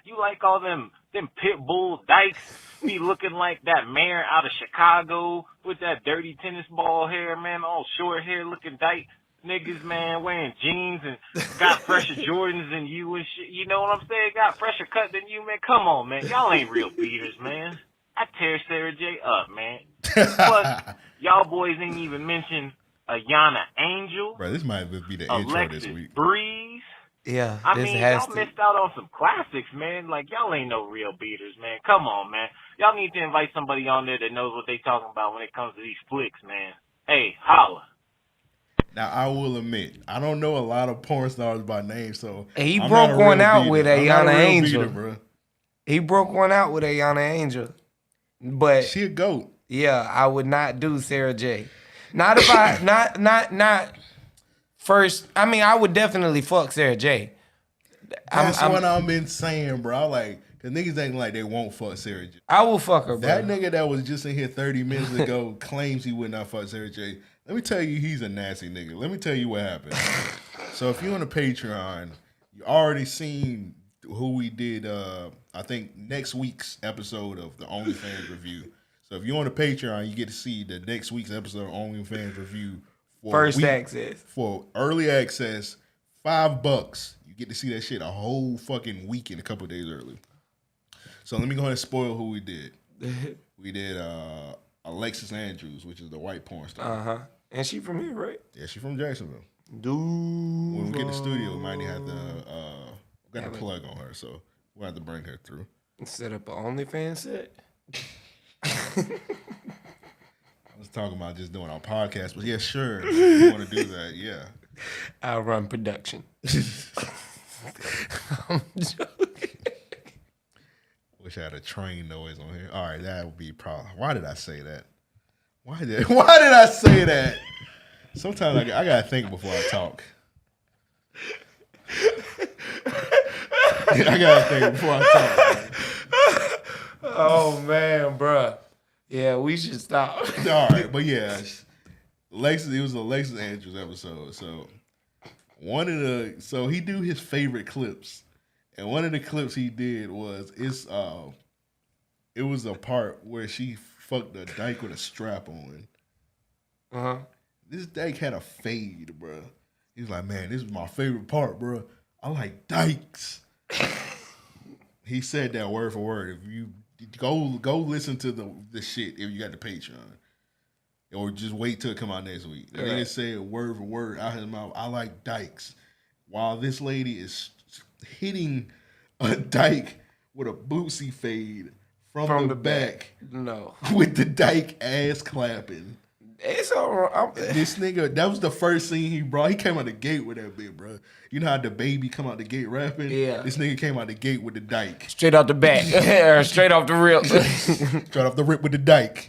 you like all them pit bull dykes be looking like that mayor out of Chicago with that dirty tennis ball hair, man, all short hair looking dyke niggas, man, wearing jeans and got fresher Jordans than you and shit. You know what I'm saying? Got fresher cut than you, man. Come on, man. Y'all ain't real beaters, man. I tear Sara J up, man. Plus, y'all boys ain't even mentioned Ayana Angel. Bro, this might be the intro Alexis this week. Breeze. Yeah, I mean, y'all missed out on some classics, man. Like, y'all ain't no real beaters, man. Come on, man. Y'all need to invite somebody on there that knows what they talking about when it comes to these flicks, man. Hey, holla. Now, I will admit, I don't know a lot of porn stars by name, so he broke one out with Ayana Angel. Bro. He broke one out with Ayana Angel. But she a goat. Yeah, I would not do Sara J. Not if I not first. I mean, I would definitely fuck Sara J. That's what I've been saying, bro. Like, the niggas ain't like they won't fuck Sara J. I will fuck her, bro. That nigga that was just in here 30 minutes ago claims he would not fuck Sara J. Let me tell you, he's a nasty nigga. Let me tell you what happened. So if you're on the Patreon, you already seen who we did, I think, next week's episode of the OnlyFans review. So if you're on the Patreon, you get to see the next week's episode of OnlyFans review. Access. For early access, $5. You get to see that shit a whole fucking weekend, a couple of days early. So let me go ahead and spoil who we did. We did Alexis Andrews, which is the white porn star. Uh-huh. And she from here, right? Yeah, she from Jacksonville. Dude. When we get in the studio, we might have to got a plug on her, so we'll have to bring her through. Set up an OnlyFans set? talking about just doing our podcast, but yeah, sure. You want to do that, yeah. I'll run production. I'm joking. Wish I had a train noise on here. All right, that would be a problem. Why did I say that? Why did I say that? Sometimes I gotta think before I talk. I gotta think before I talk. Oh man, bruh. Yeah, we should stop. All right, but yeah, it was a Alexis Andrews episode. So he do his favorite clips, and one of the clips he did was it was a part where she fucked a dyke with a strap on. This dyke had a fade, bro. He's like, man, this is my favorite part, bro. I like dykes. He said that word for word. If you go listen to the shit if you got the Patreon. Or just wait till it come out next week. They didn't say word for word out his mouth. I like dykes. While this lady is hitting a dyke with a bootsy fade from the back. No. With the dyke ass clapping. It's all right. This nigga, that was the first scene he brought. He came out the gate with that bit, bro. You know how the baby come out the gate rapping? Yeah. This nigga came out the gate with the dyke. Straight out the back. Straight off the rip. Straight off the rip with the dyke.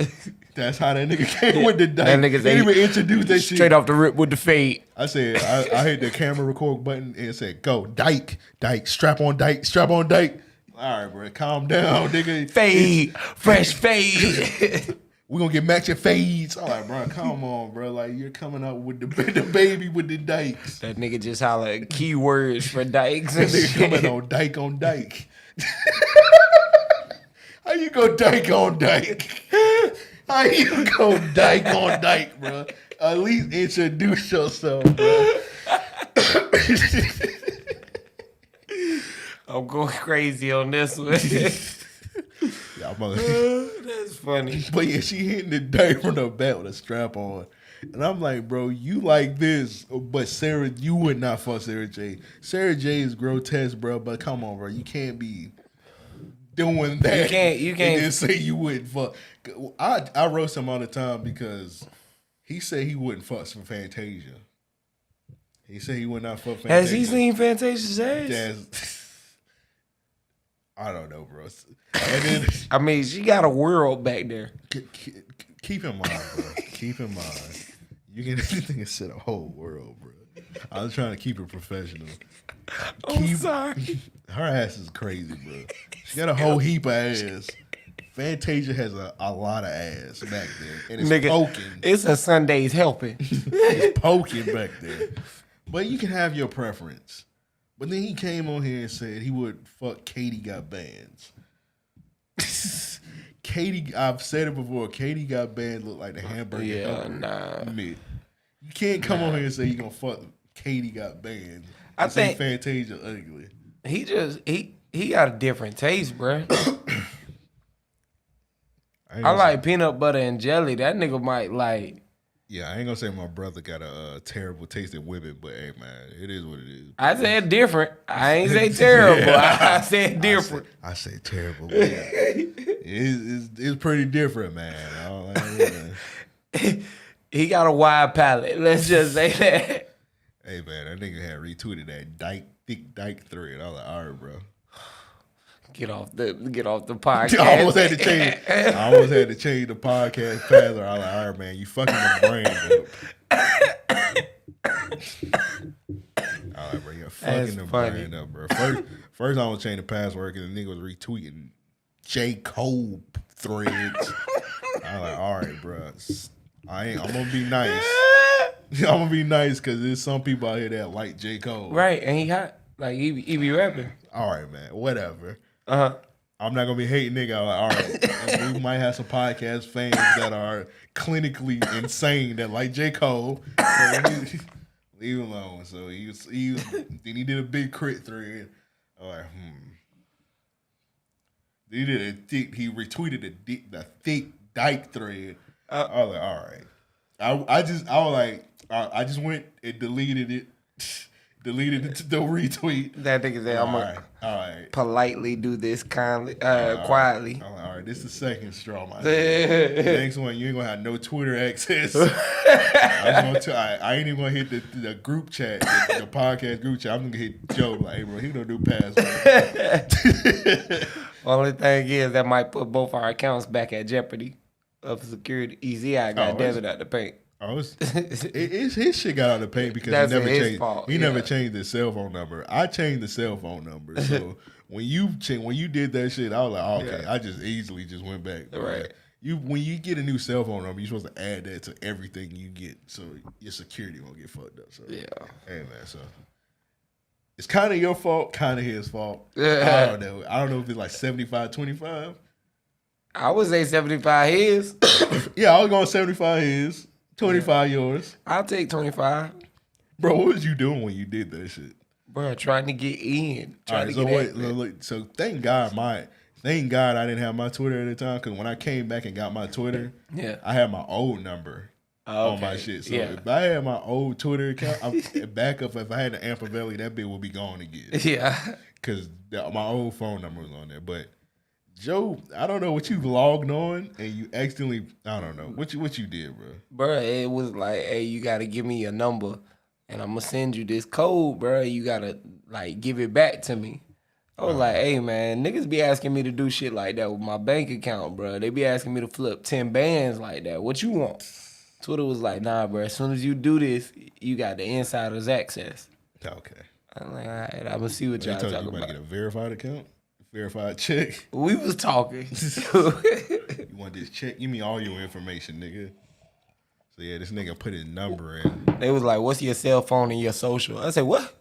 That's how that nigga came with the dyke. That nigga didn't even introduce that shit. Straight off the rip with the fade. I said, I hit the camera record button and said, go, dyke, strap on dyke. All right, bro, calm down, nigga. Fade, fresh fade. We're gonna get matching fades. All right, bro, come on, bro. Like, you're coming up with the baby with the dykes. That nigga just holler keywords for dykes and Nigga shit. coming on dyke. How you go dyke on dyke? How you go dyke on dyke, bro? At least introduce yourself, bro. I'm going crazy on this one. That's funny. But yeah, she hitting the dyke from the back with a strap on. And I'm like, bro, you like this, but Sara, you would not fuck Sara J. Sara J is grotesque, bro, but come on, bro. You can't be doing that. You can't. And then say you wouldn't fuck. I roast him all the time because he said he wouldn't fuck some Fantasia. He said he would not fuck Fantasia. Has he seen Fantasia's ass? I don't know, bro. And then I mean, she got a world back there. keep in mind, bro. Keep in mind. You can set a whole world, bro. I was trying to keep it professional. I'm sorry. Her ass is crazy, bro. She got a whole heap of ass. Fantasia has a lot of ass back there. And it's poking. It's a Sunday's helping. It's poking back there. But you can have your preference. But then he came on here and said he would fuck Katie Got Bands. Katie, I've said it before, Katie Got Bands look like the hamburger. Yeah, nah. You can't come on here and say you're going to fuck Katie Got Bands. I think Fantasia ugly. He got a different taste, bro. I like peanut butter and jelly. That nigga might like. Yeah, I ain't gonna say my brother got a terrible taste in women, but hey, man, it is what it is. I said different. I ain't say terrible. I said different. I say terrible. But yeah. It's pretty different, man. He got a wide palate. Let's just say that. Hey, man, that nigga had retweeted that thick dyke thread. I was like, all right, bro. Get off the podcast. I almost had to change the podcast faster. I was like, all right, man, you fucking the brain up. All right, bro, you're fucking the brain up, bro. First I was change the password because the nigga was retweeting J. Cole threads. I was like, all right, bro. I'm gonna be nice. I'm gonna be nice because there's some people out here that like J. Cole. Right, and he hot. Like he be rapping. All right, man. Whatever. Uh-huh. I'm not gonna be hating nigga. I'm like, all right, we might have some podcast fans that are clinically insane that like J. Cole. So leave him alone. So then he did a big crit thread. I'm like, He retweeted the thick dyke thread. I was like, all right. I just went and deleted it. Deleted it to the retweet. That nigga said, I'm gonna politely do this quietly. All right, right, this is the second straw, my nigga. Next one, you ain't gonna have no Twitter access. I ain't even gonna hit the group chat, the podcast group chat. I'm gonna hit Joe like, hey, bro, he don't do password. Only thing is that might put both our accounts back at jeopardy of security. Easy, I got David out the paint. Oh, it's his shit got out of the paint because That's he never his changed. fault, He never changed his cell phone number. I changed the cell phone number. So when you did that shit, I was like, oh, okay. I just easily just went back. Right. When you get a new cell phone number, you're supposed to add that to everything you get, so your security won't get fucked up. So hey man, so it's kind of your fault, kind of his fault. I don't know. I don't know if it's like 75-25. I would say 75 his. Yeah, I was going 75 his, 25 yours. I'll take 25. Bro, what was you doing when you did that shit? Bro, trying to get in. So thank God I didn't have my Twitter at the time, because when I came back and got my Twitter, I had my old number on my shit. So if I had my old Twitter account, backup, if I had the Ampavelli, that bit would be gone again. Yeah. Because my old phone number was on there. But Joe, I don't know what you logged on and you accidentally, I don't know. What you did, bro? Bro, it was like, hey, you got to give me your number and I'm going to send you this code, bro. You got to, like, give it back to me. I was like, hey, man, niggas be asking me to do shit like that with my bank account, bro. They be asking me to flip 10 bands like that. What you want? Twitter was like, nah, bro, as soon as you do this, you got the insider's access. Okay. I'm like, all right, I'm going to see what y'all talking about. You about to get a verified account? Verified check? We was talking. You want this check? Give me all your information, nigga. So, yeah, this nigga put his number in. They was like, what's your cell phone and your social? I said, what?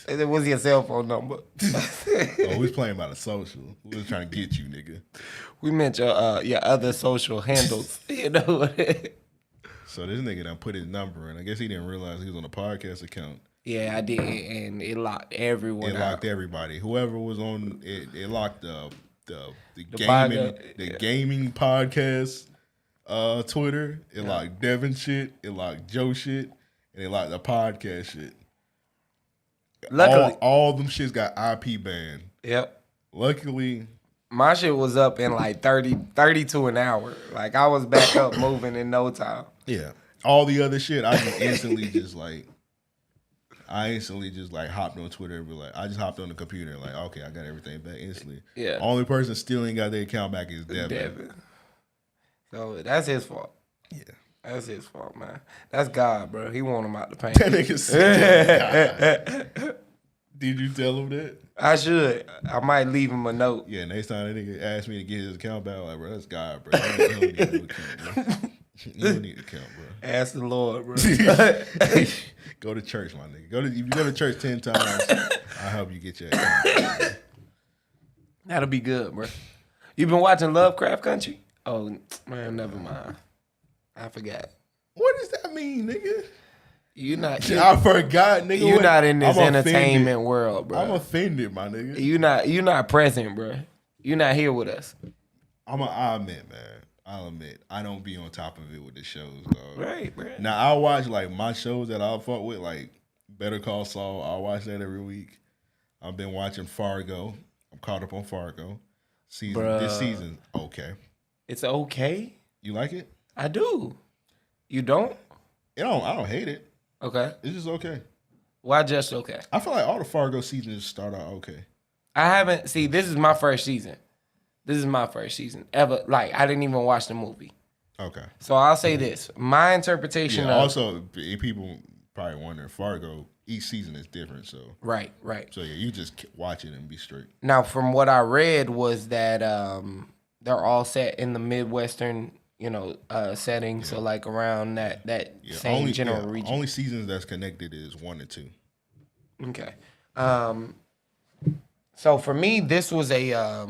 They said, what's your cell phone number? We was playing by the social. We was trying to get you, nigga. We meant your other social handles. You know. So this nigga done put his number in. I guess he didn't realize he was on a podcast account. Yeah, I did, and it locked everyone. It locked everybody. Whoever was on it. It locked the gaming podcast Twitter. It locked Devin shit. It locked Joe shit, and it locked the podcast shit. Luckily, all them shits got IP banned. Yep. Luckily, my shit was up in like 32 an hour. Like I was back up moving in no time. Yeah. All the other shit, I instantly just hopped on Twitter and be like, I just hopped on the computer and like, okay, I got everything back instantly. Yeah. Only person still ain't got their account back is Devin. So that's his fault. Yeah. That's his fault, man. That's God, bro. He want him out the paint. That nigga said Did you tell him that? I should. I might leave him a note. Yeah, next time that nigga asked me to get his account back, like, bro, that's God, bro. You don't need an account, bro. You don't need an account, bro. Ask the Lord, bro. Go to church, my nigga. If you go to church 10 times, I'll help you get your account. That'll be good, bro. You been watching Lovecraft Country? Oh, man, never mind. I forgot. What does that mean, nigga? I forgot, nigga. You're not in this entertainment world, bro. I'm offended, my nigga. You're not present, bro. You're not here with us. I'll admit, man. I'll admit, I don't be on top of it with the shows, dog. Right, bro. Now, I'll watch, like, my shows that I'll fuck with, like, Better Call Saul. I'll watch that every week. I've been watching Fargo. I'm caught up on Fargo. This season, okay. It's okay? You like it? I do. You don't? I don't hate it. Okay. It's just okay. Why just okay? I feel like all the Fargo seasons start out okay. I haven't, this is my first season. This is my first season ever. Like, I didn't even watch the movie. Okay. So I'll say this. My interpretation of... Also, people probably wondering, Fargo, each season is different, so... Right. So, yeah, you just watch it and be straight. Now, from what I read was that they're all set in the Midwestern, setting. Yeah. So, like, around that same general region. Only seasons that's connected is 1 and 2. Okay. So, for me, this was a...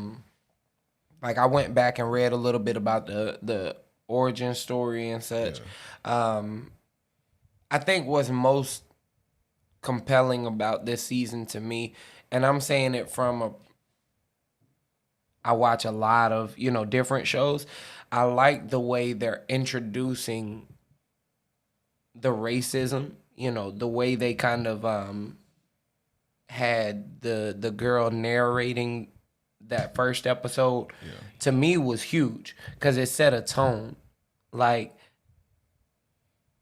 I went back and read a little bit about the origin story and such. Yeah. I think what's most compelling about this season to me, and I'm saying it from I watch a lot of, different shows. I like the way they're introducing the racism, the way they kind of had the girl narrating that first episode, to me was huge because it set a tone. Like,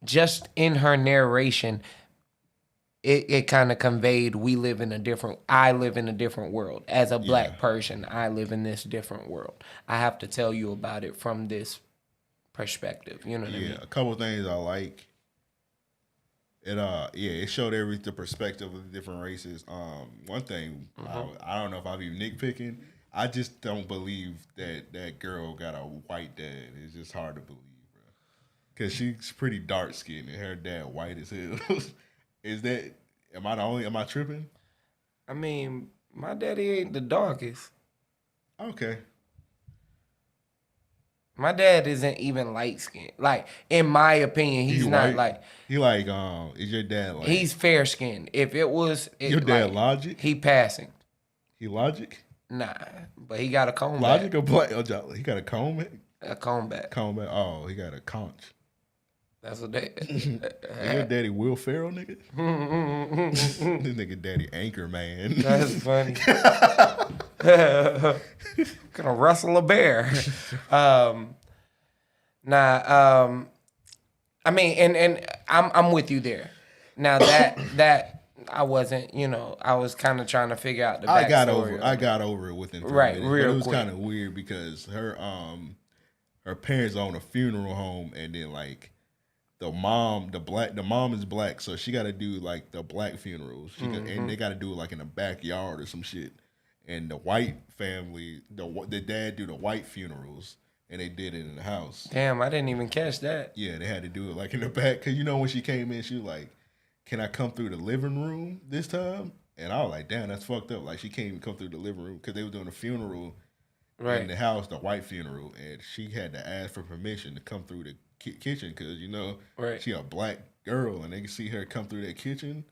just in her narration, it kind of conveyed I live in a different world. As a black person, I live in this different world. I have to tell you about it from this perspective. You know what I mean? Yeah, a couple of things I like. It showed the perspective of the different races. One thing, I don't know if I'll be nitpicking. I just don't believe that girl got a white dad. It's just hard to believe, bro. Because she's pretty dark skinned and her dad white as hell. Am I tripping? I mean, my daddy ain't the darkest. Okay. My dad isn't even light skinned. Like, in my opinion, he's not white? like. He like, is your dad like? He's fair skinned. If it was. Your dad Logic? He passing. He Logic? Nah, but he got a comb Logic back. or black? He got a comb back? A comb back. Comb back. Oh, he got a conch. That's what they. Your daddy Will Ferrell, nigga? This nigga daddy Anchor Man. That's funny. Gonna rustle a bear. I mean, and I'm with you there. Now that I wasn't, I was kind of trying to figure out the backstory. I got over it within 3 minutes. Real but it was quick. kind of weird because her parents own a funeral home, and then like the mom is black, so she got to do like the black funerals. And they got to do it like in the backyard or some shit. And the white family, the dad do the white funerals, and they did it in the house. Damn, I didn't even catch that. Yeah, they had to do it like in the back. Cause when she came in, she was like, "Can I come through the living room this time?" And I was like, "Damn, that's fucked up." Like she can't even come through the living room because they were doing a funeral in the house, the white funeral, and she had to ask for permission to come through the kitchen because she a black girl, and they can see her come through that kitchen.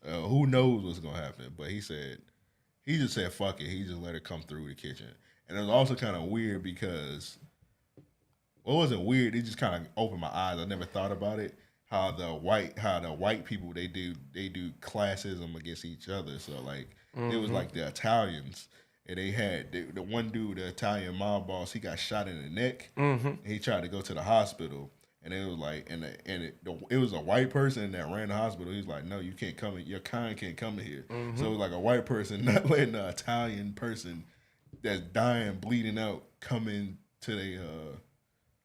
Who knows what's gonna happen? But he just said fuck it. He just let her come through the kitchen, and it was also kind of weird because, well, it wasn't weird. It just kind of opened my eyes. I never thought about it. How the white people they do classism against each other. So like it was like the Italians, and they had the one dude, the Italian mob boss. He got shot in the neck. And he tried to go to the hospital, and it was like it was a white person that ran the hospital. He was like, "No, you can't come in. Your kind can't come in here." So it was like a white person not letting the Italian person that's dying, bleeding out, come in to the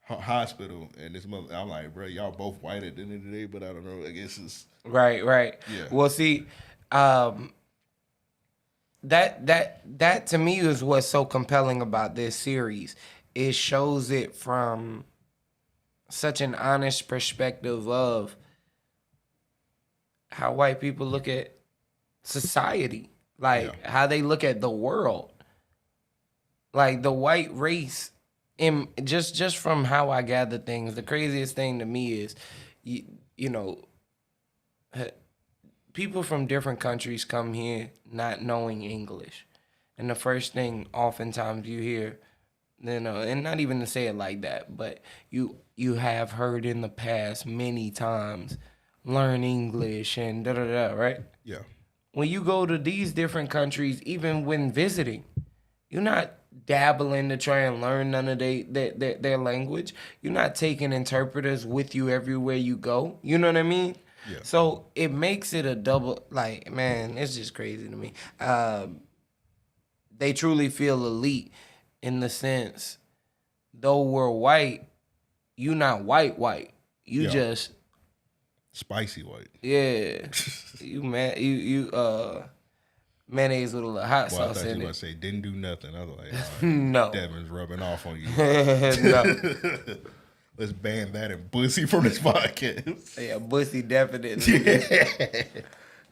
hospital. And this mother, I'm like, bro, y'all both white at the end of the day, but I don't know. I guess it's right. Yeah. Well, see, that to me is what's so compelling about this series. It shows it from such an honest perspective of how white people look at society, like how they look at the world, like the white race. And just from how I gather things, the craziest thing to me is, people from different countries come here not knowing English, and the first thing oftentimes you hear, and not even to say it like that, but you have heard in the past many times, learn English and da-da-da, right? Yeah. When you go to these different countries, even when visiting, you're not dabbling to try and learn none of their language. You're not taking interpreters with you everywhere you go. You know what I mean? Yeah. So it makes it a double, like, man, it's just crazy to me. They truly feel elite in the sense, though we're white, you not white. You just spicy white. Yeah. you mayonnaise with a little hot Well, I sauce thought you in were it. going to say, didn't do nothing. I was like, No. Devin's rubbing off on you. No. Let's ban that and Bussy from this podcast. Yeah, Bussy definitely.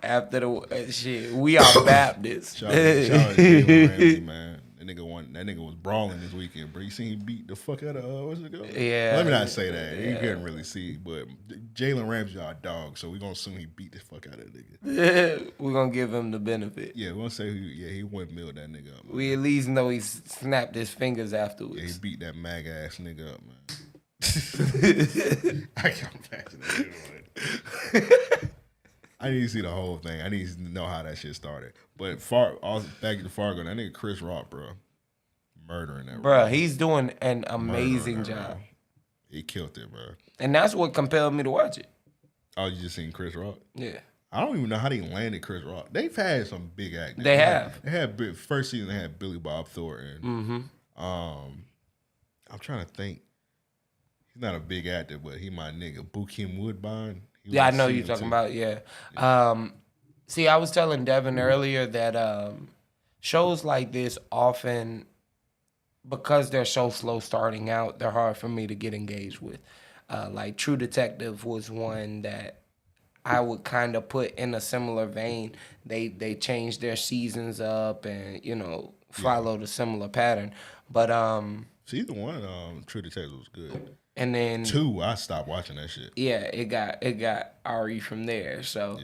After the shit, we are Baptists. Shout out to Jalen Ramsey, man. That nigga was brawling this weekend, bro. You seen him beat the fuck out of what's it called? Yeah. Let me not say that. Yeah. You couldn't really see, but Jalen Ramsey our dog, so we gonna assume he beat the fuck out of that nigga. We're gonna give him the benefit. Yeah, we're gonna say he windmilled that nigga up. Man. We at least know he snapped his fingers afterwards. Yeah, he beat that mag ass nigga up, man. I can't imagine that. I need to see the whole thing. I need to know how that shit started. But back to Fargo, that nigga Chris Rock, bro, murdering that. Bro, he's doing an amazing job. Bro. He killed it, bro. And that's what compelled me to watch it. Oh, you just seen Chris Rock? Yeah. I don't even know how they landed Chris Rock. They've had some big actors. They have. They had first season. They had Billy Bob Thornton. Mm-hmm. I'm trying to think. He's not a big actor, but he my nigga. Bukim Woodbine. Yeah, I know you're talking about. Yeah. See, I was telling Devin earlier that shows like this often, because they're so slow starting out, they're hard for me to get engaged with. Like True Detective was one that I would kind of put in a similar vein. They changed their seasons up and, you know, followed a similar pattern. But season 1, True Detective was good. And then 2, I stopped watching that shit. Yeah, it got RE from there. So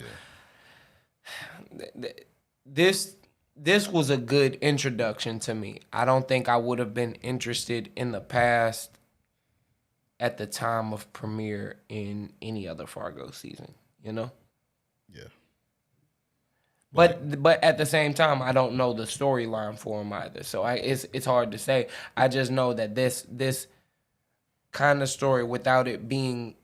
this was a good introduction to me. I don't think I would have been interested in the past at the time of premiere in any other Fargo season, you know? Yeah. But at the same time, I don't know the storyline for him either. So it's hard to say. I just know that this kind of story, without it being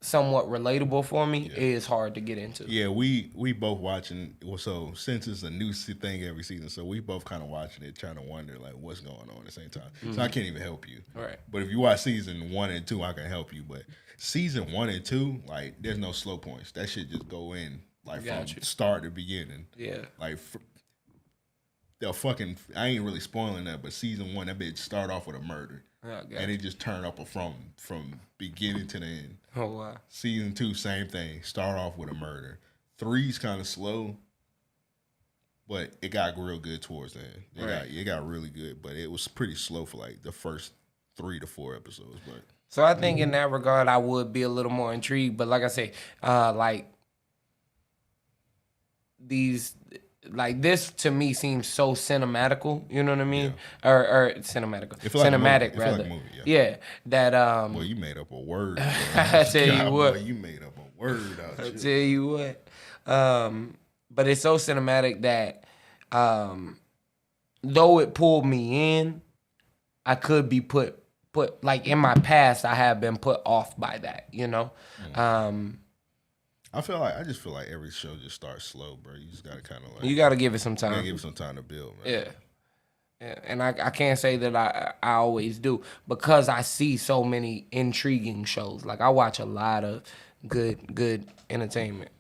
somewhat relatable for me, is hard to get into. Yeah, we both watching. So since it's a new thing every season, so we both kind of watching it, trying to wonder like what's going on at the same time. So I can't even help you. Right. But if you watch season 1 and 2, I can help you. But season 1 and 2, like there's no slow points. That shit just go in like from start to beginning. Yeah. Like they'll fucking. I ain't really spoiling that, but season 1, that bitch start off with a murder. And it just turned up from beginning to the end. Oh, wow. Season 2, same thing. Start off with a murder. 3's kind of slow, but it got real good towards the end. It got really good, but it was pretty slow for like the first 3 to 4 episodes. But so I think in that regard, I would be a little more intrigued. But like I say, like this to me seems so cinematical, you know what I mean? Yeah. Or cinematical. Cinematic, rather. Like a movie, yeah. That Boy, you made up a word. I tell you what. Boy, you made up a word out I tell you what. But it's so cinematic that though it pulled me in, I could be put like in my past I have been put off by that, you know? I just feel like every show just starts slow, bro. You just gotta kind of like. You gotta give it some time. You gotta give it some time to build, man. Yeah, and I can't say that I always do, because I see so many intriguing shows. Like I watch a lot of good entertainment,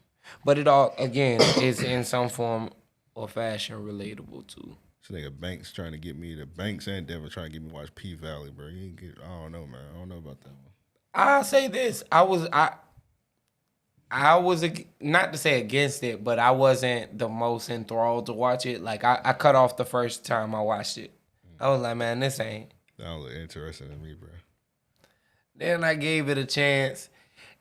but it all again is in some form or fashion relatable to. This nigga Banks trying to get me Banks and Devin trying to get me to watch P Valley, bro. You ain't get. I don't know, man. I don't know about that one. I'll say this: I was not to say against it, but I wasn't the most enthralled to watch it. Like I cut off the first time I watched it. I was like, man, this ain't. That don't look interesting to me, bro. Then I gave it a chance,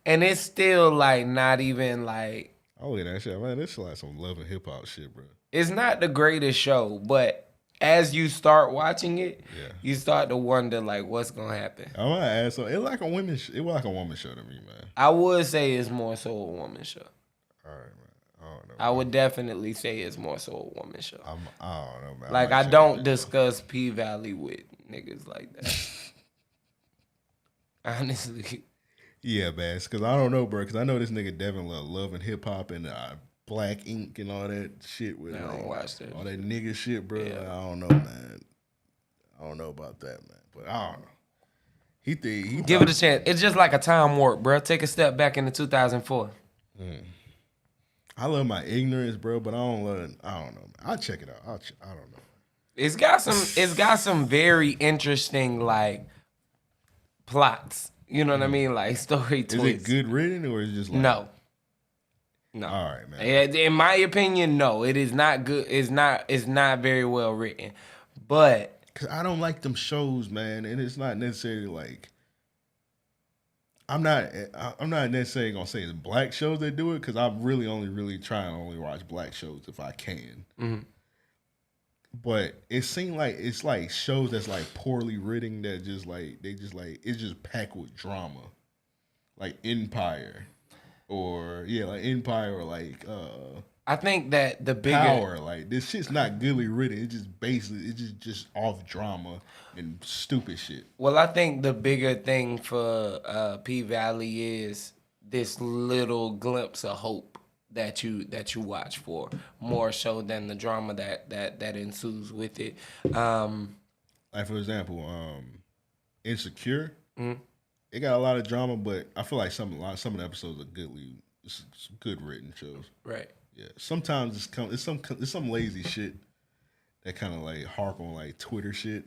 and it's still like not even like. Oh, look at that shit, man. This is like some love and hip hop shit, bro. It's not the greatest show, but as you start watching it, you start to wonder like what's gonna happen. I might ask. So it was like a woman show to me, man. I would say it's more so a woman show. All right, man. I don't know. I would definitely say it's more so a woman show. I don't know, man. Like I don't discuss P Valley with niggas like that. Honestly. Yeah, man. Because I don't know, bro. Because I know this nigga Devin love and hip hop and Black Ink and all that shit with I don't watch that. all that nigga shit, bro. Yeah. Like, I don't know, man. I don't know about that, man. But I don't know. He give it a chance. It's just like a time warp, bro. Take a step back into 2004. I love my ignorance, bro, but I don't know, man. I'll check it out. I don't know. It's got some very interesting like plots. You know what I mean? Like story twists. Is it good written or is it just like No. All right, man. In my opinion, no. It is not good. It's not very well written. But because I don't like them shows, man, and it's not necessarily like I'm not necessarily gonna say it's black shows that do it, because I'm really only trying to only watch black shows if I can. Mm-hmm. But it seemed like it's like shows that's like poorly written that just like it's just packed with drama, like Empire. or like Empire, or like I think that the bigger Power. Like this shit's not goodly written. It's just basically just off drama and stupid shit. Well, I think the bigger thing for P Valley is this little glimpse of hope that you watch for, more so than the drama that ensues with it. Like for example, Insecure. It got a lot of drama, but I feel like some of the episodes are good written shows. Right. Yeah. Sometimes it's some lazy shit that kind of like harp on like Twitter shit.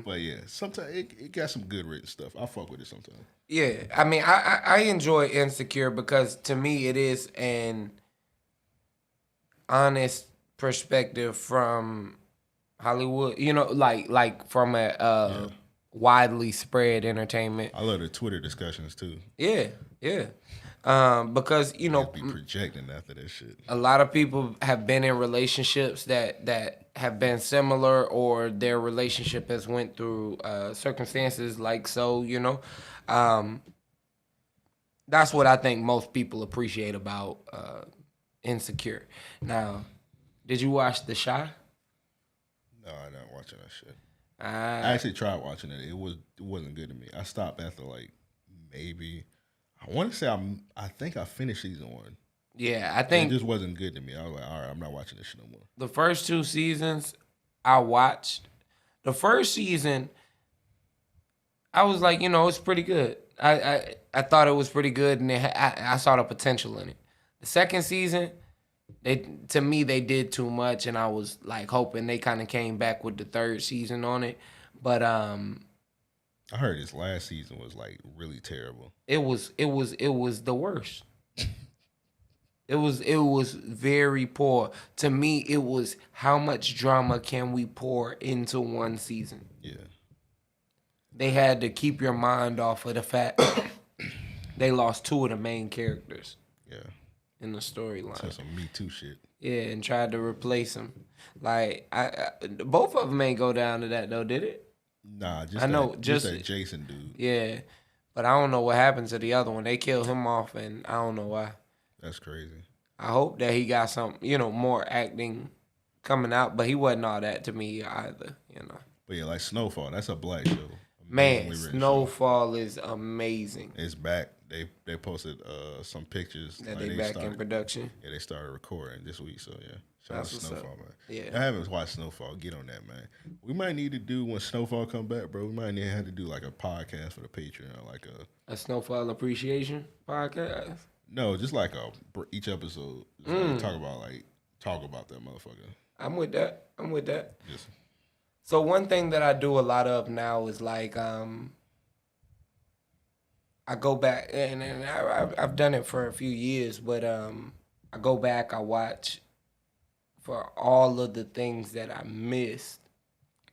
But yeah, sometimes it got some good written stuff. I fuck with it sometimes. Yeah, I mean, I enjoy Insecure because to me it is an honest perspective from Hollywood. You know, like from a widely spread entertainment. I love the Twitter discussions too. Yeah. Because Be projecting after that shit. a lot of people have been in relationships that have been similar, or their relationship has went through circumstances like so. That's what I think most people appreciate about Insecure. Now, did you watch The Shy? No, I'm not watching that shit. I I actually tried watching it. It wasn't good to me. I stopped after like maybe. I want to say I think I finished season 1. Yeah, I think it just wasn't good to me. I was like, all right, I'm not watching this shit no more. the first 2 seasons I watched. The first season, I was like, it's pretty good. I thought it was pretty good, and I saw the potential in it. The second season, they did too much, and I was like hoping they kind of came back with the third season on it. But I heard this last season was like really terrible. it was the worst. It was very poor. To me, it was how much drama can we pour into one season? Yeah. They had to keep your mind off of the fact they lost 2 of the main characters. Yeah. In the storyline. That's some Me Too shit. Yeah, and tried to replace them. Like I both of them ain't go down to that though, did it? Nah, just that Jason dude. Yeah, but I don't know what happened to the other one. They killed him off, and I don't know why. That's crazy. I hope that he got some, more acting coming out, but he wasn't all that to me either, But yeah, like Snowfall, that's a black show. Man, Snowfall is amazing. It's back. They posted some pictures that they back in production. Yeah, they started recording this week. So yeah, shout out to Snowfall, man. Yeah, I haven't watched Snowfall. Get on that, man. We might need to do when Snowfall come back, bro. We might need to have to do like a podcast for the Patreon, like a Snowfall appreciation podcast. No, just like each episode. Like talk about that motherfucker. I'm with that. Just. So one thing that I do a lot of now is like I go back and I've done it for a few years, but I go back, I watch for all of the things that I missed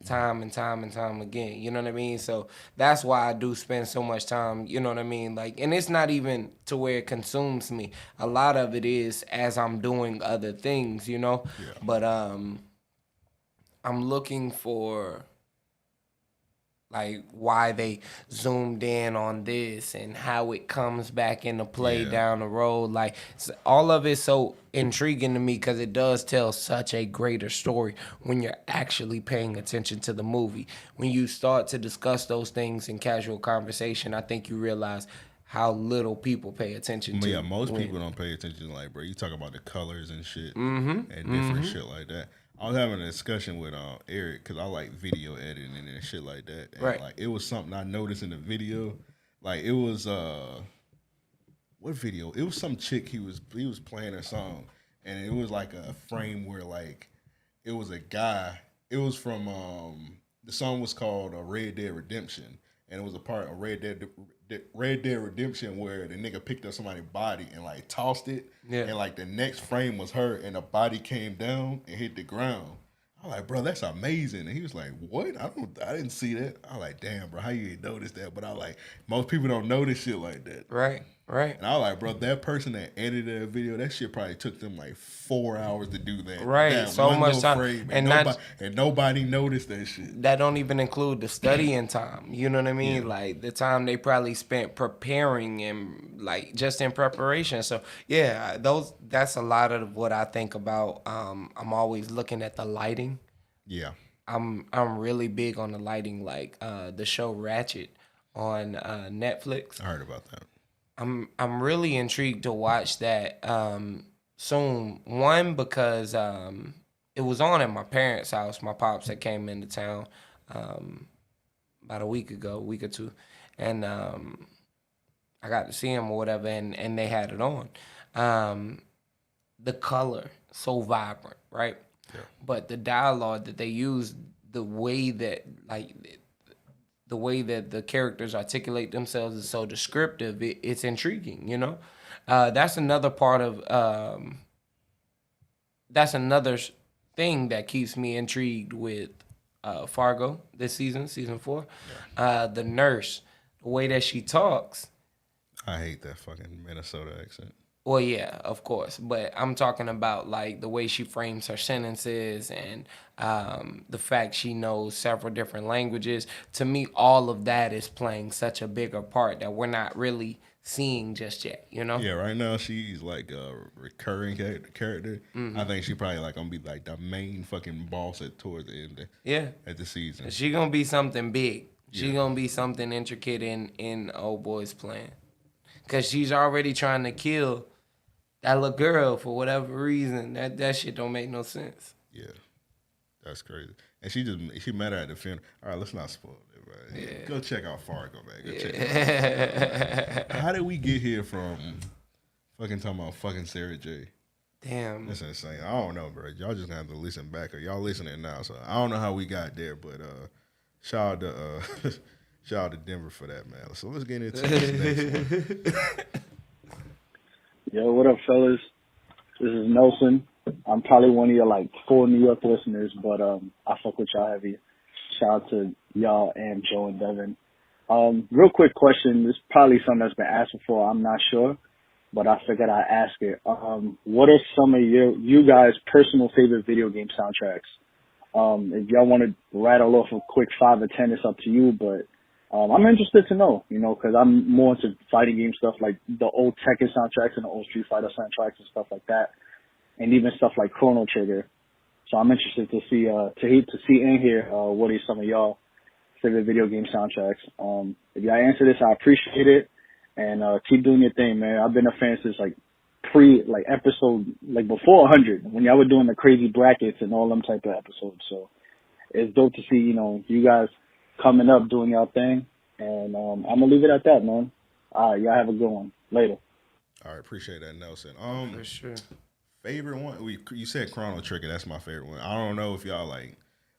time and time and time again. You know what I mean? So that's why I do spend so much time, you know what I mean? Like, and it's not even to where it consumes me. A lot of it is as I'm doing other things, Yeah. But I'm looking for like why they zoomed in on this and how it comes back into play down the road. Like all of it's so intriguing to me because it does tell such a greater story when you're actually paying attention to the movie. When you start to discuss those things in casual conversation, I think you realize how little people pay attention to. Yeah, most people don't pay attention. Like, bro, you talk about the colors and shit and different shit like that. I was having a discussion with Eric because I like video editing and shit like that. And right. Like it was something I noticed in the video. Like it was what video? It was some chick he was playing a song and it was like a frame where like it was a guy. It was from the song was called Red Dead Redemption and it was a part of Red Dead Redemption where the nigga picked up somebody's body and like tossed it, and like the next frame was her and the body came down and hit the ground. I'm like, bro, that's amazing. And he was like, what? I didn't see that. I'm like, damn, bro, how you ain't notice that? But I like, most people don't notice shit like that. Right. Right. And I was like, bro, that person that edited that video, that shit probably took them like 4 hours to do that. Right. That So one much little time. frame, And nobody noticed that shit. that don't even include the studying time. You know what I mean? Yeah. Like the time they probably spent preparing and like just in preparation. So yeah, that's a lot of what I think about. I'm always looking at the lighting. Yeah. I'm really big on the lighting, like the show Ratchet on Netflix. I heard about that. I'm really intrigued to watch that soon. One, because it was on at my parents' house. My pops that came into town about a week or two, and I got to see him or whatever, and they had it on. The color so vibrant, right? Yeah. But the dialogue that they use, the way that the characters articulate themselves is so descriptive. It's intriguing, you know. That's another part of. That's another thing that keeps me intrigued with Fargo this season 4. Yeah. The nurse, the way that she talks. I hate that fucking Minnesota accent. Well, yeah, of course, but I'm talking about like the way she frames her sentences and the fact she knows several different languages. To me, all of that is playing such a bigger part that we're not really seeing just yet, you know? Yeah, right now she's like a recurring character. I think she probably like gonna be like the main fucking boss towards the end at the season. She gonna be something big. She gonna be something intricate in Old Boy's plan. Cause she's already trying to kill that little girl for whatever reason. That shit don't make no sense. Yeah, that's crazy. And she met her at the funeral. All right, let's not spoil it, bro. Yeah. Go check out Fargo, man. Go check it out. How did we get here from fucking talking about fucking Sarah J? Damn. That's insane. I don't know, bro. Y'all just gonna have to listen back. Or y'all listening now, so I don't know how we got there, but shout out to Denver for that, man. So let's get into this next one. Yo, what up, fellas? This is Nelson. I'm probably one of your like 4 New York listeners, but I fuck with y'all heavy. Shout out to y'all and Joe and Devin. Real quick question. This is probably something that's been asked before. I'm not sure, but I figured I'd ask it. What are some of you guys' personal favorite video game soundtracks? If y'all want to rattle off a quick 5 or 10, it's up to you, but I'm interested to know, you know, because I'm more into fighting game stuff like the old Tekken soundtracks and the old Street Fighter soundtracks and stuff like that, and even stuff like Chrono Trigger. So I'm interested to see and hear what are some of y'all favorite video game soundtracks. If y'all answer this, I appreciate it, and keep doing your thing, man. I've been a fan since episode before 100 when y'all were doing the crazy brackets and all them type of episodes. So it's dope to see, you know, you guys coming up, doing y'all thing, and I'm gonna leave it at that, man. All right, y'all have a good one. Later. All right, appreciate that, Nelson. For sure. Favorite one? You said Chrono Trigger. That's my favorite one. I don't know if y'all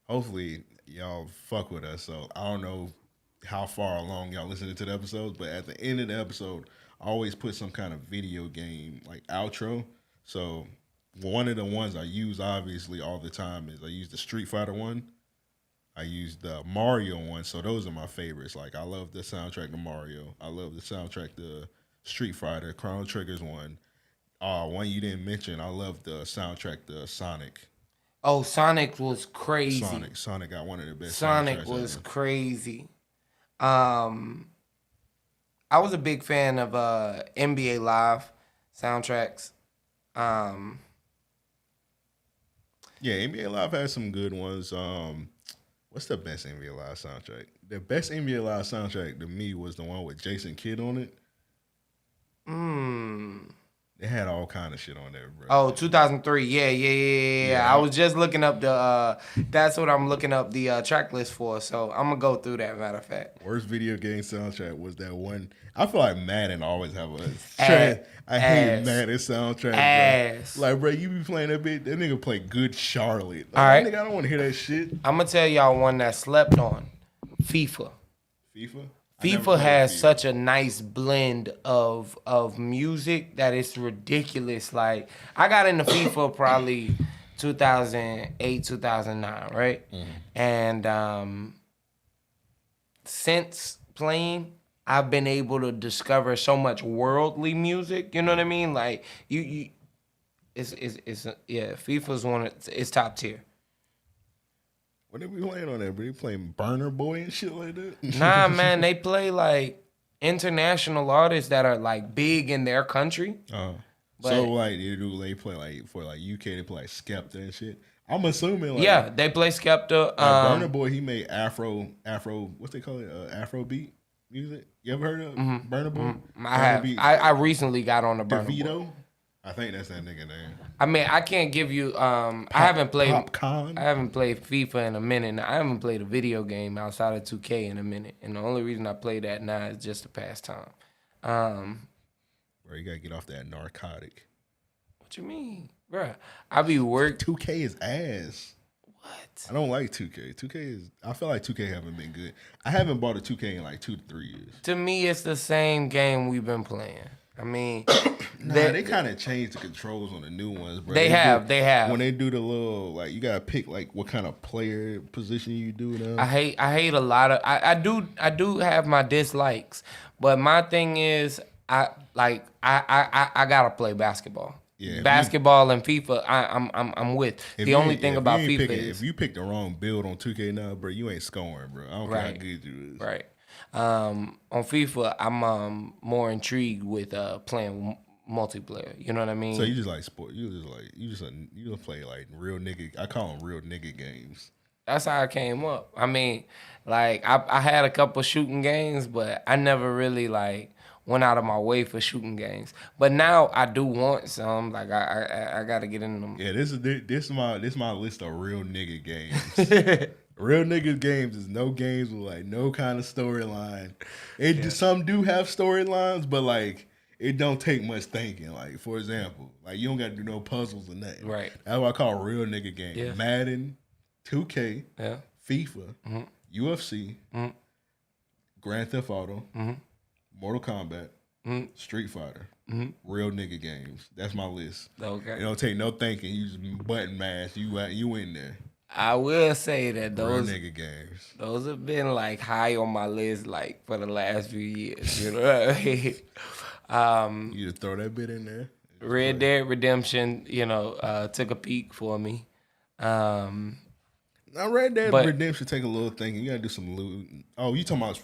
hopefully y'all fuck with us. So I don't know how far along y'all listening to the episodes, but at the end of the episode, I always put some kind of video game like outro. So one of the ones I use obviously all the time is I use the Street Fighter one. I use the Mario one, so those are my favorites. Like, I love the soundtrack to Mario. I love the soundtrack to Street Fighter. Chrono Trigger's one. One you didn't mention, I love the soundtrack to Sonic. Oh, Sonic was crazy. Sonic got one of the best. Sonic was crazy. I was a big fan of NBA Live soundtracks. Yeah, NBA Live has some good ones. What's the best NBA Live soundtrack? The best NBA Live soundtrack to me was the one with Jason Kidd on it. They had all kind of shit on there, bro. Oh, 2003. Yeah. I was just looking up that's what I'm looking up the track list for. So I'm going to go through that, matter of fact. Worst video game soundtrack was that one. I feel like Madden always have a track. I hate Madden soundtrack, bro. Like, bro, you be playing that bitch. That nigga play Good Charlotte. Like, all right. Nigga, I don't want to hear that shit. I'm going to tell y'all one that slept on. FIFA has such a nice blend of music that it's ridiculous. Like, I got into FIFA probably 2008, 2009, right? Mm-hmm. And since playing, I've been able to discover so much worldly music. You know what I mean? Like it's FIFA's it's top tier. What they be playing on that, bro? They playing Burner Boy and shit like that? Nah, man, they play like international artists that are like big in their country. So like they play like for like UK, they play like Skepta and shit. I'm assuming like they play Skepta. Burner Boy, he made Afro, what's they call it? Afro beat music. You ever heard of Burner Boy? I have. I recently got on the Burner Boy. DeVito? I think that's that nigga name. I mean, I can't give you. I haven't played. Popcorn? I haven't played FIFA in a minute. Now. I haven't played a video game outside of 2K in a minute, and the only reason I play that now is just to pass time. Bro, you gotta get off that narcotic. What you mean, bro? I be work. 2K is ass. What? I don't like 2K. 2K is. I feel like 2K haven't been good. I haven't bought a 2K in like 2 to 3 years. To me, it's the same game we've been playing. I mean, they kind of changed the controls on the new ones, bro. They have. When they do the little like, you gotta pick like what kind of player position you do now. I hate a lot of. I do have my dislikes, but my thing is, I gotta play basketball. Yeah, basketball and FIFA, I'm with. The only thing about FIFA is if you pick the wrong build on 2K now, bro, you ain't scoring, bro. I don't care how good you is. Right. On FIFA, I'm more intrigued with playing multiplayer. You know what I mean? So you just like sport. You just play like real nigga. I call them real nigga games. That's how I came up. I mean, like I had a couple shooting games, but I never really like went out of my way for shooting games. But now I do want some. Like I gotta get in them. Yeah, this is my list of real nigga games. Real nigga games is no games with like no kind of storyline. Some do have storylines, but like it don't take much thinking. Like for example, like you don't got to do no puzzles or nothing. Right. That's what I call real nigga games. Yeah. Madden, 2K, FIFA, UFC, Grand Theft Auto, Mortal Kombat, Street Fighter. Real nigga games. That's my list. Okay. It don't take no thinking. You just button mash. You in there. I will say that those real nigga games. Those have been like high on my list like for the last few years. You know what I mean? You just throw that bit in there. Red Dead Redemption, took a peek for me. Now Red Dead Redemption take a little thinking. You gotta do some loot. Oh, you talking about as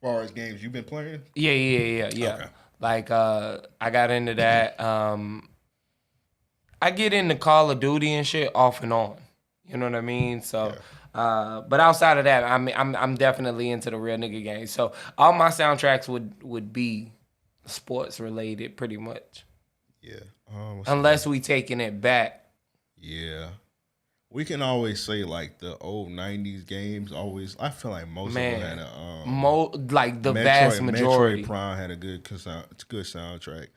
far as games you've been playing? Yeah. Okay. Like I got into that. I get into Call of Duty and shit off and on. You know what I mean? So, but outside of that, I'm definitely into the real nigga game. So all my soundtracks would be sports related, pretty much. Yeah. Unless we taking it back. Yeah. We can always say like the old '90s games. I feel like most of them had a vast majority. Metroid Prime had a good soundtrack.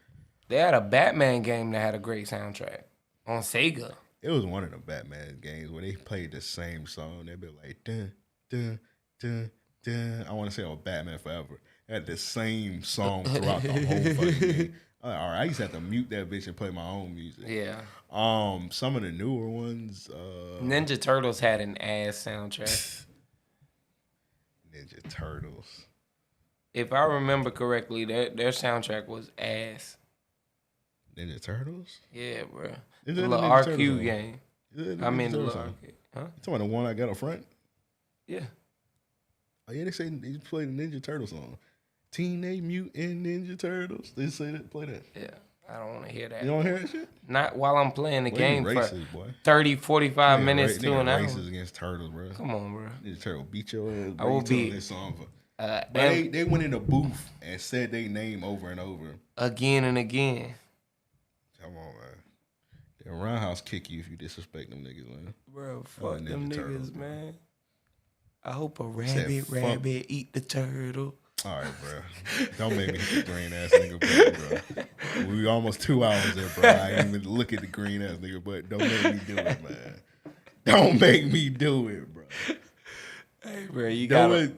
They had a Batman game that had a great soundtrack on Sega. It was one of the Batman games where they played the same song. They'd be like, dun, dun, dun, dun. I want to say on Batman Forever. It had the same song throughout the whole fucking game. All right, I used to have to mute that bitch and play my own music. Yeah. Some of the newer ones. Ninja Turtles had an ass soundtrack. Ninja Turtles. If I remember correctly, their soundtrack was ass. Ninja Turtles? Yeah, bro. The little RQ game. I mean, the little arcade. Huh? You talking about the one I got up front? Yeah. Oh, yeah, they say he played the Ninja Turtles song. Teenage Mutant Ninja Turtles. They say that, play that. Yeah. I don't want to hear that. You don't hear that shit? Not while I'm playing the game racist, for boy. 30, 45 minutes to an hour. Racist against turtles, bro. Come on, bro. Ninja Turtle beat your ass. I will be. This song they went in the booth and said their name over and over. Again and again. Come on, man. The roundhouse kick you if you disrespect them niggas, man. Bro, fuck them niggas, Turtles, man. I hope a rabbit eat the turtle. All right, bro. Don't make me hit the green ass nigga button, bro. We almost 2 hours there, bro. I ain't even look at the green ass nigga button. Don't make me do it, man. Don't make me do it, bro. Hey, bro, you gotta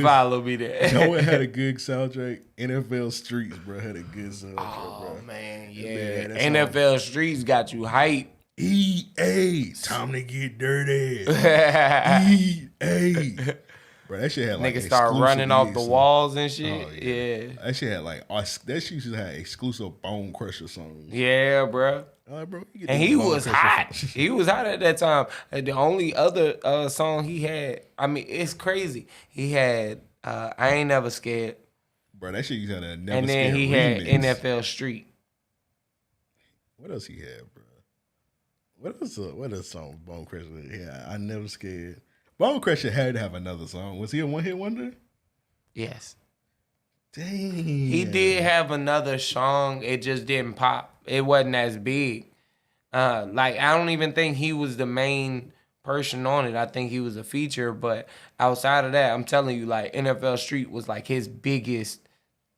follow me there. No one had a good soundtrack. NFL Streets, bro, had a good soundtrack, bro. Oh, man, yeah. NFL Streets got you hype. EA, time to get dirty. EA. Bro, that shit had like Niggas start running off the walls and shit. Oh, yeah. That shit had like that shit used to have exclusive Bone Crusher songs. Yeah, bro. Bro, And he was hot. He was hot at that time. And the only other song he had, I mean, it's crazy. He had I Ain't Never Scared. Bro, that shit used to have a Never And then Scared he remix. had NFL Street. What else he had, bro? What else song Bone Crusher? Yeah, I Never Scared. Bone Crusher had to have another song. Was he a one-hit wonder? Yes. Dang. He did have another song. It just didn't pop. It wasn't as big. Like, I don't even think he was the main person on it. I think he was a feature. But outside of that, I'm telling you, like, NFL Street was like his biggest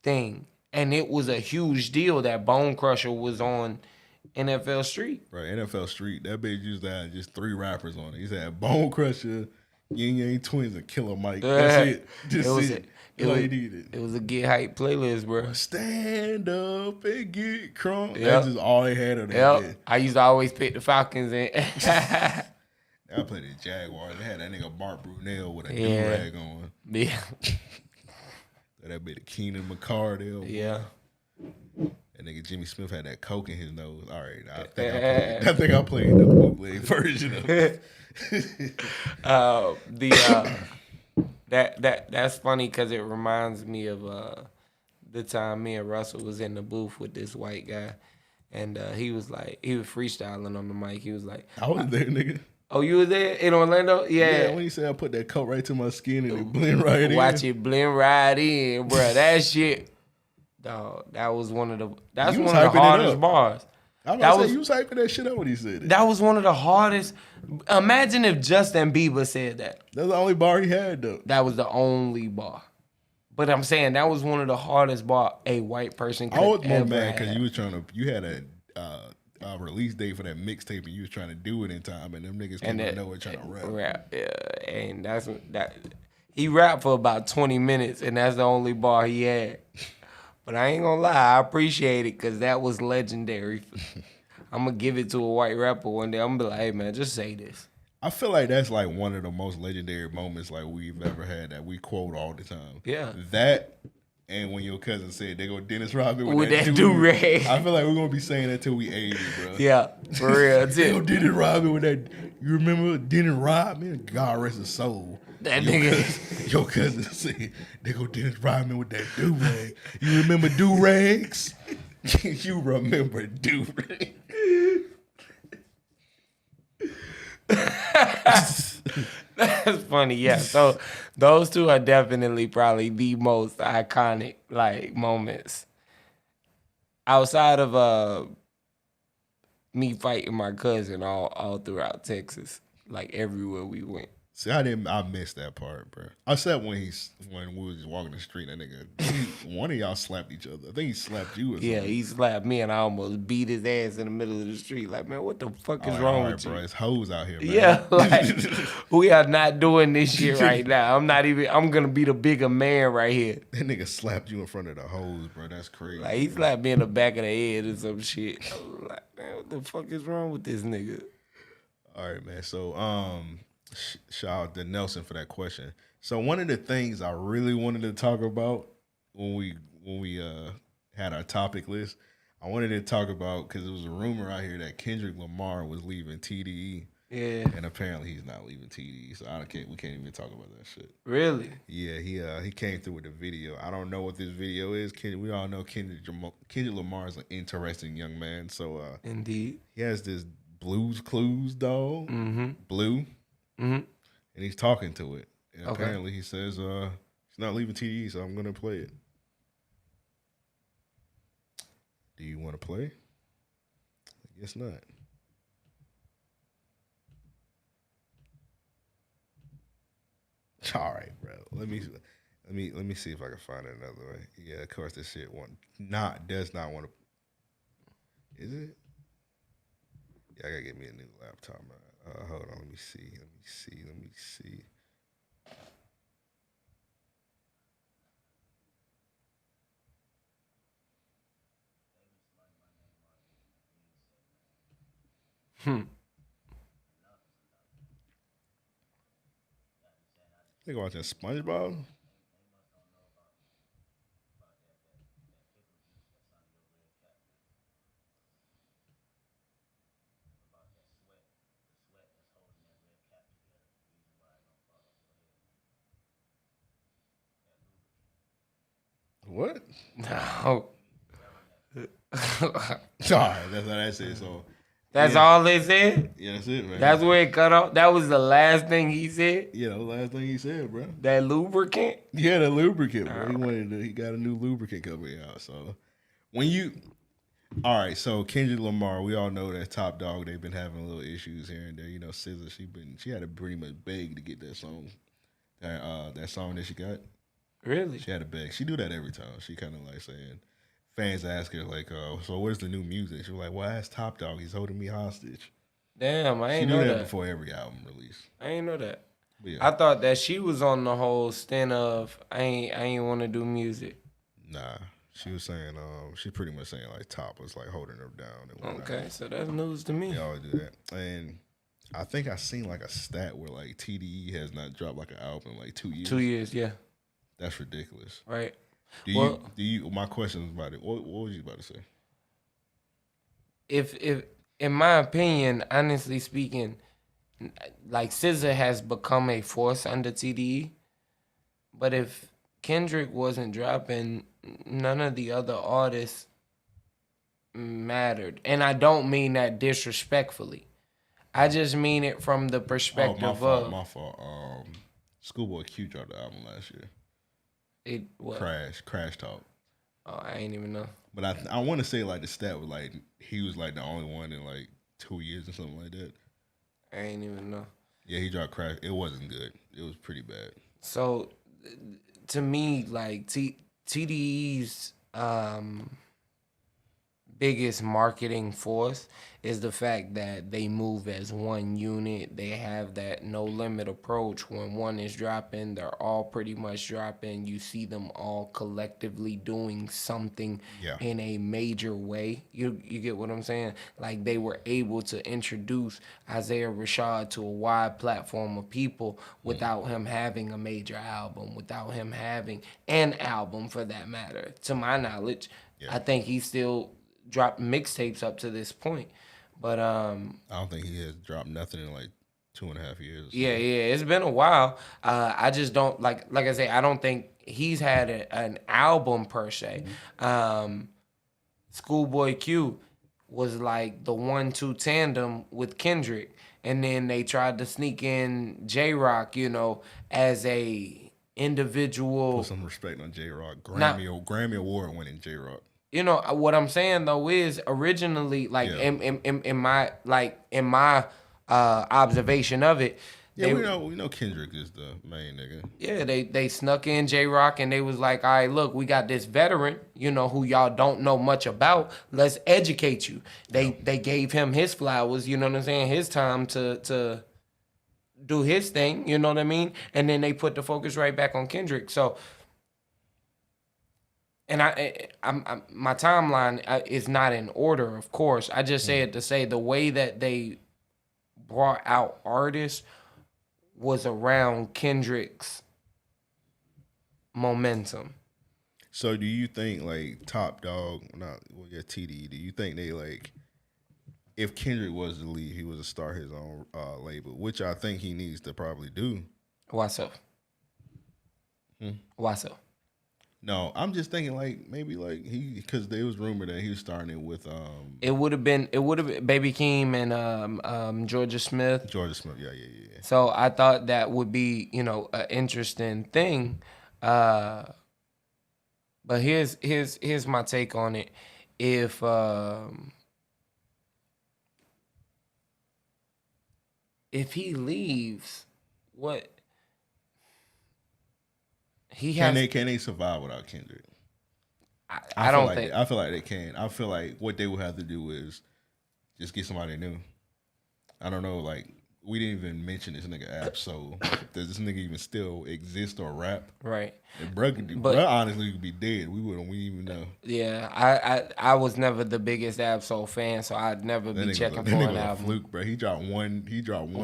thing. And it was a huge deal that Bone Crusher was on NFL Street. Right, NFL Street. That bitch used to have just 3 rappers on it. He said Bone Crusher, Yin Yang Twins, and Killer Mike. That's it. Just it. It was a get hype playlist, bro. Stand up and get crunk. Yep. That's just all they had on that. Yep. I used to always pick the Falcons in. I played the Jaguars. They had that nigga Bart Brunell with a do-rag on. Yeah. That bit of Keenan McCardell. Yeah. That nigga Jimmy Smith had that coke in his nose. All right, I think I played the bootleg version of it. That's funny because it reminds me of the time me and Russell was in the booth with this white guy, and he was freestyling on the mic. He was like, I was there, nigga. Oh, you was there in Orlando? Yeah. When he said I put that coat right to my skin and it blend right in. Watch it blend right in, bro. That shit, dog. That was one of the hardest bars. You was hyping that shit up when he said it. That was one of the hardest. Imagine if Justin Bieber said that. That's the only bar he had, though. That was the only bar. But I'm saying that was one of the hardest bar a white person could I was more ever mad because have. you had a release date for that mixtape and you was trying to do it in time, and them niggas came out of nowhere trying to rap. Yeah, and that. He rapped for about 20 minutes, and that's the only bar he had. But I ain't gonna lie, I appreciate it because that was legendary. I'm gonna give it to a white rapper one day. I'm gonna be like, hey man, just say this. I feel like that's like one of the most legendary moments like we've ever had that we quote all the time. Yeah. That and when your cousin said they go Dennis Rodman with that do-rag. I feel like we're gonna be saying that till we 80, bro. Yeah, for real. They go Dennis Rodman with that. You remember Dennis Rodman? God rest his soul. That nigga. Your cousin said they go Dennis Rodman with that do-rag. You remember do-rags? You remember do-rag. That's funny, yeah. So those two are definitely probably the most iconic like moments. Outside of me fighting my cousin all throughout Texas, like everywhere we went. See, I missed that part, bro. I said when we was just walking the street, that nigga, one of y'all slapped each other. I think he slapped you or something. Yeah, he slapped me and I almost beat his ass in the middle of the street. Like, man, what the fuck is wrong with you? Bro, it's hoes out here, man. Yeah, like, we are not doing this shit right now. I'm gonna be the bigger man right here. That nigga slapped you in front of the hoes, bro. That's crazy. Like, he slapped me in the back of the head or some shit. I was like, man, what the fuck is wrong with this nigga? All right, man. So, shout out to Nelson for that question. So one of the things I really wanted to talk about when we had our topic list, I wanted to talk about because there was a rumor out here that Kendrick Lamar was leaving TDE. Yeah. And apparently he's not leaving TDE, so we can't even talk about that shit. Really? Yeah, he came through with a video. I don't know what this video is. We all know Kendrick Lamar is an interesting young man. So indeed, he has this Blues Clues dog, Blue. Mm-hmm. And he's talking to it. And Okay. apparently he says he's not leaving TDE, so I'm gonna play it. Do you want to play? I guess not. All right, bro. Let me see if I can find another way. Yeah, of course this shit does not want to. Is it? Yeah, I gotta get me a new laptop, man. Hold on, let me see. Nigga watching SpongeBob. What? No. Sorry, that's how that said. So That's all they said? yeah, that's it, man. That's where it cut off? That was the last thing he said? Yeah, the last thing he said, bro. That lubricant? Yeah, the lubricant, bro. He got a new lubricant coming out. So when you all right, so Kendrick Lamar, we all know that Top Dog, they've been having a little issues here and there. You know, SZA, she had to pretty much beg to get that song. That song that she got. Really? She had to beg. She do that every time. She kinda like saying fans ask her like, so where's the new music? She was like, well, ask Top Dog, he's holding me hostage. Damn, I She ain't knew know that that. before every album release. I ain't know that. Yeah. I thought that she was on the whole stint of I ain't want to do music. Nah, she was saying, she pretty much saying like Top was like holding her down. And whatnot. Okay, so that's news to me. They always do that. And I think I seen like a stat where like TDE has not dropped like an album in like 2 years. 2 years, yeah. That's ridiculous. Right. Do you? My question was about it. What was you about to say? If in my opinion, honestly speaking, like SZA has become a force under TDE, but if Kendrick wasn't dropping, none of the other artists mattered. And I don't mean that disrespectfully. I just mean it from the perspective my fault. Schoolboy Q dropped the album last year. What? Crash Talk. Oh, I ain't even know. But I want to say like the stat was like he was like the only one in like 2 years or something like that. I ain't even know. Yeah, he dropped Crash. It wasn't good. It was pretty bad. So, to me, like TDE's biggest marketing force is the fact that they move as one unit. They have that no limit approach. When one is dropping, they're all pretty much dropping. You see them all collectively doing something in a major way. You get what I'm saying? Like they were able to introduce Isaiah Rashad to a wide platform of people without him having a major album, without him having an album for that matter. To my knowledge, I think he still dropped mixtapes up to this point. But I don't think he has dropped nothing in like 2.5 years. Yeah, it's been a while. I just don't like I say, I don't think he's had an album per se. Schoolboy Q was like the 1-2 tandem with Kendrick, and then they tried to sneak in J-Rock, as a individual. Put some respect on J-Rock. Grammy Award winning J-Rock. What I'm saying though is originally in my observation of it. Yeah, we know Kendrick is the main nigga. Yeah, they snuck in J-Rock and they was like, all right, look, we got this veteran, who y'all don't know much about. Let's educate you. They gave him his flowers, you know what I'm saying, his time to do his thing, you know what I mean? And then they put the focus right back on Kendrick. So. And my timeline is not in order, of course. I just say it to say the way that they brought out artists was around Kendrick's momentum. So do you think like Top Dog, TD, do you think they like, if Kendrick was to leave, he was to start his own label, which I think he needs to probably do. Why so? Why so? No, I'm just thinking like maybe like because there was rumor that he was starting it with It would have been Baby Keem and Georgia Smith. Yeah. So I thought that would be an interesting thing, but here's my take on it. If he leaves, what? Can they survive without Kendrick? I don't think. I feel like they can. I feel like what they would have to do is just get somebody new. I don't know. Like we didn't even mention this nigga App. So does this nigga even still exist or rap? Right. Bruh honestly could be dead. We wouldn't even know. Yeah, I was never the biggest Absol fan, so I'd never be checking for an album. Fluke, bro. He dropped one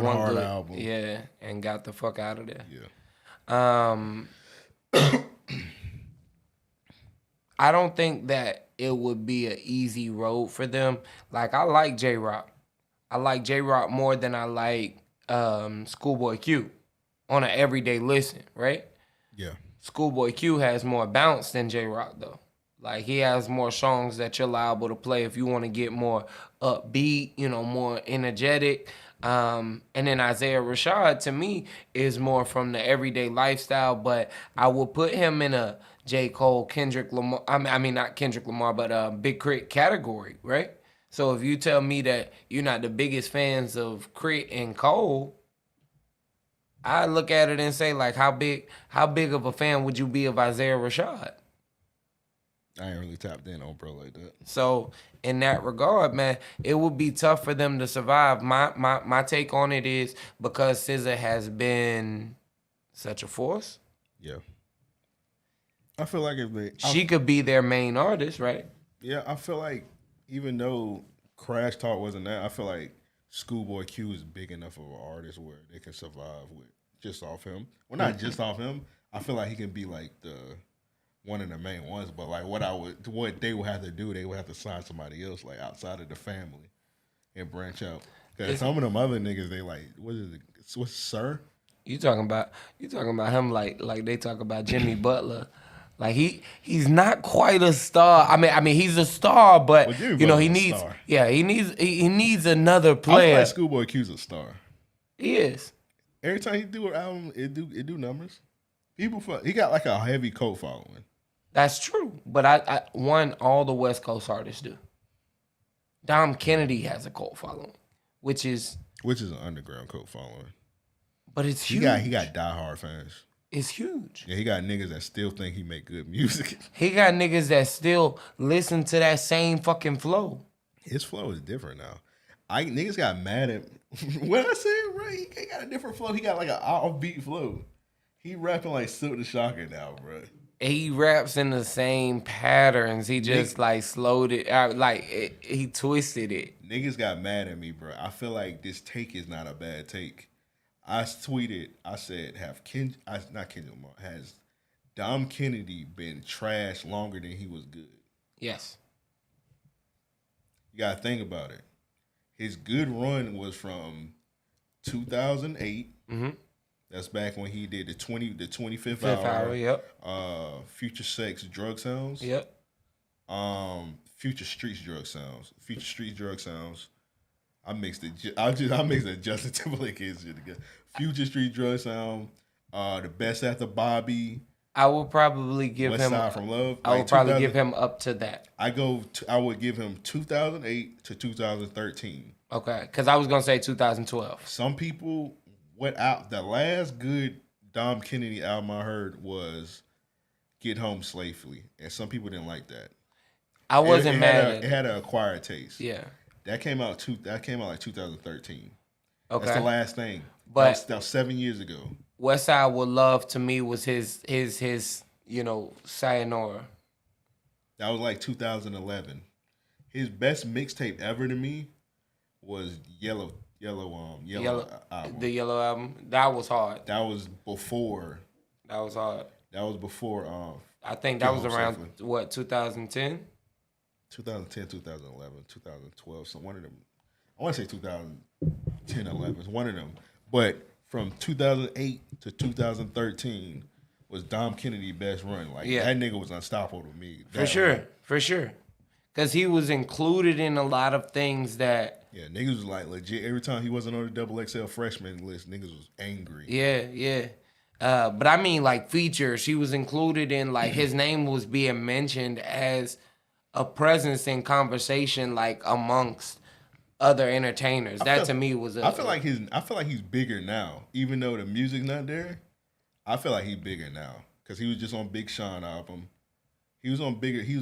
hard album. Yeah, and got the fuck out of there. Yeah. I don't think that it would be an easy road for them. Like, I like J-Rock. I like J-Rock more than I like Schoolboy Q on an everyday listen, right? Yeah. Schoolboy Q has more bounce than J-Rock, though. Like, he has more songs that you're liable to play if you want to get more upbeat, more energetic. And then Isaiah Rashad, to me, is more from the everyday lifestyle, but I will put him in a J. Cole, Kendrick Lamar, I mean, not Kendrick Lamar, but Big Crit category, right? So if you tell me that you're not the biggest fans of Crit and Cole, I look at it and say, like, how big of a fan would you be of Isaiah Rashad? I ain't really tapped in on bro like that. So in that regard, man, it would be tough for them to survive. My take on it is because SZA has been such a force. Yeah. I feel like she could be their main artist, right? Yeah, I feel like even though Crash Talk wasn't that, I feel like Schoolboy Q is big enough of an artist where they can survive with just off him. Well, not just off him. I feel like he can be like one of the main ones, but like what they would have to do, they would have to sign somebody else like outside of the family and branch out. Because some of them other niggas, they like, what's Sir? You talking about him like they talk about Jimmy Butler. Like he's not quite a star. I mean he's a star, but he needs he needs another player. I feel like Schoolboy Q's a star. He is. Every time he do an album, it do numbers. He got like a heavy cult following. That's true, but I all the West Coast artists do. Dom Kennedy has a cult following, which is an underground cult following. But it's huge. He got diehard fans. It's huge. Yeah, he got niggas that still think he make good music. He got niggas that still listen to that same fucking flow. His flow is different now. Niggas got mad at when I say it right. He got a different flow. He got like an offbeat flow. He rapping like Silk the Shocker now, bro. He raps in the same patterns. He just like slowed it out, he twisted it. Niggas got mad at me, bro. I feel like this take is not a bad take. I tweeted, I said, not Kendrick Lamar, has Dom Kennedy been trash longer than he was good? Yes. You gotta think about it. His good run was from 2008. Mm-hmm. That's back when he did the 25th hour. Yep. Future Sex Drug Sounds. Yep. Future Streets Drug Sounds. Future Streets Drug Sounds. I mixed Justin Timberlake shit together. Future Street Drug Sound. The Best After Bobby. I will probably give West him. Side from Love. I would probably give him up to that. I would give him 2008 to 2013. Okay, because I was gonna say 2012. Some people the last good Dom Kennedy album I heard was Get Home Safely, and some people didn't like that. I wasn't mad at it. It had an acquired taste. Yeah, that came out like 2013. Okay, that's the last thing. But that was 7 years ago. Westside With Love to me was his Sayonara. That was like 2011. His best mixtape ever to me was Yellow album. The Yellow album. That was hard. That was before. That was hard. That was before. I think that was around what 2010. 2010, 2011, 2012. So one of them. I want to say 2010, 11. It's one of them. But from 2008 to 2013 was Dom Kennedy's best run. Like that nigga was unstoppable to me. For sure. Because he was included in a lot of things that. Yeah, niggas was like legit. Every time he wasn't on the XXL freshman list, niggas was angry. Yeah. But I mean, like features. He was included in like his name was being mentioned as a presence in conversation, like amongst other entertainers. To me was. I feel like he's bigger now, even though the music's not there. I feel like he's bigger now because he was just on Big Sean album. He was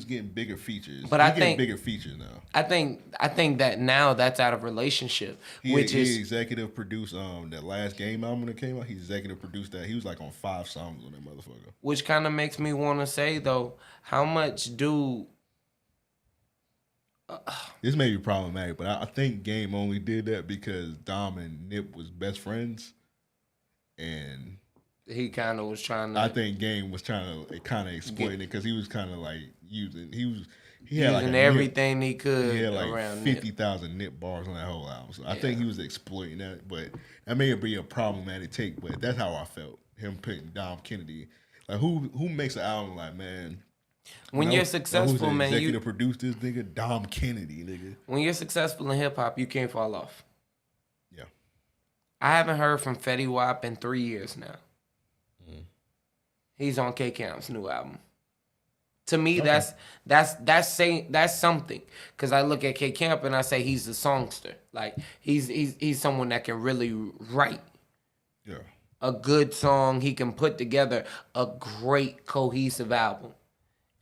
getting bigger features. But he's getting bigger features now. I think that now that's out of relationship. He executive produced that last Game album that came out. He executive produced that. He was like on 5 songs on that motherfucker. Which kind of makes me want to say though, how much do this may be problematic, but I think Game only did that because Dom and Nip was best friends, and he kind of was trying to. I think Game was trying to kind of exploit it because he was kind of like he had using like everything he could. He had like around 50,000 nip bars on that whole album. So I think he was exploiting that, but that may be a problematic take. But that's how I felt. Him putting Dom Kennedy, like who makes an album like, man. When you're successful, man, executive produced this nigga Dom Kennedy, nigga. When you're successful in hip hop, you can't fall off. Yeah, I haven't heard from Fetty Wap in 3 years now. He's on K Camp's new album. To me, that's something. Cause I look at K Camp and I say he's a songster. Like he's someone that can really write. Yeah. A good song. He can put together a great cohesive album.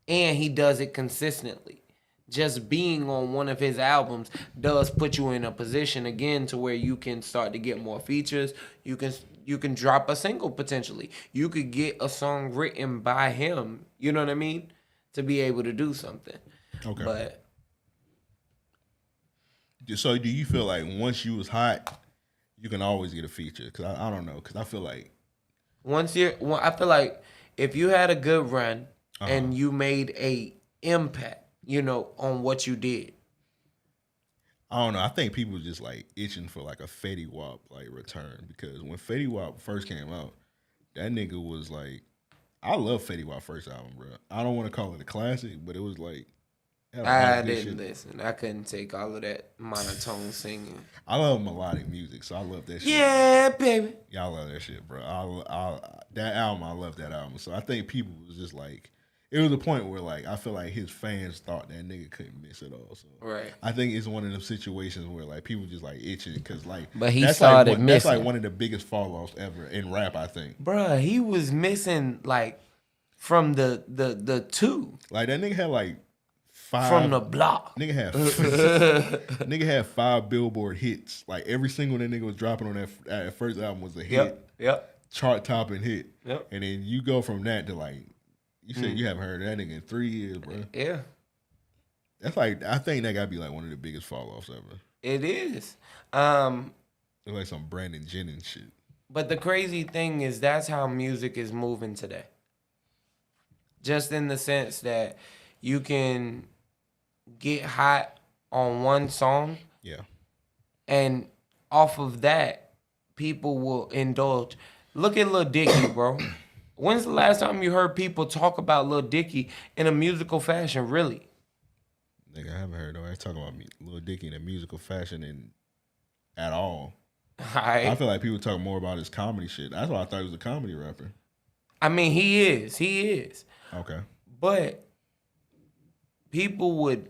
And he does it consistently. Just being on one of his albums does put you in a position again to where you can start to get more features. You can drop a single potentially. You could get a song written by him. You know what I mean? To be able to do something. Okay. But so do you feel like once you was hot, you can always get a feature? Because I don't know. Because I feel like I feel like if you had a good run and you made a impact, on what you did. I don't know. I think people just like itching for like a Fetty Wap like return, because when Fetty Wap first came out, that nigga was like, I love Fetty Wap first album, bro. I don't want to call it a classic, but it was like. I didn't listen. I couldn't take all of that monotone singing. I love melodic music, so I love that shit. Yeah, baby. Y'all love that shit, bro. That album, I love that album. So I think people was just like, it was a point where like I feel like his fans thought that nigga couldn't miss it all. So right. I think it's one of them situations where like people just like itching because like. But he started missing. That's like one of the biggest fall offs ever in rap, I think. Bruh, he was missing like from the two. Like that nigga had like 5 from the block. Nigga had 5 Billboard hits. Like every single that nigga was dropping on that first album was a hit. Yep. Chart topping hit. Yep. And then you go from that to like. You said you haven't heard that nigga in 3 years, bro. Yeah. That's like, I think that gotta be like one of the biggest fall offs ever. It is. It's like some Brandon Jennings shit. But the crazy thing is that's how music is moving today. Just in the sense that you can get hot on one song. Yeah. And off of that, people will indulge. Look at Lil Dicky, bro. When's the last time you heard people talk about Lil Dicky in a musical fashion, really? Nigga, I haven't heard nobody talking about Lil Dicky in a musical fashion at all. I feel like people talk more about his comedy shit. That's why I thought he was a comedy rapper. I mean, he is. Okay. But people would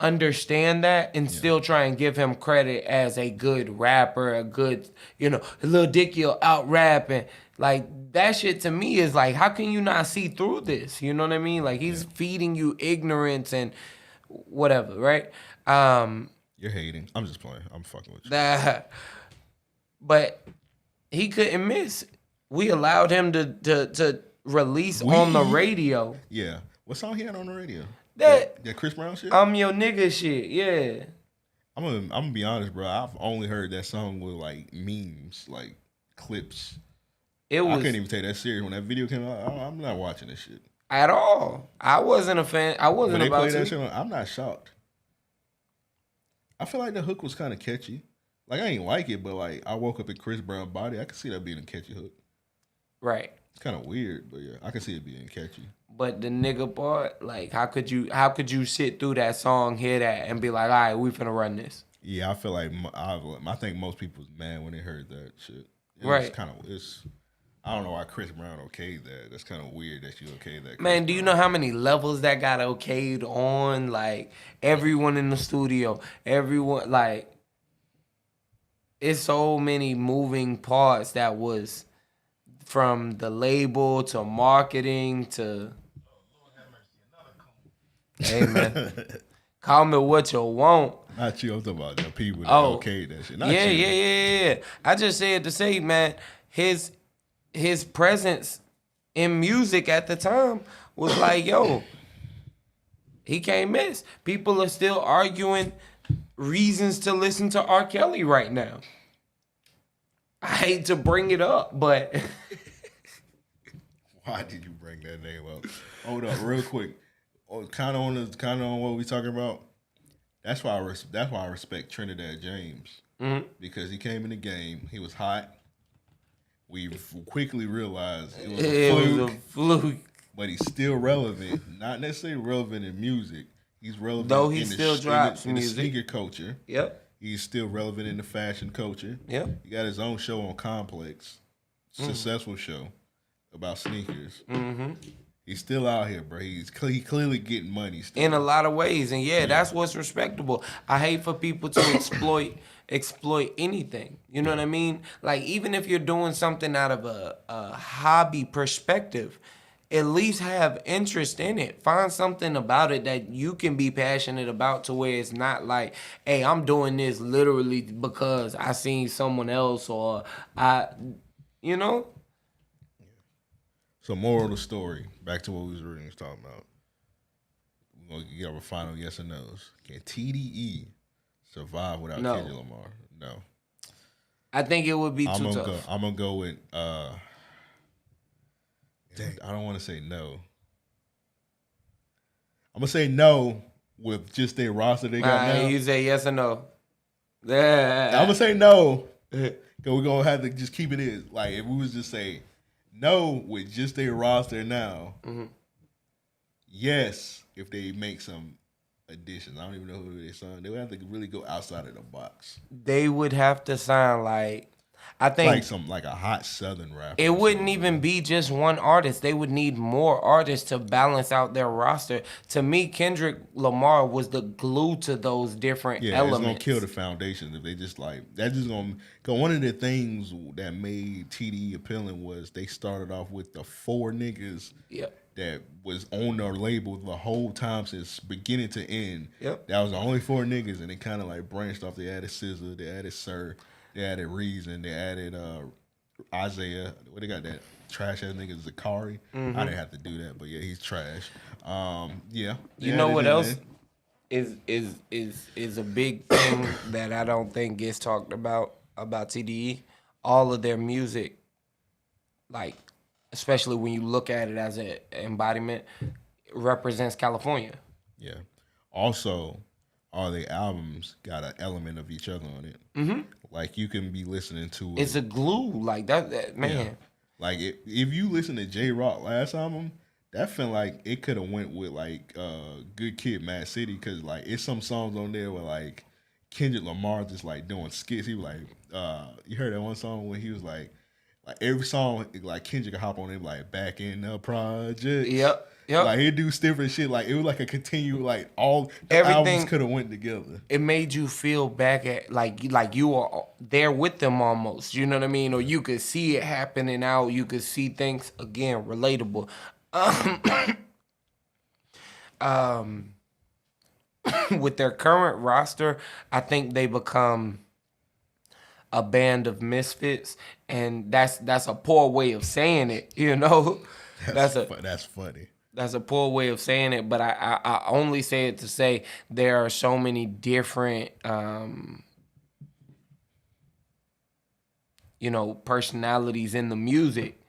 understand that and still try and give him credit as a good rapper, a good, Lil Dicky will out rap and like that shit to me is like, how can you not see through this? You know what I mean? Like he's feeding you ignorance and whatever, right? You're hating. I'm just playing. I'm fucking with you. But he couldn't miss. We allowed him to release on the radio. Yeah. What song he had on the radio? That Chris Brown shit? I'm your nigga shit, yeah. I'm gonna be honest, bro. I've only heard that song with like memes, like clips. I couldn't even take that serious when that video came out. I'm not watching this shit at all. I wasn't a fan. I wasn't when they about played to. That shit I'm not shocked. I feel like the hook was kind of catchy. Like I ain't like it, but like I woke up in Chris Brown's body. I could see that being a catchy hook. Right. It's kind of weird, but yeah, I can see it being catchy. But the nigga part, like, how could you sit through that song, hear that, and be like, all right, we finna run this? Yeah, I feel like I think most people was mad when they heard that shit. Right. I don't know why Chris Brown okayed that. That's kind of weird that you okayed that. Man, do you know how many levels that got okayed on? Like, everyone in the studio, everyone, like, it's so many moving parts that was from the label to marketing to... Hey, man. Call me what you want. Not you. I'm talking about the people that okayed that shit. Not you. Yeah. I just said to say, man, his presence in music at the time was like, yo, he can't miss. People are still arguing reasons to listen to R. Kelly right now. I hate to bring it up, but Why did you bring that name up? Hold up, real quick. Kind of on what we talking about. That's why I respect Trinidad James because he came in the game. He was hot. We quickly realized it was a fluke. But he's still relevant. Not necessarily relevant in music. He's relevant though he still drops in music. the sneaker culture. Yep. He's still relevant in the fashion culture. Yep. He got his own show on Complex. Successful show about sneakers. Mm-hmm. He's still out here, bro. He clearly getting money still. In a lot of ways. And that's what's respectable. I hate for people to exploit anything. You know what I mean? Like, even if you're doing something out of a hobby perspective, at least have interest in it. Find something about it that you can be passionate about to where it's not like, hey, I'm doing this literally because I seen someone else or you know? So moral of the story, back to what we was originally talking about. We're going to get our final yes or no's. Can TDE survive without Kendrick Lamar? No. I think it would be too tough. I'm going to go with, I don't want to say no. I'm going to say no with just their roster they got now. You say yes or no. I'm going to say no. Because we're going to have to just keep it in. Like, if we was just say no with just their roster now, yes, if they make some additions. I don't even know who they sign. They would have to really go outside of the box. They would have to sign I think like a hot Southern rapper. It wouldn't even be just one artist. They would need more artists to balance out their roster. To me, Kendrick Lamar was the glue to those different elements. It's gonna kill the foundation if they just that's just gonna go. One of the things that made TDE appealing was they started off with the 4 niggas that was on their label the whole time since beginning to end. Yep. That was the only 4 niggas, and they kind of branched off. They added SZA, they added Sir. They added Reason. They added Isaiah. What they got that trash ass nigga Zakari. I didn't have to do that, but yeah, he's trash. Yeah. You know what else is a big thing that I don't think gets talked about TDE? All of their music, especially when you look at it as an embodiment, represents California. Yeah. Also, all the albums got an element of each other on it. Mm-hmm. Like you can be listening to it. It's a glue, that man. Yeah. Like if you listen to J Rock last album, that felt like it could have went with Good Kid, Mad City, because it's some songs on there where Kendrick Lamar just doing skits. He was you heard that one song where he was like every song Kendrick hop on it back in the project. Yep. He'd do different shit. It was a continue all albums could have went together. It made you feel back at like you were there with them almost. You know what I mean? Or you could see it happening out. You could see things again relatable. With their current roster, I think they become a band of misfits, and that's a poor way of saying it. You know, that's funny. That's a poor way of saying it, but I only say it to say there are so many different, personalities in the music.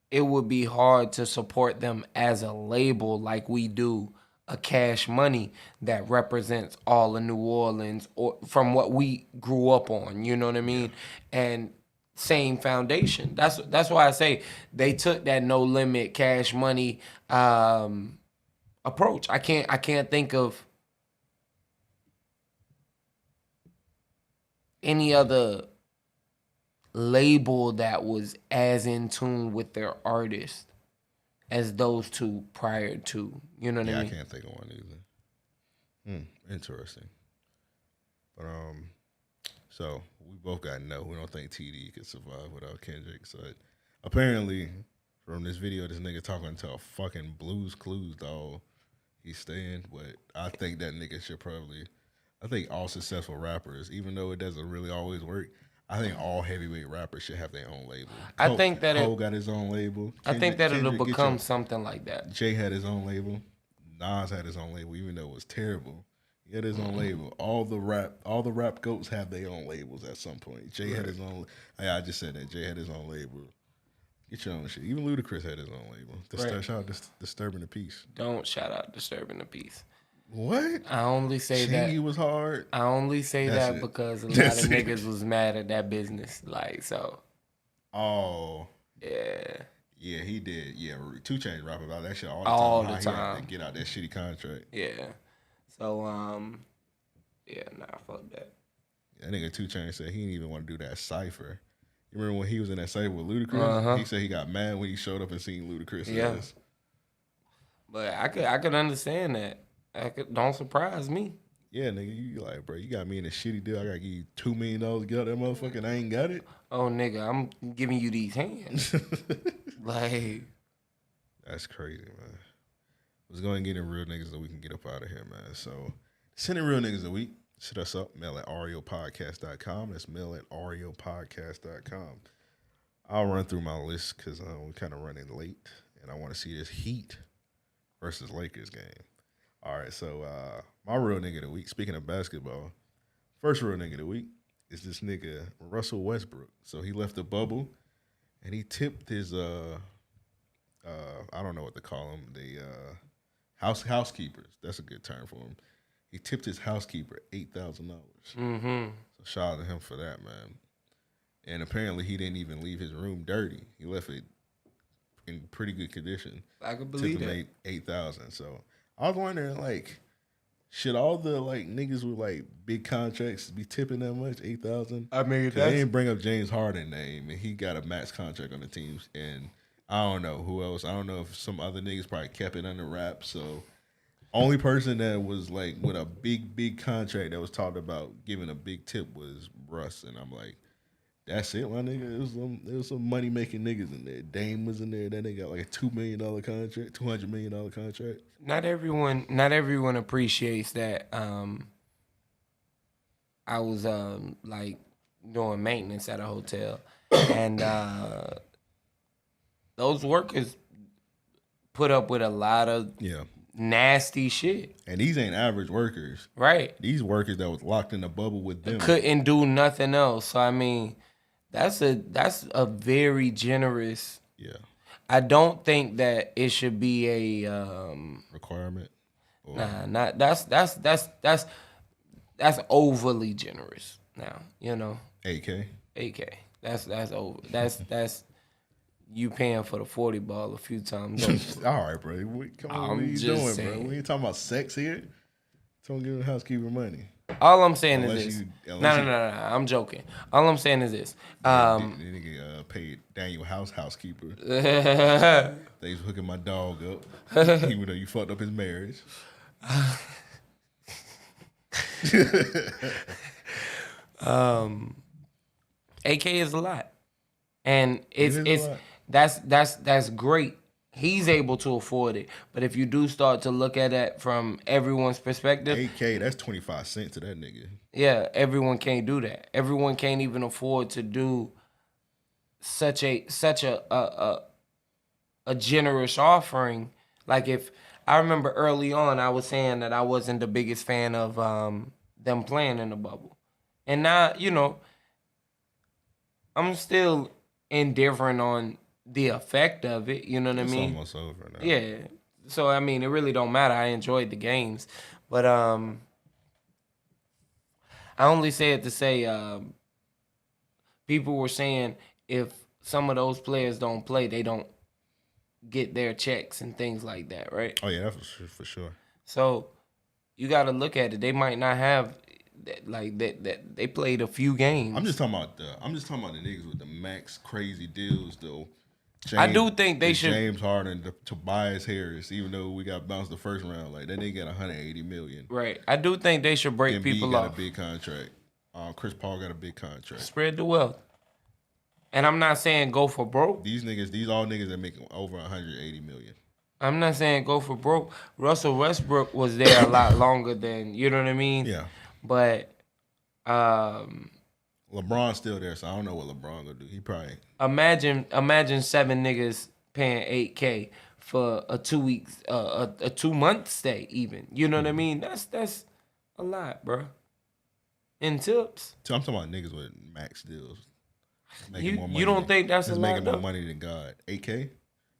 It would be hard to support them as a label like we do a Cash Money that represents all of New Orleans or from what we grew up on. You know what I mean? And same foundation. That's why I say they took that No Limit Cash Money approach. I can't think of any other label that was as in tune with their artist as those two prior to. You know what I mean? I can't think of one either. Interesting. But so we both got no. We don't think TD could survive without Kendrick. So apparently, from this video, this nigga talking to a fucking Blues Clues dog. He's staying, but I think that nigga should probably. I think all successful rappers, even though it doesn't really always work, I think all heavyweight rappers should have their own label. I think that Cole got his own label. I think that it'll become something like that. Jay had his own label. Nas had his own label, even though it was terrible. He had his own label. All the rap goats have their own labels at some point. Jay had his own. I just said that Jay had his own label. Get your own shit. Even Ludacris had his own label. Shout out Disturbing the Peace. Don't shout out Disturbing the Peace. What? I only say that. Chingy was hard. I only say That's that it. because a lot That's of it. niggas was mad at that business. Like, so. Oh. Yeah. Yeah, he did. Yeah, 2 Chainz rap about that shit all the time. He had to get out that shitty contract. Yeah. So, yeah, nah, fuck that. That nigga 2 Chainz said he didn't even want to do that cypher. You remember when he was in that cypher with Ludacris? He said he got mad when he showed up and seen Ludacris. Yeah. But I could understand that. Don't surprise me. Yeah, nigga, you like, bro, you got me in a shitty deal. I gotta give you $2 million to get out that motherfucker and I ain't got it. Oh, nigga, I'm giving you these hands. Like. That's crazy, man. Let's go and get in real niggas so we can get up out of here, man. So, send in real niggas a week. Hit us up, mail at ariopodcast.com. That's mail at ariopodcast.com. I'll run through my list because we're kind of running late, and I want to see this Heat versus Lakers game. All right, so my real nigga of the week, speaking of basketball, first real nigga of the week is this nigga Russell Westbrook. So he left the bubble, and he tipped his, I don't know what to call them, the housekeepers. That's a good term for him. He tipped his housekeeper $8,000. Mm-hmm. So shout out to him for that, man. And apparently he didn't even leave his room dirty. He left it in pretty good condition. I could believe that. $8,000. So I was wondering, like, should all the like niggas with like big contracts be tipping that much? $8,000? I mean, they didn't bring up James Harden's name, and he got a max contract on the team. And I don't know who else. I don't know if some other niggas probably kept it under wraps. So only person that was like with a big contract that was talked about giving a big tip was Russ, and I'm like, that's it, my nigga. There was some money making niggas in there. Dame was in there. Then they got like a $2 million contract, $200 million contract. Not everyone appreciates that. I was like doing maintenance at a hotel, and those workers put up with a lot of nasty shit. And these ain't average workers. Right. These workers that was locked in a bubble with them. Couldn't do nothing else. So I mean, that's a very generous. Yeah. I don't think that it should be a requirement. Or... Nah, that's overly generous. Now, you know. AK. That's over. That's you paying for the 40 ball a few times. All right, bro. Come on, what are you doing, saying. bro? We ain't talking about sex here. Don't give the housekeeper money. All I'm saying is this. No. I'm joking. All I'm saying is this. They nigga paid Daniel housekeeper. They was hooking my dog up, even though you fucked up his marriage. AK is a lot, and that's great. He's able to afford it, but if you do start to look at it from everyone's perspective, AK, that's 25 cents to that nigga. Yeah, everyone can't do that. Everyone can't even afford to do such a generous offering. Like, if I remember early on, I was saying that I wasn't the biggest fan of them playing in the bubble, and now, you know, I'm still indifferent on the effect of it, you know what I mean? It's almost over now. Yeah. So I mean, it really don't matter. I enjoyed the games, but I only say it to say people were saying if some of those players don't play, they don't get their checks and things like that, right? Oh yeah, that's for sure. So you got to look at it. They might not have that. They played a few games. I'm just talking about the niggas with the max crazy deals though. I do think they should. James Harden, Tobias Harris, even though we got bounced the first round, like that nigga got $180 million. Right. I do think they should break people off. got a big contract. Chris Paul got a big contract. Spread the wealth. And I'm not saying go for broke. These all niggas that make over $180 million. I'm not saying go for broke. Russell Westbrook was there a lot longer than, you know what I mean? Yeah. But LeBron's still there, so I don't know what LeBron gonna do. He probably imagine 7 niggas paying $8K for a 2 weeks, a 2-month stay even. You know what I mean? That's a lot, bro. In tips. I'm talking about niggas with max deals. You don't think that's a lot? Making more money than God. 8K?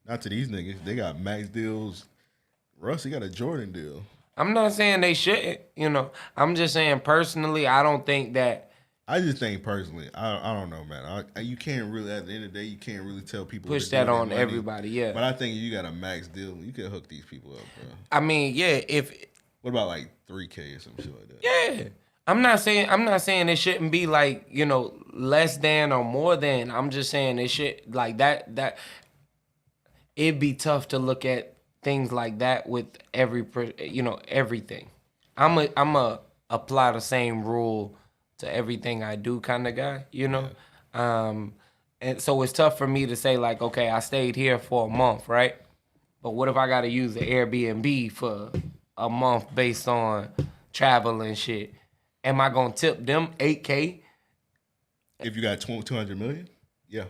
Not to these niggas. They got max deals. Russ, he got a Jordan deal. I'm not saying they shouldn't. I'm just saying personally, I don't think that. I just think personally, I don't know, man. You can't really, at the end of the day, you can't really tell people Push that on everybody, yeah. But I think if you got a max deal, you can hook these people up, bro. I mean, yeah. What about like 3K or some shit like that? Yeah. I'm not saying it shouldn't be like, less than or more than. I'm just saying it should like that it'd be tough to look at things like that with everything. I'm a apply the same rule to everything I do kind of guy, and so it's tough for me to say like, okay, I stayed here for a month, right? But what if I got to use the Airbnb for a month based on travel and shit? Am I gonna tip them $8K? If you got 200 million, yeah.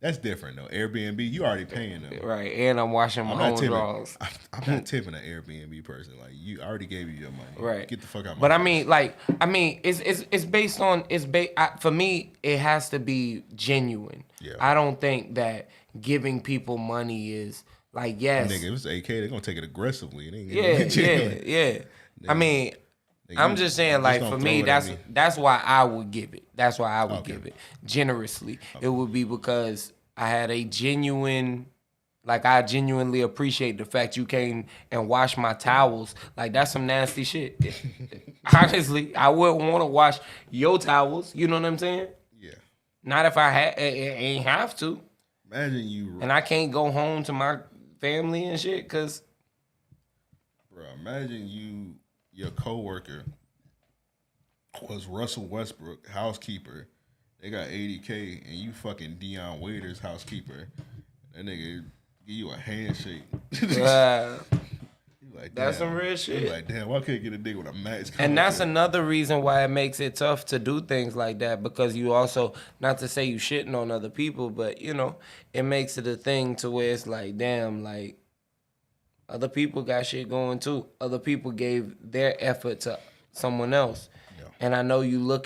That's different though. Airbnb, you already paying them, right? And I'm washing my own drawers. I'm not tipping an Airbnb person. Like you I already gave you your money, right? Get the fuck out. But I mean, it's based on for me, it has to be genuine. Yeah. I don't think that giving people money is like yes. Nigga, if it's 8K, they're gonna take it aggressively. Yeah. I mean, I'm just saying, like for me, that's why I would give it. That's why I would give it generously. It would be because I had a genuinely appreciate the fact you came and washed my towels. Like that's some nasty shit. Honestly, I wouldn't want to wash your towels. You know what I'm saying? Yeah. Not if I ain't have to. Imagine you. And I can't go home to my family and shit because. Bro, imagine your coworker was Russell Westbrook, housekeeper. They got 80K, and you fucking Deion Waiters, housekeeper. That nigga give you a handshake. Like, that's some real shit. Like, damn, why can't I get a nigga with a max? And that's another reason why it makes it tough to do things like that, because you also, not to say you shitting on other people, but it makes it a thing to where it's like, damn, like other people got shit going too. Other people gave their effort to someone else. Yeah. And I know you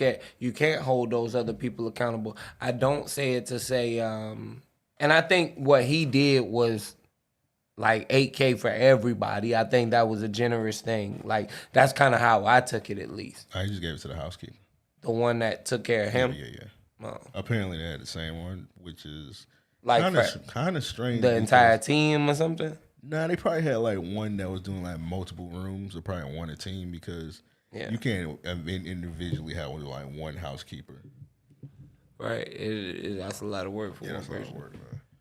can't hold those other people accountable. I don't say it to say, and I think what he did was like 8K for everybody. I think that was a generous thing. Like, that's kind of how I took it, at least. I just gave it to the housekeeper. The one that took care of him? Yeah. Oh. Apparently they had the same one, which is like kind of strange. The entire team or something? Nah, they probably had like one that was doing like multiple rooms, or probably one a team, because you can't individually have like one housekeeper. Right. That's a lot of work for one person. That's a lot of work,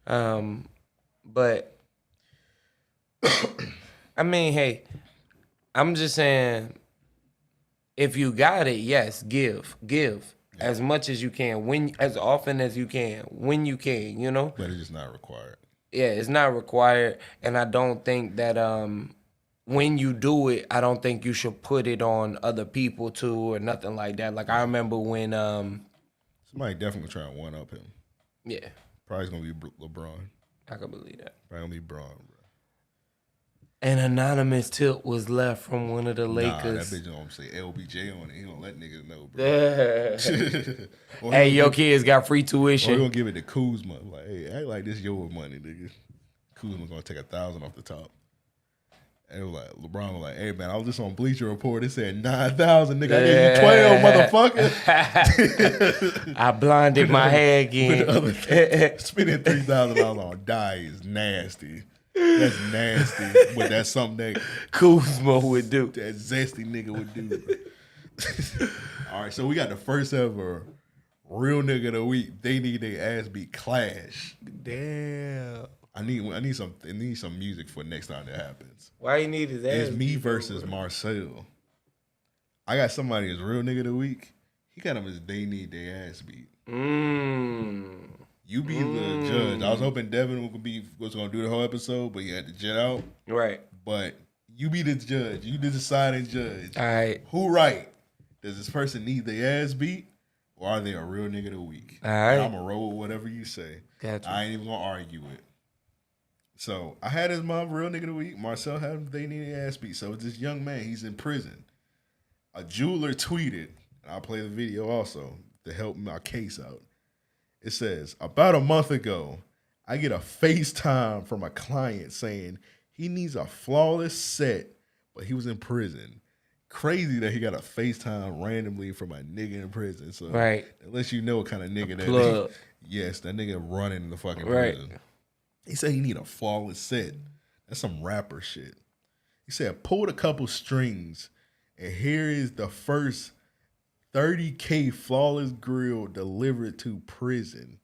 man. But I mean, hey, I'm just saying, if you got it, yes, give as much as you can, as often as you can, when you can, But it's just not required. Yeah, it's not required, and I don't think that when you do it, I don't think you should put it on other people too or nothing like that. Like I remember when somebody definitely try to one up him. Yeah, probably gonna be LeBron. I can believe that. Probably gonna be Braun, bro. An anonymous tip was left from one of the Lakers. Nah, that bitch don't say LBJ on it. He don't let niggas know, bro. Hey, your kids got free tuition. Or he gonna give it to Kuzma. Like, hey, act like this your money, nigga. Kuzma gonna take 1,000 off the top. And it was like, LeBron was like, hey, man, I was just on Bleacher Report. It said 9,000, nigga. I gave you 12, motherfucker. I blinded my hair again. Spending $3,000 on dye is nasty. That's nasty, but that's something that Kuzma would do. That zesty nigga would do. All right, so we got the first ever real nigga of the week. They need their ass beat clash. Damn. I need some music for next time that happens. Why you need his ass? It's me versus Marcel. I got somebody as real nigga of the week. He got him as they need their ass beat. You be the judge. I was hoping Devin was gonna do the whole episode, but he had to jet out. Right. But you be the judge. You the deciding judge. All right. Who right? Does this person need their ass beat, or are they a real nigga of the week? All right. I'm gonna roll with whatever you say. Gotcha. I ain't even gonna argue it. So I had his mom real nigga of the week. Marcel had him, they need their ass beat. So it's this young man. He's in prison. A jeweler tweeted, and I'll play the video also. to help my case out. It says, about a month ago, I get a FaceTime from a client saying he needs a flawless set, but he was in prison. Crazy that he got a FaceTime randomly from a nigga in prison. So unless you know what kind of nigga that is. Yes, that nigga running the fucking prison. He said he need a flawless set. That's some rapper shit. He said, pulled a couple strings, and here is the first $30K flawless grill delivered to prison.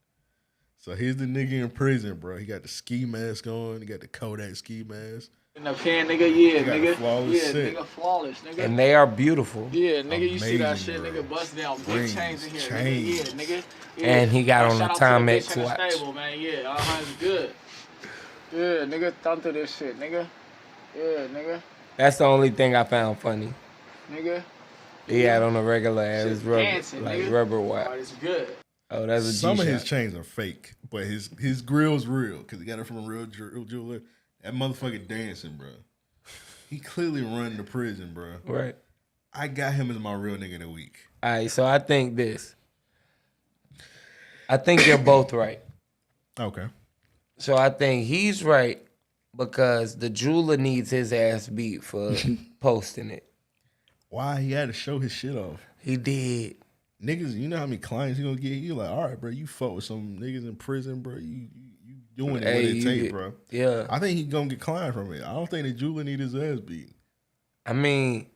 So here's the nigga in prison, bro. He got the ski mask on. He got the Kodak ski mask. In the can, nigga, yeah, nigga. Flawless set. Nigga, flawless, nigga. And they are beautiful. Yeah, nigga, you see that Amazing, shit, bro. nigga, bust down. Big Rings, chains in here, chains. nigga. Yeah, nigga. Yeah. And he got on the Shout out to the Timex bitch in the watch. stable, man. Yeah, it's good. Yeah, nigga, thumb through this shit, nigga. Yeah, nigga. That's the only thing I found funny. Nigga. He had on a regular ass rubber, dancing, like nigga. rubber watch. Alright, it's good. Oh, that's a G-shot. Some of his chains are fake, but his grill's real because he got it from a real jeweler. That motherfucker dancing, bro. He clearly run the prison, bro. Right. I got him as my real nigga of the week. All right, so I think this. I think you're both right. Okay. So I think he's right because the jeweler needs his ass beat for posting it. Why? He had to show his shit off. He did. Niggas, you know how many clients you gonna get? You like, all right, bro, you fuck with some niggas in prison, bro. You doing it what it take, bro. Yeah. I think he gonna get clients from it. I don't think the jeweler need his ass beat. I mean,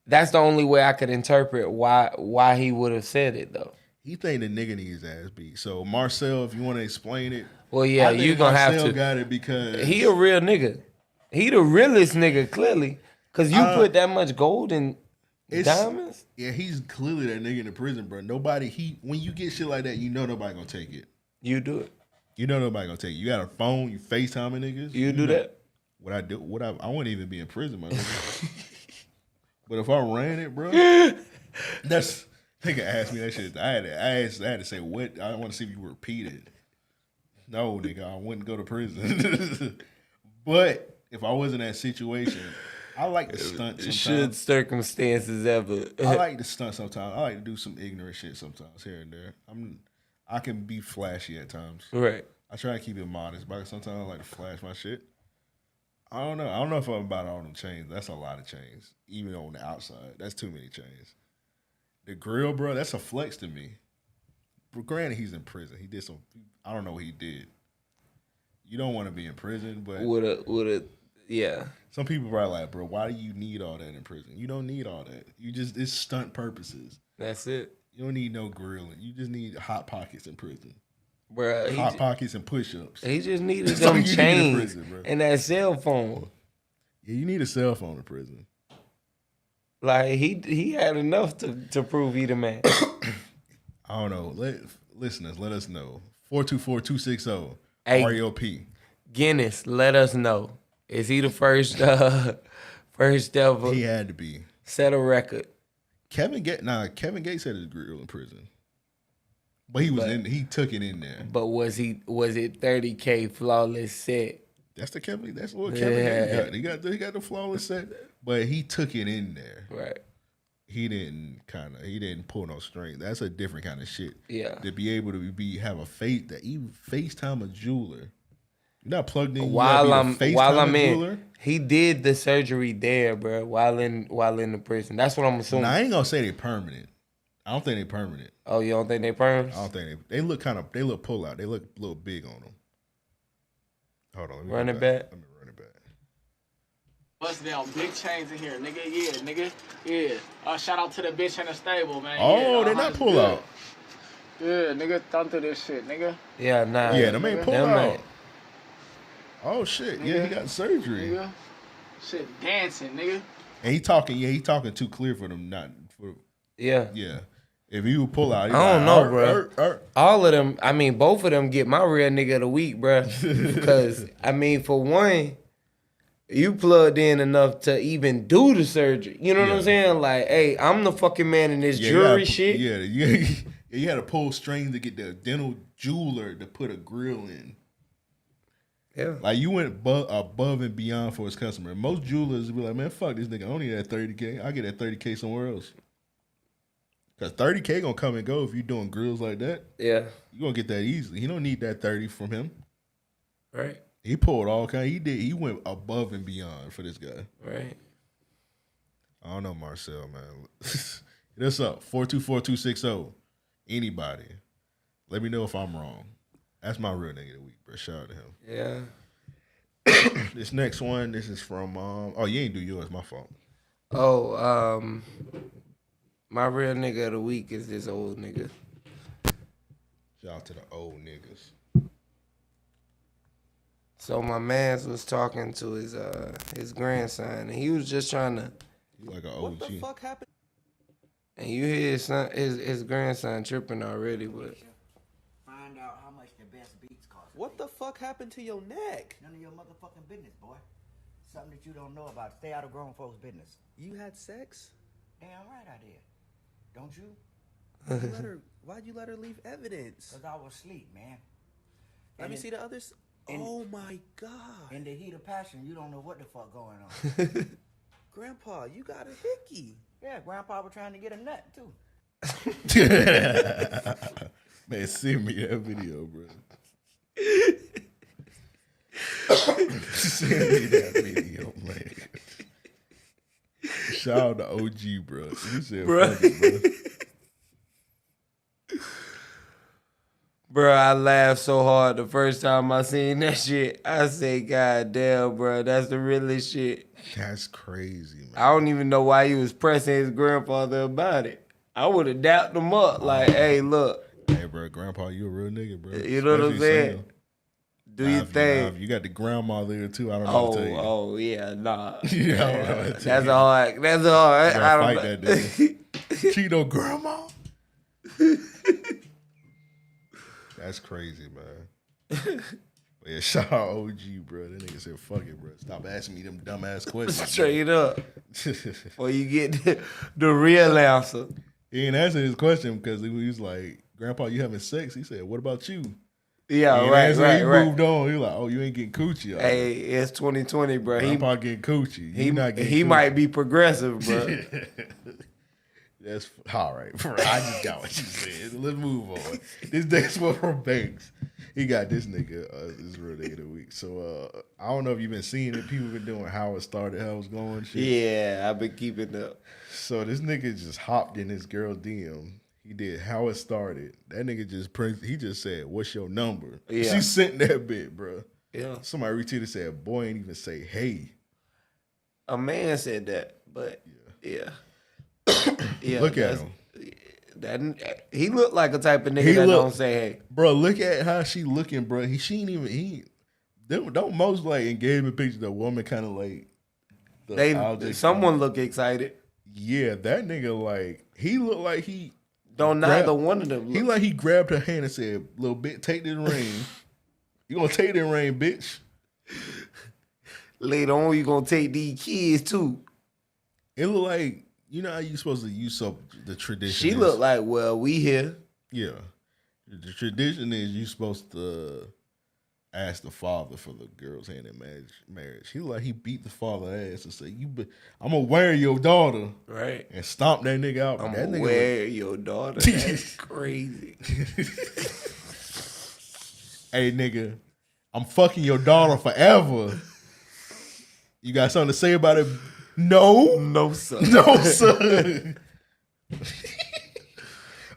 that's the only way I could interpret why he would have said it though. He think the nigga needs his ass beat. So Marcel, if you want to explain it, well, yeah, I think you gonna Marcel have to. Got it because he a real nigga. He the realest nigga clearly, cause you put that much gold in diamonds. Yeah, he's clearly that nigga in the prison, bro. Nobody. When you get shit like that, you know nobody gonna take it. You do it. You know nobody gonna take it. You got a phone. You FaceTiming niggas. You do that. What I do? I wouldn't even be in prison, my nigga. But if I ran it, bro, that's. Nigga asked me that shit. I had to say what. I want to see if you repeated. No, nigga, I wouldn't go to prison. But if I was in that situation, I like to stunt sometimes. Should circumstances ever. I like to stunt sometimes. I like to do some ignorant shit sometimes here and there. I can be flashy at times. Right. I try to keep it modest, but sometimes I like to flash my shit. I don't know. I don't know if I'm about all them chains. That's a lot of chains. Even on the outside. That's too many chains. The grill, bro, that's a flex to me. But granted, he's in prison. He did some, I don't know what he did. You don't want to be in prison, but yeah. Some people are like, bro, why do you need all that in prison? You don't need all that. It's stunt purposes. That's it. You don't need no grilling. You just need hot pockets in prison. Bruh, hot pockets and push-ups. He just needed them chains prison, bro. and that cell phone. Yeah, you need a cell phone in prison. Like he had enough to prove he the man. I don't know. Listeners, let us know. 424-260 Hey, RAOP. Guinness, let us know. Is he the first ever? He had to be. Set a record. Kevin Gates had his grill in prison. But he took it in there. But was it 30K flawless set? That's what Kevin Gates got. He got the flawless set. But he took it in there. Right. He didn't pull no string. That's a different kind of shit. Yeah. To be able to have a FaceTime a jeweler. You're not plugged in. While I'm in, he did the surgery there, bro. While in the prison. That's what I'm assuming. Now, I ain't gonna say they permanent. I don't think they permanent. Oh, you don't think they perms? I don't think they look pull out. They look a little big on them. Hold on. Let me run it back. back. Let me run it back. Bust down, big chains in here, nigga. Yeah, nigga. Yeah. Shout out to the bitch in the stable, man. Oh, yeah, they not pull out. Yeah, nigga. Thumb through this shit, nigga. Yeah, nah. Yeah, them ain't pull Them out. ain't. Oh shit! Yeah, he got surgery. Nigga. Shit, dancing, nigga. And he talking too clear for them. Not for. Yeah. Yeah. If you would pull out, I don't know, bro. All of them, I mean, both of them get my real nigga of the week, bro. Because, I mean, for one, you plugged in enough to even do the surgery. You know what I'm saying? Like, hey, I'm the fucking man in this jewelry shit. Yeah, you had to pull strings to get the dental jeweler to put a grill in. Yeah. Like, you went above and beyond for his customer. Most jewelers would be like, man, fuck this nigga. I don't need that 30K. I'll get that 30K somewhere else. Because 30K gonna come and go if you doing grills like that. Yeah. You gonna get that easily. He don't need that 30 from him. Right. He pulled all kind. He went above and beyond for this guy. Right. I don't know, Marcel, man. Hit us up 424-260. Anybody, let me know if I'm wrong. That's my real nigga of the week, bro. Shout out to him. Yeah. This next one, this is from. Oh, you ain't do yours. My fault. Oh, my real nigga of the week is this old nigga. Shout out to the old niggas. So my mans was talking to his grandson, and he was just trying to. You like an OG. What the fuck happened? And you hear his grandson tripping already, but Find out how much the best beats cost. What the fuck happened to your neck? None of your motherfucking business, boy. Something that you don't know about. Stay out of grown folks' business. You had sex? Damn right I did. Don't you? Why'd you let her leave evidence? Because I was asleep, man. Let me see the others. Oh my God. In the heat of passion, you don't know what the fuck going on. Grandpa, you got a hickey. Yeah, Grandpa was trying to get a nut, too. Man, send me that video, bro. Send me that video, man. Shout out to OG, bro. You said Bruh. fuck it, bro. bro, I laughed so hard the first time I seen that shit. I say, God damn, bro, that's the realest shit. That's crazy, man. I don't even know why he was pressing his grandfather about it. I would have dapped him up like, hey, look. Hey, bro, Grandpa, you a real nigga, bro. You know what I'm Especially saying? Do your thing. You got the grandma there, too. I don't know what to tell you. Oh, yeah, nah. Yeah, I don't know what to tell That's you. a hard. That's a hard. You I gotta don't fight know. that nigga. Cheeto grandma? That's crazy, man. But yeah, shout out OG, bro. That nigga said, fuck it, bro. Stop asking me them dumbass questions. Straight up. Or you get the real answer. He ain't answering his question because he was like, Grandpa, you having sex? He said, what about you? Yeah, He right. He moved on. He like, oh, you ain't getting coochie. Hey, it's 2020, bro. Grandpa getting coochie. He not getting he coochie. might be progressive, bro. That's all right, bro. I just got what you said. Let's move on. This next one from Banks. He got this nigga, this real nigga of the week. So I don't know if you've been seeing it. People been doing how it started, how it's going. Shit. Yeah, I've been keeping up. So this nigga just hopped in his girl DM. He did how it started. That nigga he just said, "What's your number?" Yeah. She sent that bit, bro. Yeah. Somebody retweeted said, "Boy ain't even say hey." A man said that, but yeah. Yeah. Look at him. He looked like a type of nigga that don't say hey. Bro, look at how she looking, bro. Don't most like engagement pictures the woman kind of like Someone look excited. Yeah, that nigga like he looked like he neither one of them look. He like he grabbed her hand and said, "Little bit, take this ring. You gonna take this ring, bitch." Later on, you gonna take these kids too. It look like, you know how you supposed to use up the tradition. She looked like, well, we here. Yeah. The tradition is you supposed to ask the father for the girl's hand in marriage. He looked like he beat the father ass and said, I'm gonna wear your daughter. Right. And stomp that nigga out. I'm that gonna nigga wear your daughter. That's crazy. Hey, nigga, I'm fucking your daughter forever. You got something to say about it? No. No, sir. No, sir.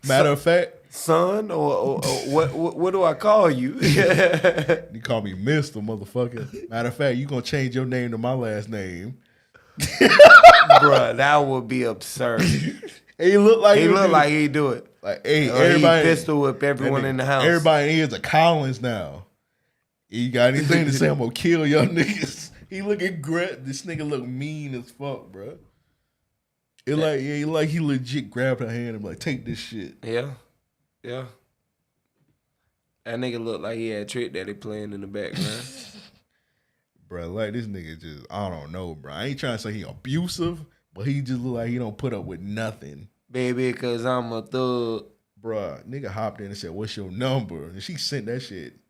Matter of fact, son, or what do I call you? You call me Mr. Motherfucker. Matter of fact, you gonna change your name to my last name. Bruh, that would be absurd. He look like he'd do it. Like, hey, or everybody he pistol whip everyone in the house. Everybody in here is a Collins now. You got anything to say? I'm gonna kill y'all niggas. He looking great. This nigga look mean as fuck, bro. He legit grabbed her hand and like, take this shit. Yeah. Yeah. That nigga looked like he had Trick Daddy playing in the background. Bro, like this nigga just, I don't know, bro. I ain't trying to say he abusive, but he just look like he don't put up with nothing. Baby, cause I'm a thug. Bruh, nigga hopped in and said, what's your number? And she sent that shit.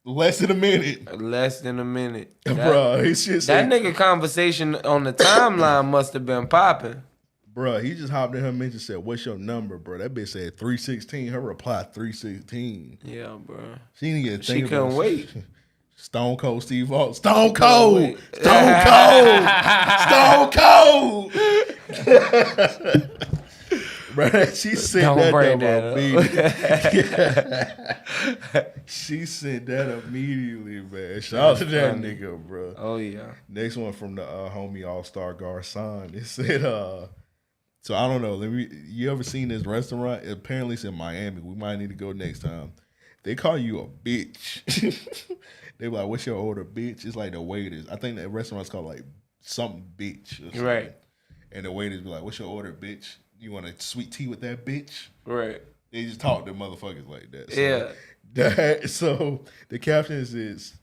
Less than a minute. Bruh, his shit that nigga conversation on the timeline must have been popping. Bruh, he just hopped in her mention, said, "What's your number, bro?" That bitch said 316. Her reply 316. Yeah, bro. She didn't get. She couldn't wait. Stone Cold Steve Austin. Stone Cold. Stone Cold. Bro, she sent Don't bring that that up. She sent that immediately, man. Shout out to that nigga, bro. Oh yeah. Next one from the homie All Star Garcon. It said, so I don't know. You ever seen this restaurant? Apparently it's in Miami. We might need to go next time. They call you a bitch. They be like, "What's your order, bitch?" It's like the waiters. I think that restaurant's called like something bitch. Or something. Right. And the waiters be like, "What's your order, bitch? You want a sweet tea with that bitch?" Right. They just talk to motherfuckers like that. So, yeah. So the caption is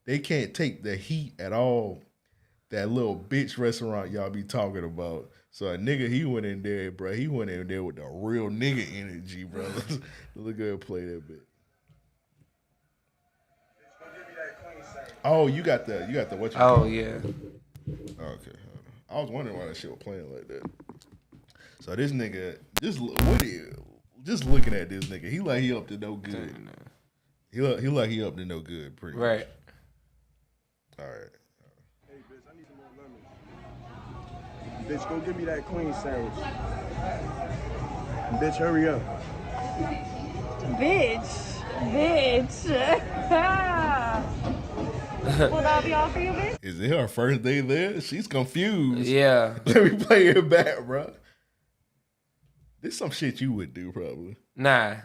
they can't take the heat at all. That little bitch restaurant y'all be talking about. So a nigga, he went in there, bro. He went in there with the real nigga energy, bro. Look at play that bit. Oh, you got the what you call it? yeah. Okay. I was wondering why that shit was playing like that. So this nigga, just looking at this nigga, he like he up to no good. He like he up to no good, pretty much. Right. All right. Hey, bitch, I need some more lemons. Bitch, go give me that queen sandwich. Bitch, hurry up. Bitch. Will that be all for you, bitch? Is it her first day there? She's confused. Yeah. Let me play it back, bro. This some shit you would do, probably. Nah,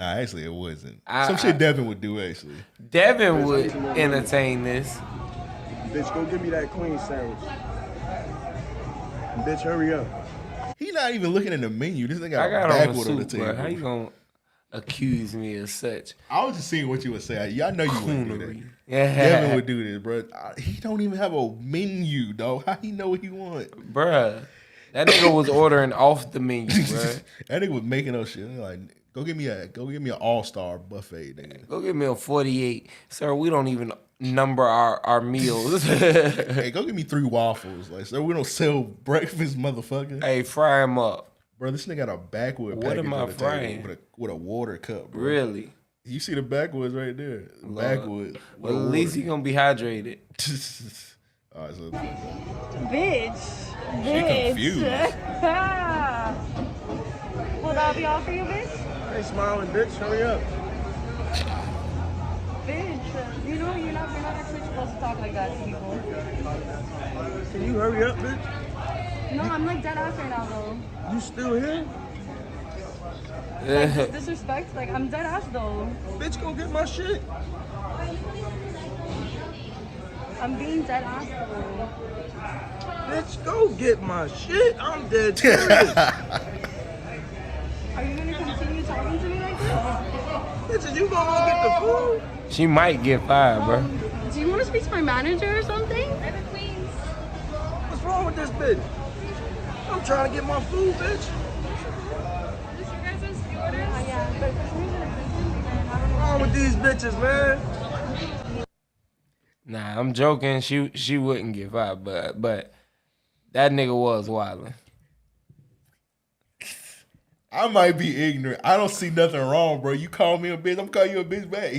actually, it wasn't. Some shit Devin would do, actually. Devin would entertain this. Bitch, go give me that queen sandwich. Bitch, hurry up. He not even looking at the menu. This nigga I got got a on backward a on the suit, table. bro. How you gonna accuse me of such? I was just seeing what you would say. Y'all know you wouldn't do that. Yeah. Devin would do this, bro. He don't even have a menu, dog. How he know what he want? Bruh. That nigga was ordering off the menu, bruh. That nigga was making up shit. Like, go give me an all-star buffet, nigga. Go get me a 48. Sir, we don't even number our meals. Hey, go give me 3 waffles. Like, sir, we don't sell breakfast, motherfucker. Hey, fry them up. Bro, this nigga got a backwood What package am I on the frying? table with a water cup, bro. Really? You see the backwoods right there. Backwoods. Well, at least he gonna be hydrated. All right, so Bitch. she confused. Will that be all for you, bitch? Hey, smiling bitch, hurry up. Bitch, you know you're not actually supposed to talk like that to people. Can you hurry up, bitch? No, I'm like dead ass right now though. You still here? Like, disrespect, like I'm dead ass though. Bitch, go get my shit. I'm being dead ass though. Bitch, go get my shit. I'm dead serious. Are you gonna continue talking to me like this? Bitch, are you gonna go get the food? She might get fired, bro. Do you want to speak to my manager or something? What's wrong with this bitch? I'm trying to get my food, bitch. Yeah, but for some reason it's What's wrong with these bitches, man? Nah, I'm joking. She wouldn't get fired, but that nigga was wildin'. I might be ignorant. I don't see nothing wrong, bro. You call me a bitch, I'm calling you a bitch back.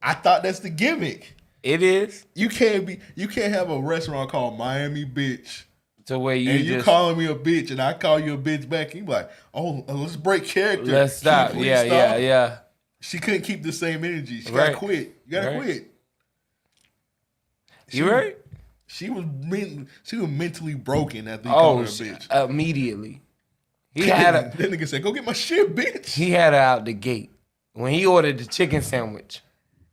I thought that's the gimmick. It is. You can't have a restaurant called Miami Bitch. To where you calling me a bitch and I call you a bitch back. You be like, oh, let's break character. Let's stop. Please Yeah, stop. yeah. She couldn't keep the same energy. She gotta quit. You gotta quit. You right? She was mentally broken after you called her a bitch. Immediately. That nigga said, go get my shit, bitch. He had her out the gate. When he ordered the chicken sandwich.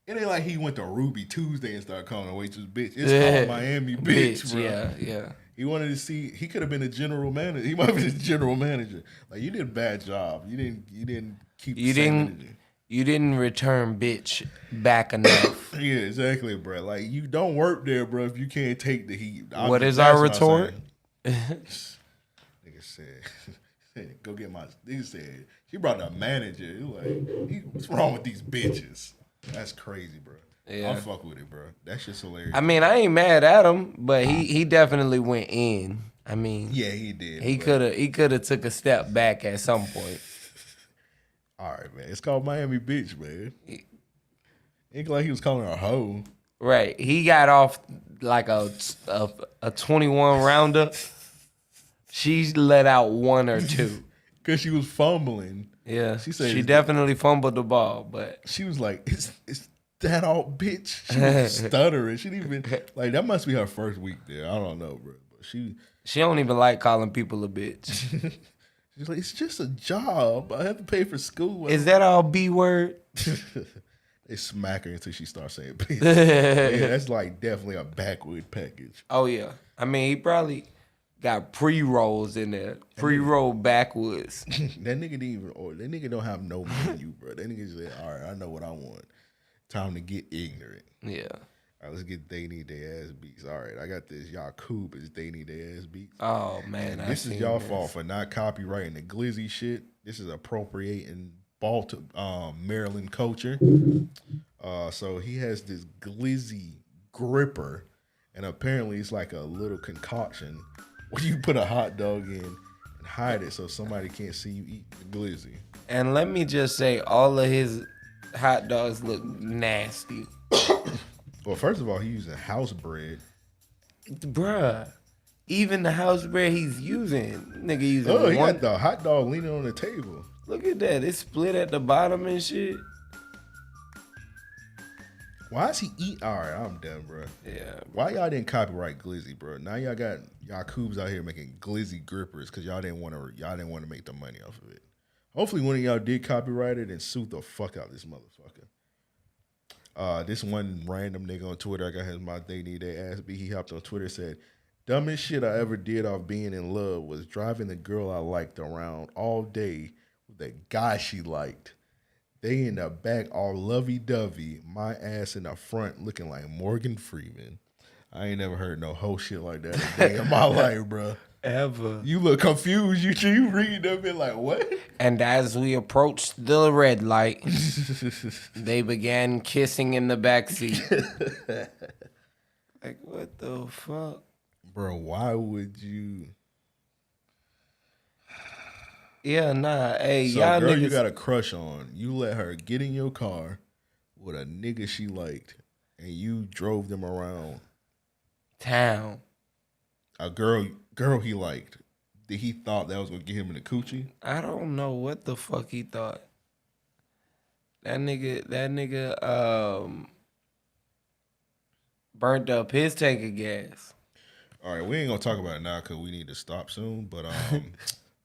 It ain't like he went to Ruby Tuesday and started calling the waitress bitch. It's called Miami Bitch, bro. Yeah. He wanted to see. He could have been a general manager. He might have been a general manager. Like, you did a bad job. You didn't keep. You didn't return bitch back enough. Yeah, exactly, bro. Like, you don't work there, bro, if you can't take the heat. What is our retort? Nigga said, go get my. Nigga said she brought the manager. He like, what's wrong with these bitches? That's crazy, bro. Yeah. I'll fuck with it, bro. That shit's hilarious. I mean, I ain't mad at him, but he definitely went in. I mean, yeah, he did. He could have took a step back at some point. All right, man. It's called Miami Beach, man. Ain't like he was calling her a hoe. Right. He got off like a 21 rounder. She let out one or two. Because she was fumbling. Yeah. She said she definitely fumbled the ball, but she was like, "Is that all, bitch?" She was stuttering. She didn't even like that. Must be her first week there. I don't know, bro. But she don't even like calling people a bitch. She's like, "It's just a job. I have to pay for school." Is that all B word? They smack her until she starts saying bitch. Yeah, that's like definitely a backward package. Oh yeah. I mean, he probably got pre-rolls in there. Pre-roll backwoods. That nigga didn't even order. That nigga don't have no menu, bro. That nigga said, "All right, I know what I want. Time to get ignorant." Yeah. All right, let's get they need their ass beats. All right, I got this. Y'all cool, but it's they need their ass beats. Oh man, this is y'all fault for not copyrighting the glizzy shit. This is appropriating Maryland culture. So he has this glizzy gripper, and apparently it's like a little concoction where you put a hot dog in and hide it so somebody can't see you eat the glizzy. And let me just say, all of his hot dogs look nasty. Well, first of all, he's using house bread. Bruh. Even the house bread he's using, nigga using he got the hot dog leaning on the table. Look at that. It's split at the bottom and shit. Why is he eat? All right, I'm done, bro. Yeah. Why y'all didn't copyright glizzy, bro? Now y'all got y'all coobs out here making glizzy grippers because y'all didn't want to make the money off of it. Hopefully, one of y'all did copyright it and sue the fuck out this motherfucker. This one random nigga on Twitter, I got his my they need their ass beat. He hopped on Twitter and said, "Dumbest shit I ever did off being in love was driving the girl I liked around all day with the guy she liked. They in the back all lovey-dovey, my ass in the front looking like Morgan Freeman. I ain't never heard no whole shit like that a day in my life, bro. Ever. You look confused. You read them and like, what? And as we approached the red light, they began kissing in the backseat. Like, what the fuck? Bro, why would you? Yeah, nah. Hey, So y'all girl niggas. you got a crush on. You let her get in your car with a nigga she liked, and you drove them around town. A girl he liked. Did he thought that was gonna get him in the coochie? I don't know what the fuck he thought. That nigga burnt up his tank of gas. All right, we ain't gonna talk about it now because we need to stop soon. But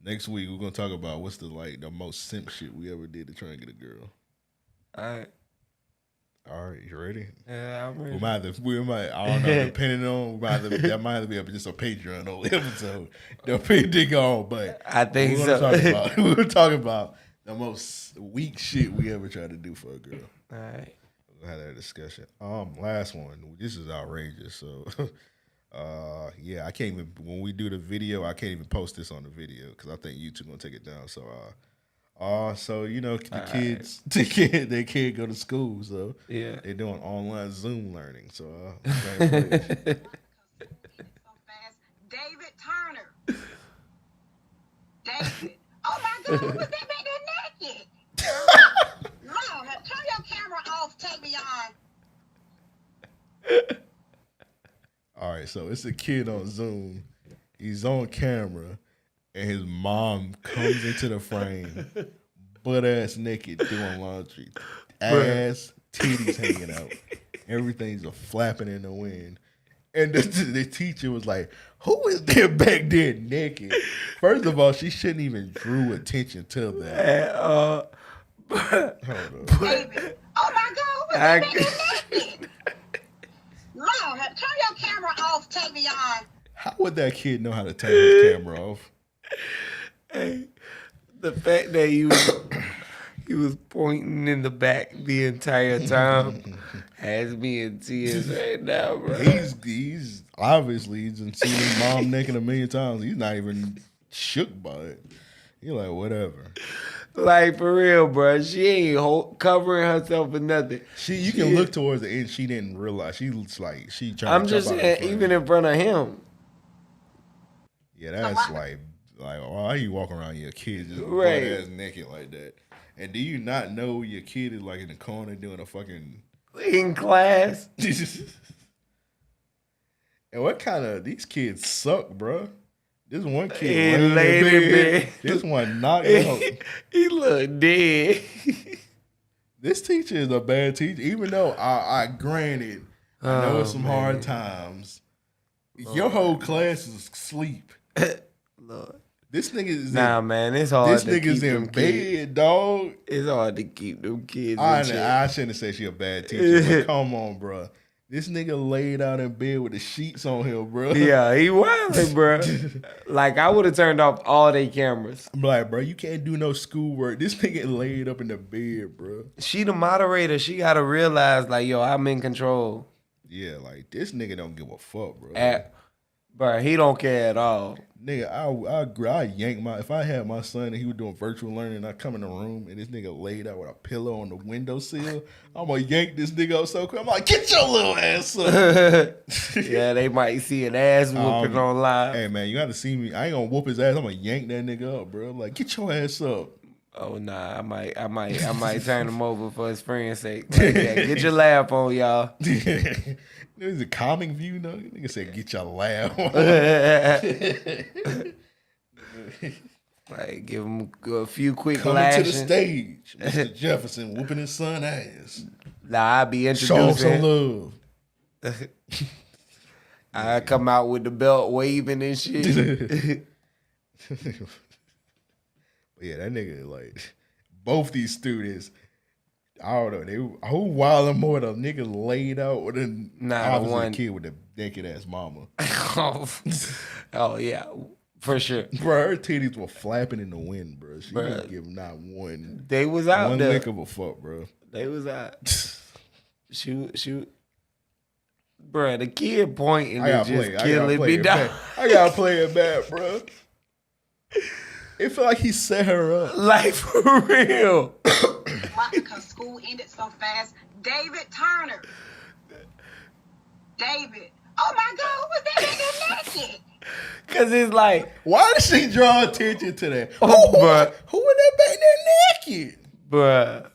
next week we're gonna talk about what's the most simp shit we ever did to try and get a girl. All right, you ready? Yeah, I'm ready. We might, I don't know, depending on, that might be just a Patreon only episode. Depending on, but I think we're talking about the most weak shit we ever tried to do for a girl. All right. We'll have that discussion. Last one. This is outrageous. So, yeah, I can't even, when we do the video, I can't even post this on the video because I think YouTube gonna take it down. So, so you know the kids, they can't go to school, so yeah, they're doing online Zoom learning. So, David Turner. David. Oh my God, who was that back there naked? Lord, turn your camera off, Tavion. all right, so it's a kid on Zoom. He's on camera, and his mom comes into the frame, butt ass naked, doing laundry, ass, titties hanging out, everything's a flapping in the wind. And the teacher was like, "Who is there back there naked?" First of all, she shouldn't even drew attention to that. Hold on. David. Oh my God, who was that back there naked? Lord, turn your camera off, Tavion. How would that kid know how to turn his camera off? Hey, the fact that he was pointing in the back the entire time has me in tears right now, bro. He's obviously he's seen his mom naked a million times. He's not even shook by it. He's like, whatever. Like, for real, bro. She ain't covering herself or nothing. You can look towards the end. She didn't realize. She looks like she trying I'm to just jump out saying, even in front of him. Yeah, that's like why you walk around your kid just Right. butt ass naked like that? And do you not know your kid is like in the corner doing a fucking in class? And what kind of these kids suck, bro? This one kid He laid in bed. This one knocked out. He looked dead. This teacher is a bad teacher, even though I granted I know it's some hard times. Your whole class is asleep. Lord. This nigga is man, it's hard. This to nigga's keep in them bed, kids. dog. It's hard to keep them kids. I shouldn't have said she a bad teacher, but come on, bro. This nigga laid out in bed with the sheets on him, bro. Yeah, he wildin', bro. Like, I would have turned off all their cameras. I'm like, bro, you can't do no schoolwork. This nigga laid up in the bed, bro. She the moderator. She got to realize, like, yo, I'm in control. Yeah, like, this nigga don't give a fuck, bro. Bro, he don't care at all. Nigga, I yank if I had my son and he was doing virtual learning and I come in the room and this nigga laid out with a pillow on the windowsill, I'm gonna yank this nigga up so quick. I'm like, get your little ass up. Yeah, they might see an ass whooping on live. Hey, man, you gotta see me. I ain't gonna whoop his ass. I'm gonna yank that nigga up, bro. I'm like, get your ass up. Oh, nah, I might turn him over for his friend's sake. Like, yeah, get your laugh on, y'all. There's a calming view, no? Nigga said, get your laugh on. Like, give him a few quick Coming lashes. to the stage, Mr. Jefferson whooping his son ass. Nah, I be Show him introducing. some love. I come out with the belt waving and shit. Yeah, that nigga, like, both these students, I don't know, who wildin' more, the nigga laid out with the one kid with the naked ass mama. Oh, yeah, for sure. Bro, her titties were flapping in the wind, bro. She didn't give not one. They was out one there. lick of a fuck, bro. They was out. Shoot. Bro, the kid pointing and just killing me down. I gotta play it back, bro. It felt like he set her up. Like, for real. Why? Because school ended so fast. David Turner. David. Oh my God, who was that nigga naked? Because it's like, why did she draw attention to that? Oh, bruh. Who was that back there naked? Bruh.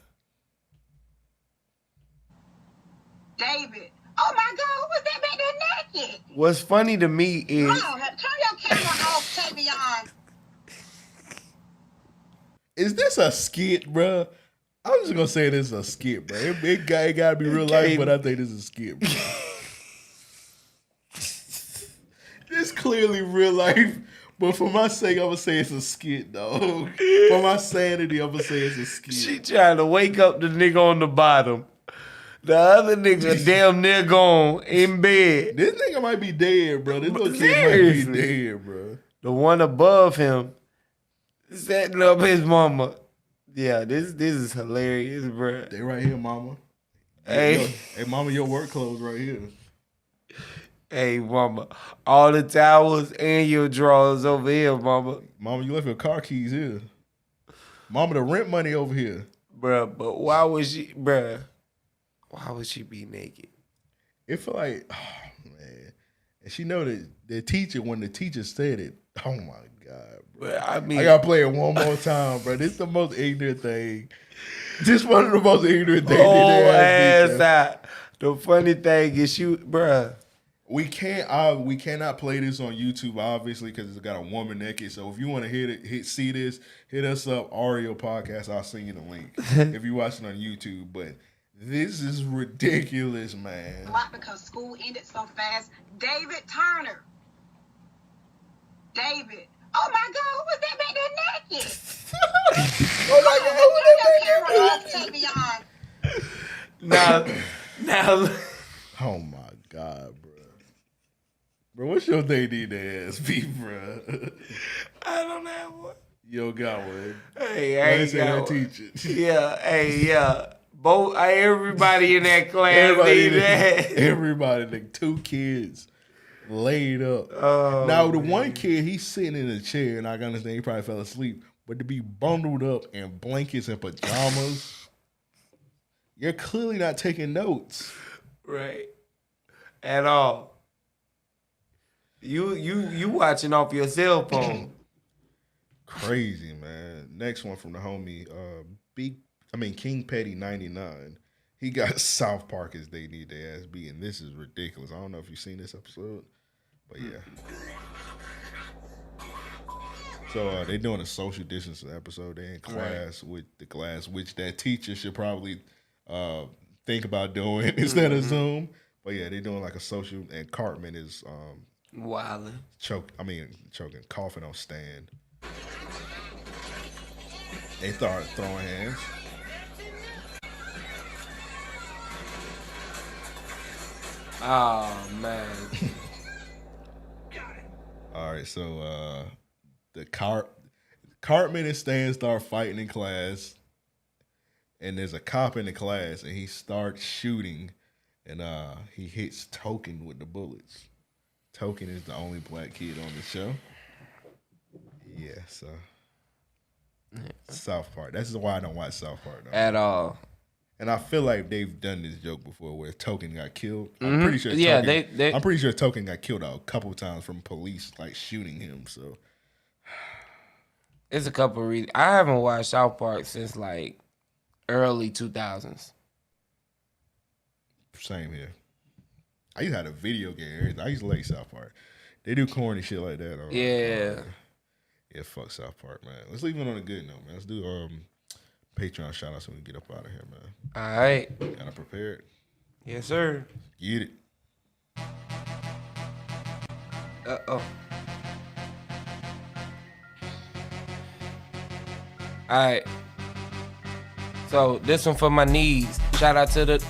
David. Oh my God, who was that back there naked? What's funny to me is, Hold on, turn your camera off, Tavion. Is this a skit, bro? I'm just gonna say this is a skit, bro. It gotta be real life, but I think this is a skit, bro. This clearly real life, but for my sake, I'm gonna say it's a skit, dog. For my sanity, I'm gonna say it's a skit. she trying to wake up the nigga on the bottom. The other nigga damn near gone in bed. This nigga might be dead, bro. This little kid might be dead, bro. The one above him setting up his mama. Yeah, this is hilarious, bro. They right here, mama. Hey, mama, your work clothes right here. Hey, mama. All the towels and your drawers over here, mama. Mama, you left your car keys here. Mama, the rent money over here. Bruh, but why would she be naked? It feel like, oh, man. And she know that the teacher, when the teacher said it, oh my God, bro. But I mean, I gotta play it one more time, bro. This is the most ignorant thing. This one of the most ignorant things. Oh, ass out. The funny thing is, bruh. We cannot play this on YouTube, obviously, because it's got a woman naked. So if you want to see this, hit us up, Ario Podcast. I'll send you the link if you're watching on YouTube. But this is ridiculous, man. Why? Because school ended so fast. David Turner. David. Oh my God, who was that back there naked? Oh my God, turn your camera off, Tavion. Now. Oh my God, bro. Bro, what's your thing need to ask me, bro? I don't have one. You don't got one. Hey, I ain't got one. Teacher. Yeah, hey, yeah. Both everybody in that class need that. Everybody, like 2 kids laid up. Oh, now the one kid, he's sitting in a chair, and I can understand he probably fell asleep. But to be bundled up in blankets and pajamas, you're clearly not taking notes. Right. At all. You watching off your cell phone. Crazy, man. Next one from the homie, King Petty 99. He got South Park as they need their ass beat, and this is ridiculous. I don't know if you've seen this episode, but yeah. So they're doing a social distancing episode. They're in class with the class, which that teacher should probably think about doing instead of Zoom. But yeah, they're doing like a social, and Cartman is wilding, choking, coughing on stand. They started throwing hands. Oh man. All right, so the Cartman and Stan start fighting in class, and there's a cop in the class, and he starts shooting, and he hits Token with the bullets. Token is the only black kid on the show. Yeah, so South Park. That's why I don't watch South Park though. At all. And I feel like they've done this joke before where Token got killed. I'm pretty sure. I'm pretty sure Token got killed a couple of times from police like shooting him. So it's a couple of reasons. I haven't watched South Park since like early 2000s. Same here. I used to have a video game. I used to like South Park. They do corny shit like that. Yeah. Yeah, fuck South Park, man. Let's leave it on a good note, man. Let's do Patreon shout outs when we get up out of here, man. All right. Kind of prepared? Yes, sir. Get it. All right. So this one for my knees. Shout out to the.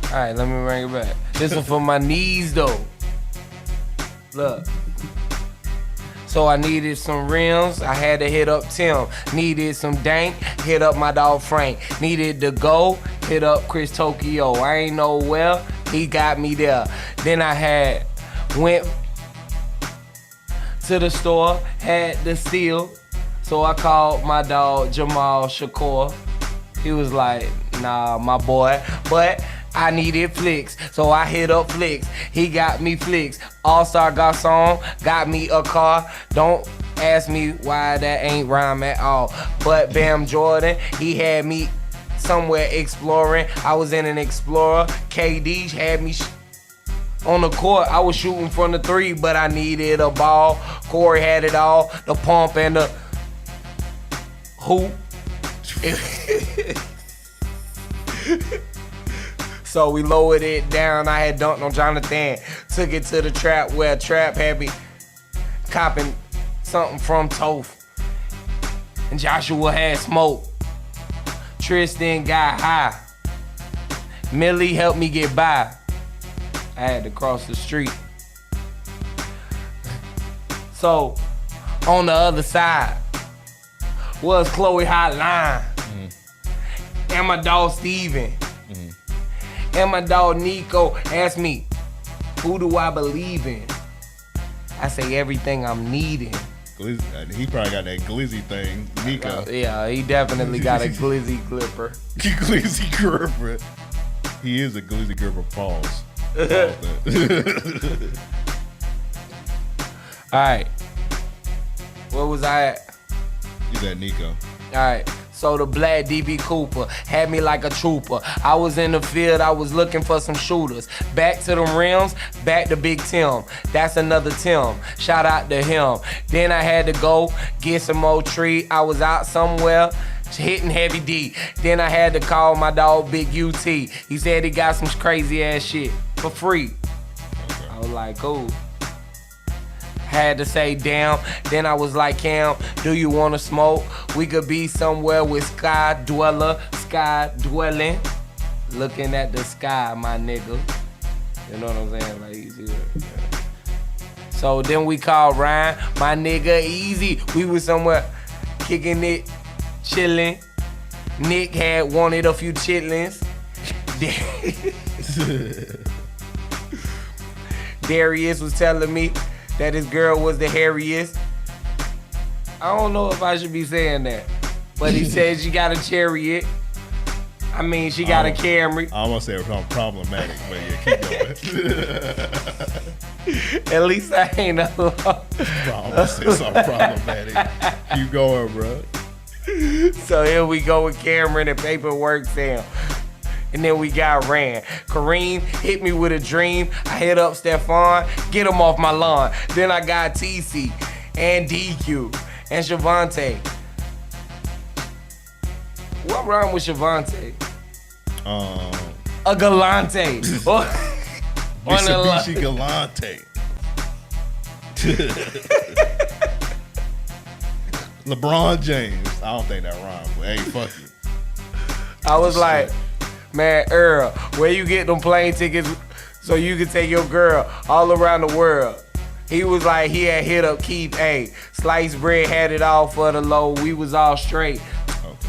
All right, let me bring it back. This one for my knees though. Look. So I needed some rims, I had to hit up Tim. Needed some dank, hit up my dog Frank. Needed to go, hit up Chris Tokyo. I ain't know where, he got me there. Then I went to the store, had to steal. So I called my dog Jamal Shakur. He was like, nah, my boy. But I needed flicks, so I hit up Flicks. He got me flicks. All-Star Garçon got me a car. Don't ask me why that ain't rhyme at all. But Bam Jordan, he had me somewhere exploring. I was in an Explorer. KD had me on the court. I was shooting from the three, but I needed a ball. Corey had it all, the pump and the hoop. So we lowered it down. I had dunked on Jonathan. Took it to the trap where Trap had me copping something from Toph. And Joshua had smoke. Tristan got high. Millie helped me get by. I had to cross the street. So on the other side was Chloe Hotline. And my dog Steven. And my dog Nico asked me, who do I believe in? I say everything I'm needing. He probably got that glizzy thing, Nico. Yeah, he definitely got a glizzy gripper. Glizzy gripper. He is a glizzy gripper, pause. Alright. Where was I at? He's at Nico. Alright. So the black DB Cooper had me like a trooper. I was in the field, I was looking for some shooters. Back to them rims, back to Big Tim. That's another Tim, shout out to him. Then I had to go get some more tree. I was out somewhere hitting heavy D. Then I had to call my dog Big UT. He said he got some crazy ass shit for free. I was like, cool. Had to say damn. Then I was like, Cam, do you want to smoke? We could be somewhere with sky dwelling, looking at the sky, my nigga. You know what I'm saying? Like, easy. So then we called Ryan, my nigga, easy. We was somewhere kicking it, chilling. Nick had wanted a few chitlins. Darius was telling me that his girl was the hairiest. I don't know if I should be saying that, but he said she got a chariot. I mean, she got a Camry. I almost say it was problematic, but yeah, keep going. At least I ain't alone. Bro, I'm gonna say something problematic. Keep going, bro. So here we go with Cameron and Paperwork Sam. And then we got Rand. Kareem hit me with a dream. I hit up Stephon, get him off my lawn. Then I got TC and DQ and Shavante. What rhyme with Shavante? A Galante. Mitsubishi Galante. LeBron James. I don't think that rhymes, but hey, fuck you. I was like, man, Earl, where you get them plane tickets so you can take your girl all around the world? He was like, he had hit up Keith, hey, sliced bread had it all for the low. We was all straight. Okay.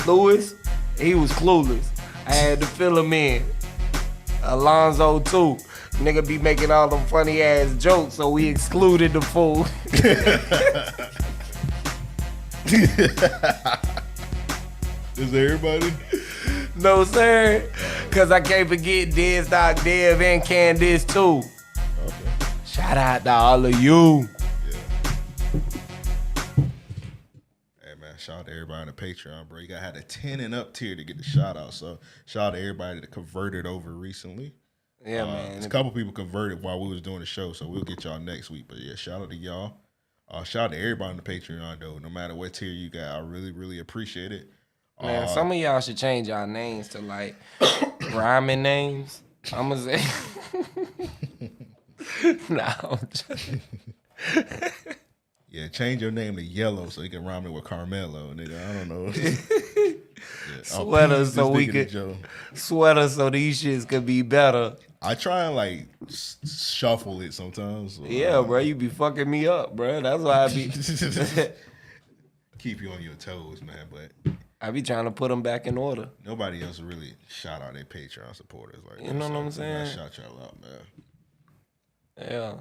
Lewis, he was clueless. I had to fill him in. Alonzo too. Nigga be making all them funny ass jokes, so we excluded the fool. Is everybody? No, sir. Cause I can't forget Dead Stock Dev and Candace too. Okay. Shout out to all of you. Yeah. Hey man, shout out to everybody on the Patreon, bro. You gotta have a 10 and up tier to get the shout out. So shout out to everybody that converted over recently. Yeah, man. There's a couple people converted while we was doing the show, so we'll get y'all next week. But yeah, shout out to y'all. Shout out to everybody on the Patreon though. No matter what tier you got, I really, really appreciate it. Man, some of y'all should change y'all names to like rhyming names. I'm gonna say, no. Yeah, change your name to Yellow so you can rhyme it with Carmelo, nigga. I don't know. Yeah. Sweater so we could sweater so these shits could be better. I try and like shuffle it sometimes. So, yeah, bro, you be fucking me up, bro. That's why I be keep you on your toes, man. But I be trying to put them back in order. Nobody else really shout out their Patreon supporters like you know what I'm saying? Shout y'all out, man. Yeah,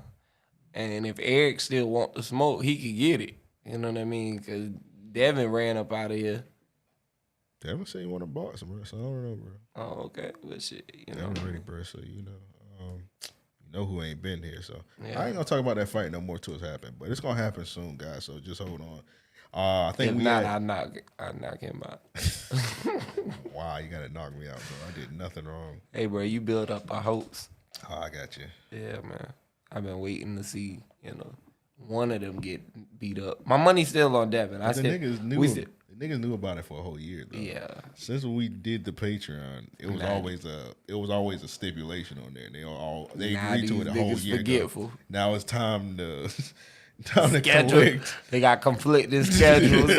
and if Eric still want the smoke, he could get it. You know what I mean? Because Devin ran up out of here. Devin said he want to box him, bro. So I don't know, bro. Oh, okay. But shit, you know. Devin ready, bro. So you know who ain't been here. So yeah. I ain't gonna talk about that fight no more till it's happened, but it's gonna happen soon, guys. So just hold on. I think I knock him out. Wow, you gotta knock me out, bro. I did nothing wrong. Hey, bro, you build up our hopes. Oh, I got you. Yeah, man. I've been waiting to see, one of them get beat up. My money's still on Devin. Niggas knew about it for a whole year, though. Yeah. Since we did the Patreon, it was always a stipulation on there. They agreed to it a whole year ago. Now it's time to collect. They got conflicting schedules.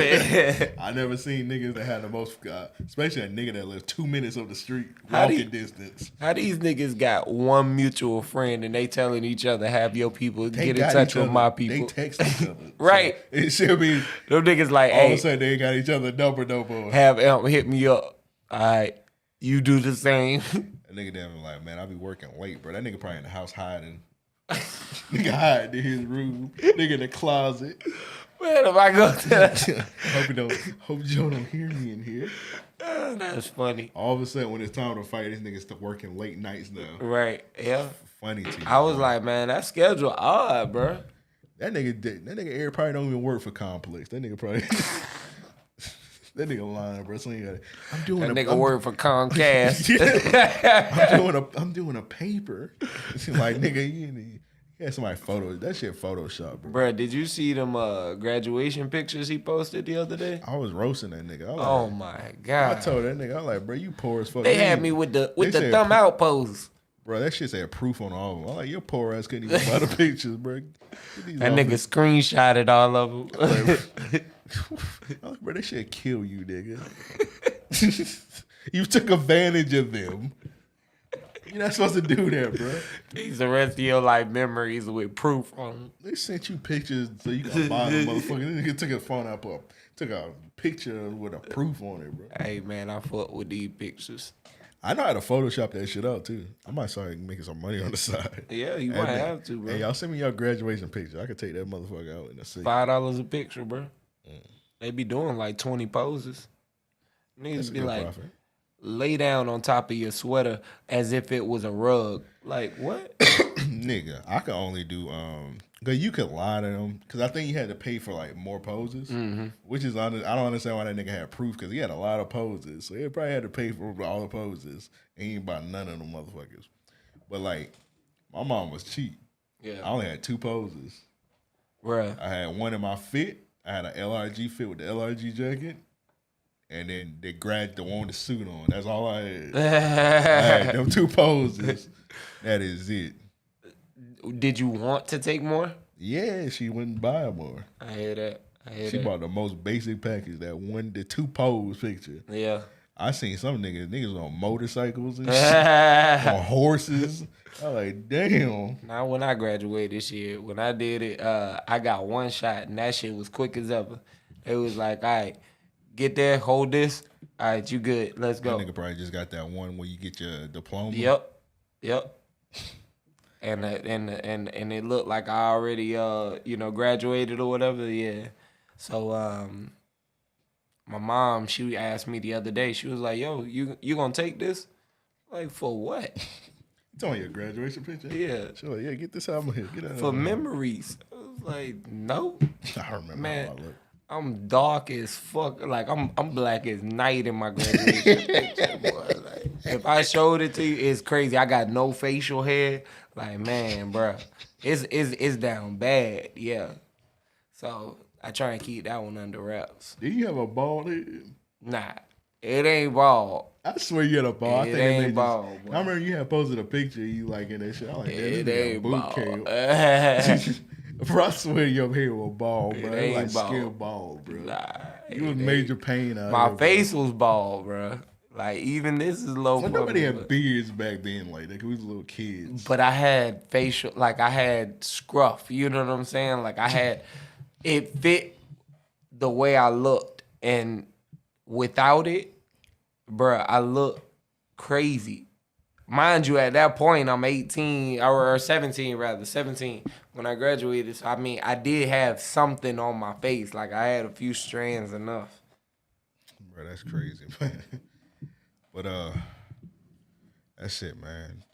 I never seen niggas that had the most, especially a nigga that lives 2 minutes up the street, walking distance. How these niggas got one mutual friend and they telling each other, have your people get in touch with my people. They text each other. Right. So it should be. Them niggas like, all hey. of a sudden they ain't got each other number no more. Have Elm hit me up. All right. You do the same. That nigga damn like, man, I be working late, bro. That nigga probably in the house hiding. Nigga hiding in his room. Nigga in the closet. Man, if I go to that. Hope Joe don't hear me in here. That's funny. All of a sudden, when it's time to fight, this nigga's working late nights now. Right. Yeah. Funny to you. I was like, man, that schedule odd, bro. That nigga Eric probably don't even work for Complex. That nigga probably. That nigga lying, bro. So I'm work for Comcast. I'm doing a paper. Like, nigga, you had somebody photo. That shit Photoshop, bro. Bro, did you see them graduation pictures he posted the other day? I was roasting that nigga. Oh my God. I told that nigga, I was like, bro, you poor as fuck. They had me with the thumb out pose. Bro, that shit said proof on all of them. I'm like, your poor ass couldn't even buy the pictures, bro. That nigga screenshotted all of them. I'm like, bro, that shit kill you, nigga. You took advantage of them. You're not supposed to do that, bro. These the rest of your life memories with proof on them. They sent you pictures so you can buy them, motherfucker. Nigga took a phone out, took a picture with a proof on it, bro. Hey, man, I fuck with these pictures. I know how to Photoshop that shit out, too. I might start making some money on the side. Yeah, you might have to, bro. Hey, y'all send me your graduation picture. I could take that motherfucker out in a second. $5 a picture, bro. They be doing like 20 poses. Niggas be like, profit. Lay down on top of your sweater as if it was a rug. Like, what? Niggas Nigga, I could only do cause you could lie to them. Cause I think you had to pay for like more poses, which is I don't understand why that nigga had proof. Cause he had a lot of poses, so he probably had to pay for all the poses. And he ain't bought none of them motherfuckers. But like, my mom was cheap. Yeah. I only had 2 poses. Bruh. I had one in my fit. I had an LRG fit with the LRG jacket. And then the one with the suit on. That's all I had. I had them 2 poses. That is it. Did you want to take more? Yeah, she wouldn't buy more. I hear that. She bought the most basic package. The 2 pose picture. Yeah. I seen some niggas on motorcycles and shit, on horses. I like, damn. Now when I graduated this year, when I did it, I got 1 shot and that shit was quick as ever. It was like, all right, get there, hold this. All right, you good. Let's go. That nigga probably just got that one where you get your diploma. Yep. And it looked like I already graduated or whatever. Yeah. So my mom, she asked me the other day. She was like, "Yo, you gonna take this?" Like, for what? It's on your graduation picture. Yeah. She like, yeah, get this out of here. Get out For memories. I was like, no. I remember Man, how I look. I'm dark as fuck. Like I'm black as night in my graduation picture, boy. Like, if I showed it to you, it's crazy. I got no facial hair. Like, man, bro, it's down bad. Yeah. So I try and keep that one under wraps. Do you have a bald head? Nah, it ain't bald. I swear you had a bald. It ain't bald. I remember you had posted a picture of you like in that shit. I like, It ain't bald. Bro, I swear your hair was bald, bro. It It ain't was like bald. skin bald, bro. Nah, you was major pain out My here, face was bald, bro. Like, even this is low. Well, nobody fucking, had beards back then like that because we was little kids. But I had facial, like I had scruff. You know what I'm saying? Like it fit the way I looked, and without it, bruh, I look crazy. Mind you, at that point, I'm 18 or 17 rather, 17 when I graduated. So I mean, I did have something on my face. Like I had a few strands enough. Bro, that's crazy, man. But that's it, man.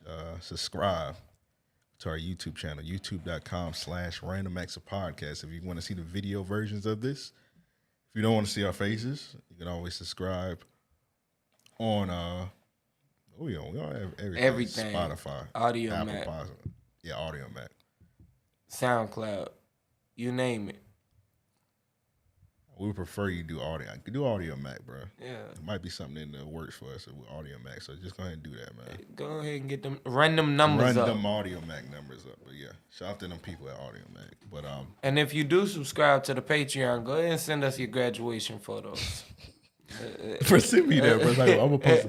Subscribe to our YouTube channel, youtube.com/Random Acts of Podcast. If you want to see the video versions of this, if you don't want to see our faces, you can always subscribe on we don't have everything. Spotify, Audio Apple Mac. Yeah, Audio Mac. SoundCloud. You name it. We would prefer you do audio. Do Audio Mac, bro. Yeah. It might be something in the works for us with Audio Mac. So just go ahead and do that, man. Go ahead and get them, run them numbers up. Run them Audio Mac numbers up. But yeah, shout out to them people at Audio Mac. But And if you do subscribe to the Patreon, go ahead and send us your graduation photos. Send me that, bro. Like, I'm gonna post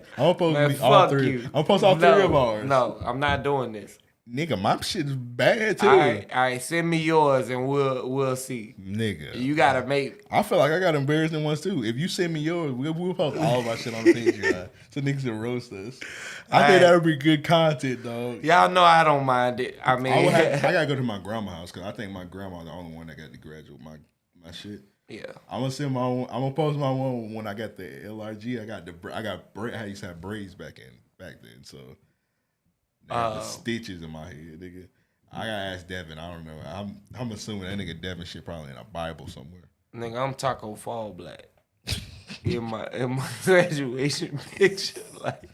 Man, all fuck 3. you. I'm gonna post all 3 of ours. No, I'm not doing this. Nigga, my shit is bad too. All right, send me yours and we'll see. Nigga, you gotta make. I feel like I got embarrassing ones too. If you send me yours, we'll post all of our shit on the Patreon, so niggas can roast us. I think that would be good content, dog. Y'all know I don't mind it. I mean, I gotta go to my grandma's house because I think my grandma's the only one that got to graduate my shit. Yeah, I'm gonna send my one. I'm gonna post my one when I got the LRG. I used to have braids back then, so. The stitches in my head, nigga. I gotta ask Devin. I don't know. I'm assuming that nigga Devin shit probably in a Bible somewhere. Nigga, I'm Taco Fall Black in my graduation picture. Like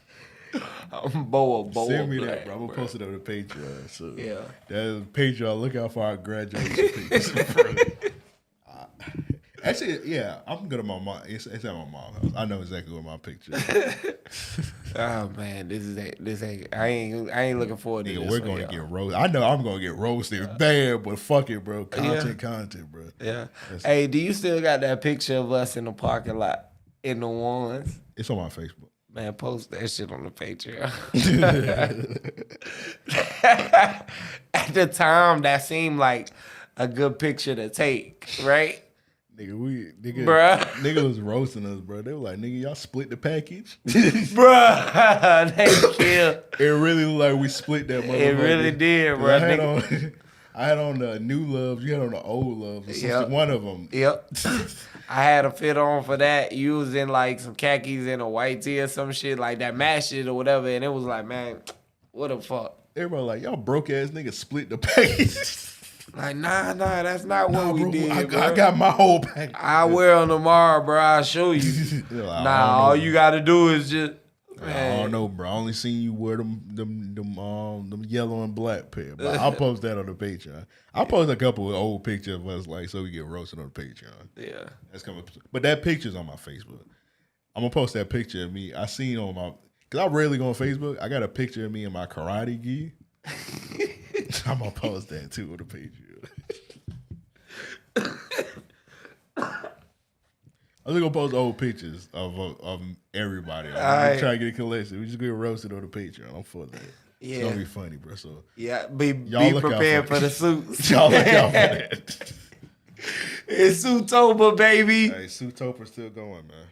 I'm Boa Send me Black, that, bro. I'm gonna post it on the Patreon. So yeah, that's Patreon. Look out for our graduation pictures. Actually, yeah, I'm good at my mom. It's at my mom's house. I know exactly what my picture is. Oh man, this ain't. I ain't looking forward to this. We're gonna get roasted. I know I'm gonna get roasted bad, but fuck it, bro. Content, bro. Yeah. Hey, do you still got that picture of us in the parking lot in the ones? It's on my Facebook. Man, post that shit on the Patreon. At the time, that seemed like a good picture to take, right? Nigga was roasting us, bro. They were like, nigga, y'all split the package? Bruh, they killed. It really looked like we split that motherfucker. It really did, bro. I had on the new loves, you had on the old loves. One of them. Yep. I had a fit on for that. You was in like some khakis and a white tee or some shit like that, match it or whatever. And it was like, man, what the fuck? everybody like, y'all broke ass niggas split the package. Like, nah, that's not what we did. I got my whole package. I wear them tomorrow, bro. I'll show you. Like, all you gotta do is just. Man. I don't know, bro. I only seen you wear them yellow and black pair. But I'll post that on the Patreon. I'll post a couple of old pictures of us, like, so we get roasted on the Patreon. Yeah, that's coming. But that picture's on my Facebook. I'm gonna post that picture of me. I seen on my, cause I rarely go on Facebook. I got a picture of me in my karate gi. I'm gonna post that too on the Patreon. I'm just gonna post old pictures of everybody. I'm trying to get a collection. We just get roasted on the Patreon. I'm for that. Yeah. It's gonna be funny, bro. So be prepared for the suits. Y'all look out for that. It's Suitoba, baby. Hey, Suitopa's still going, man.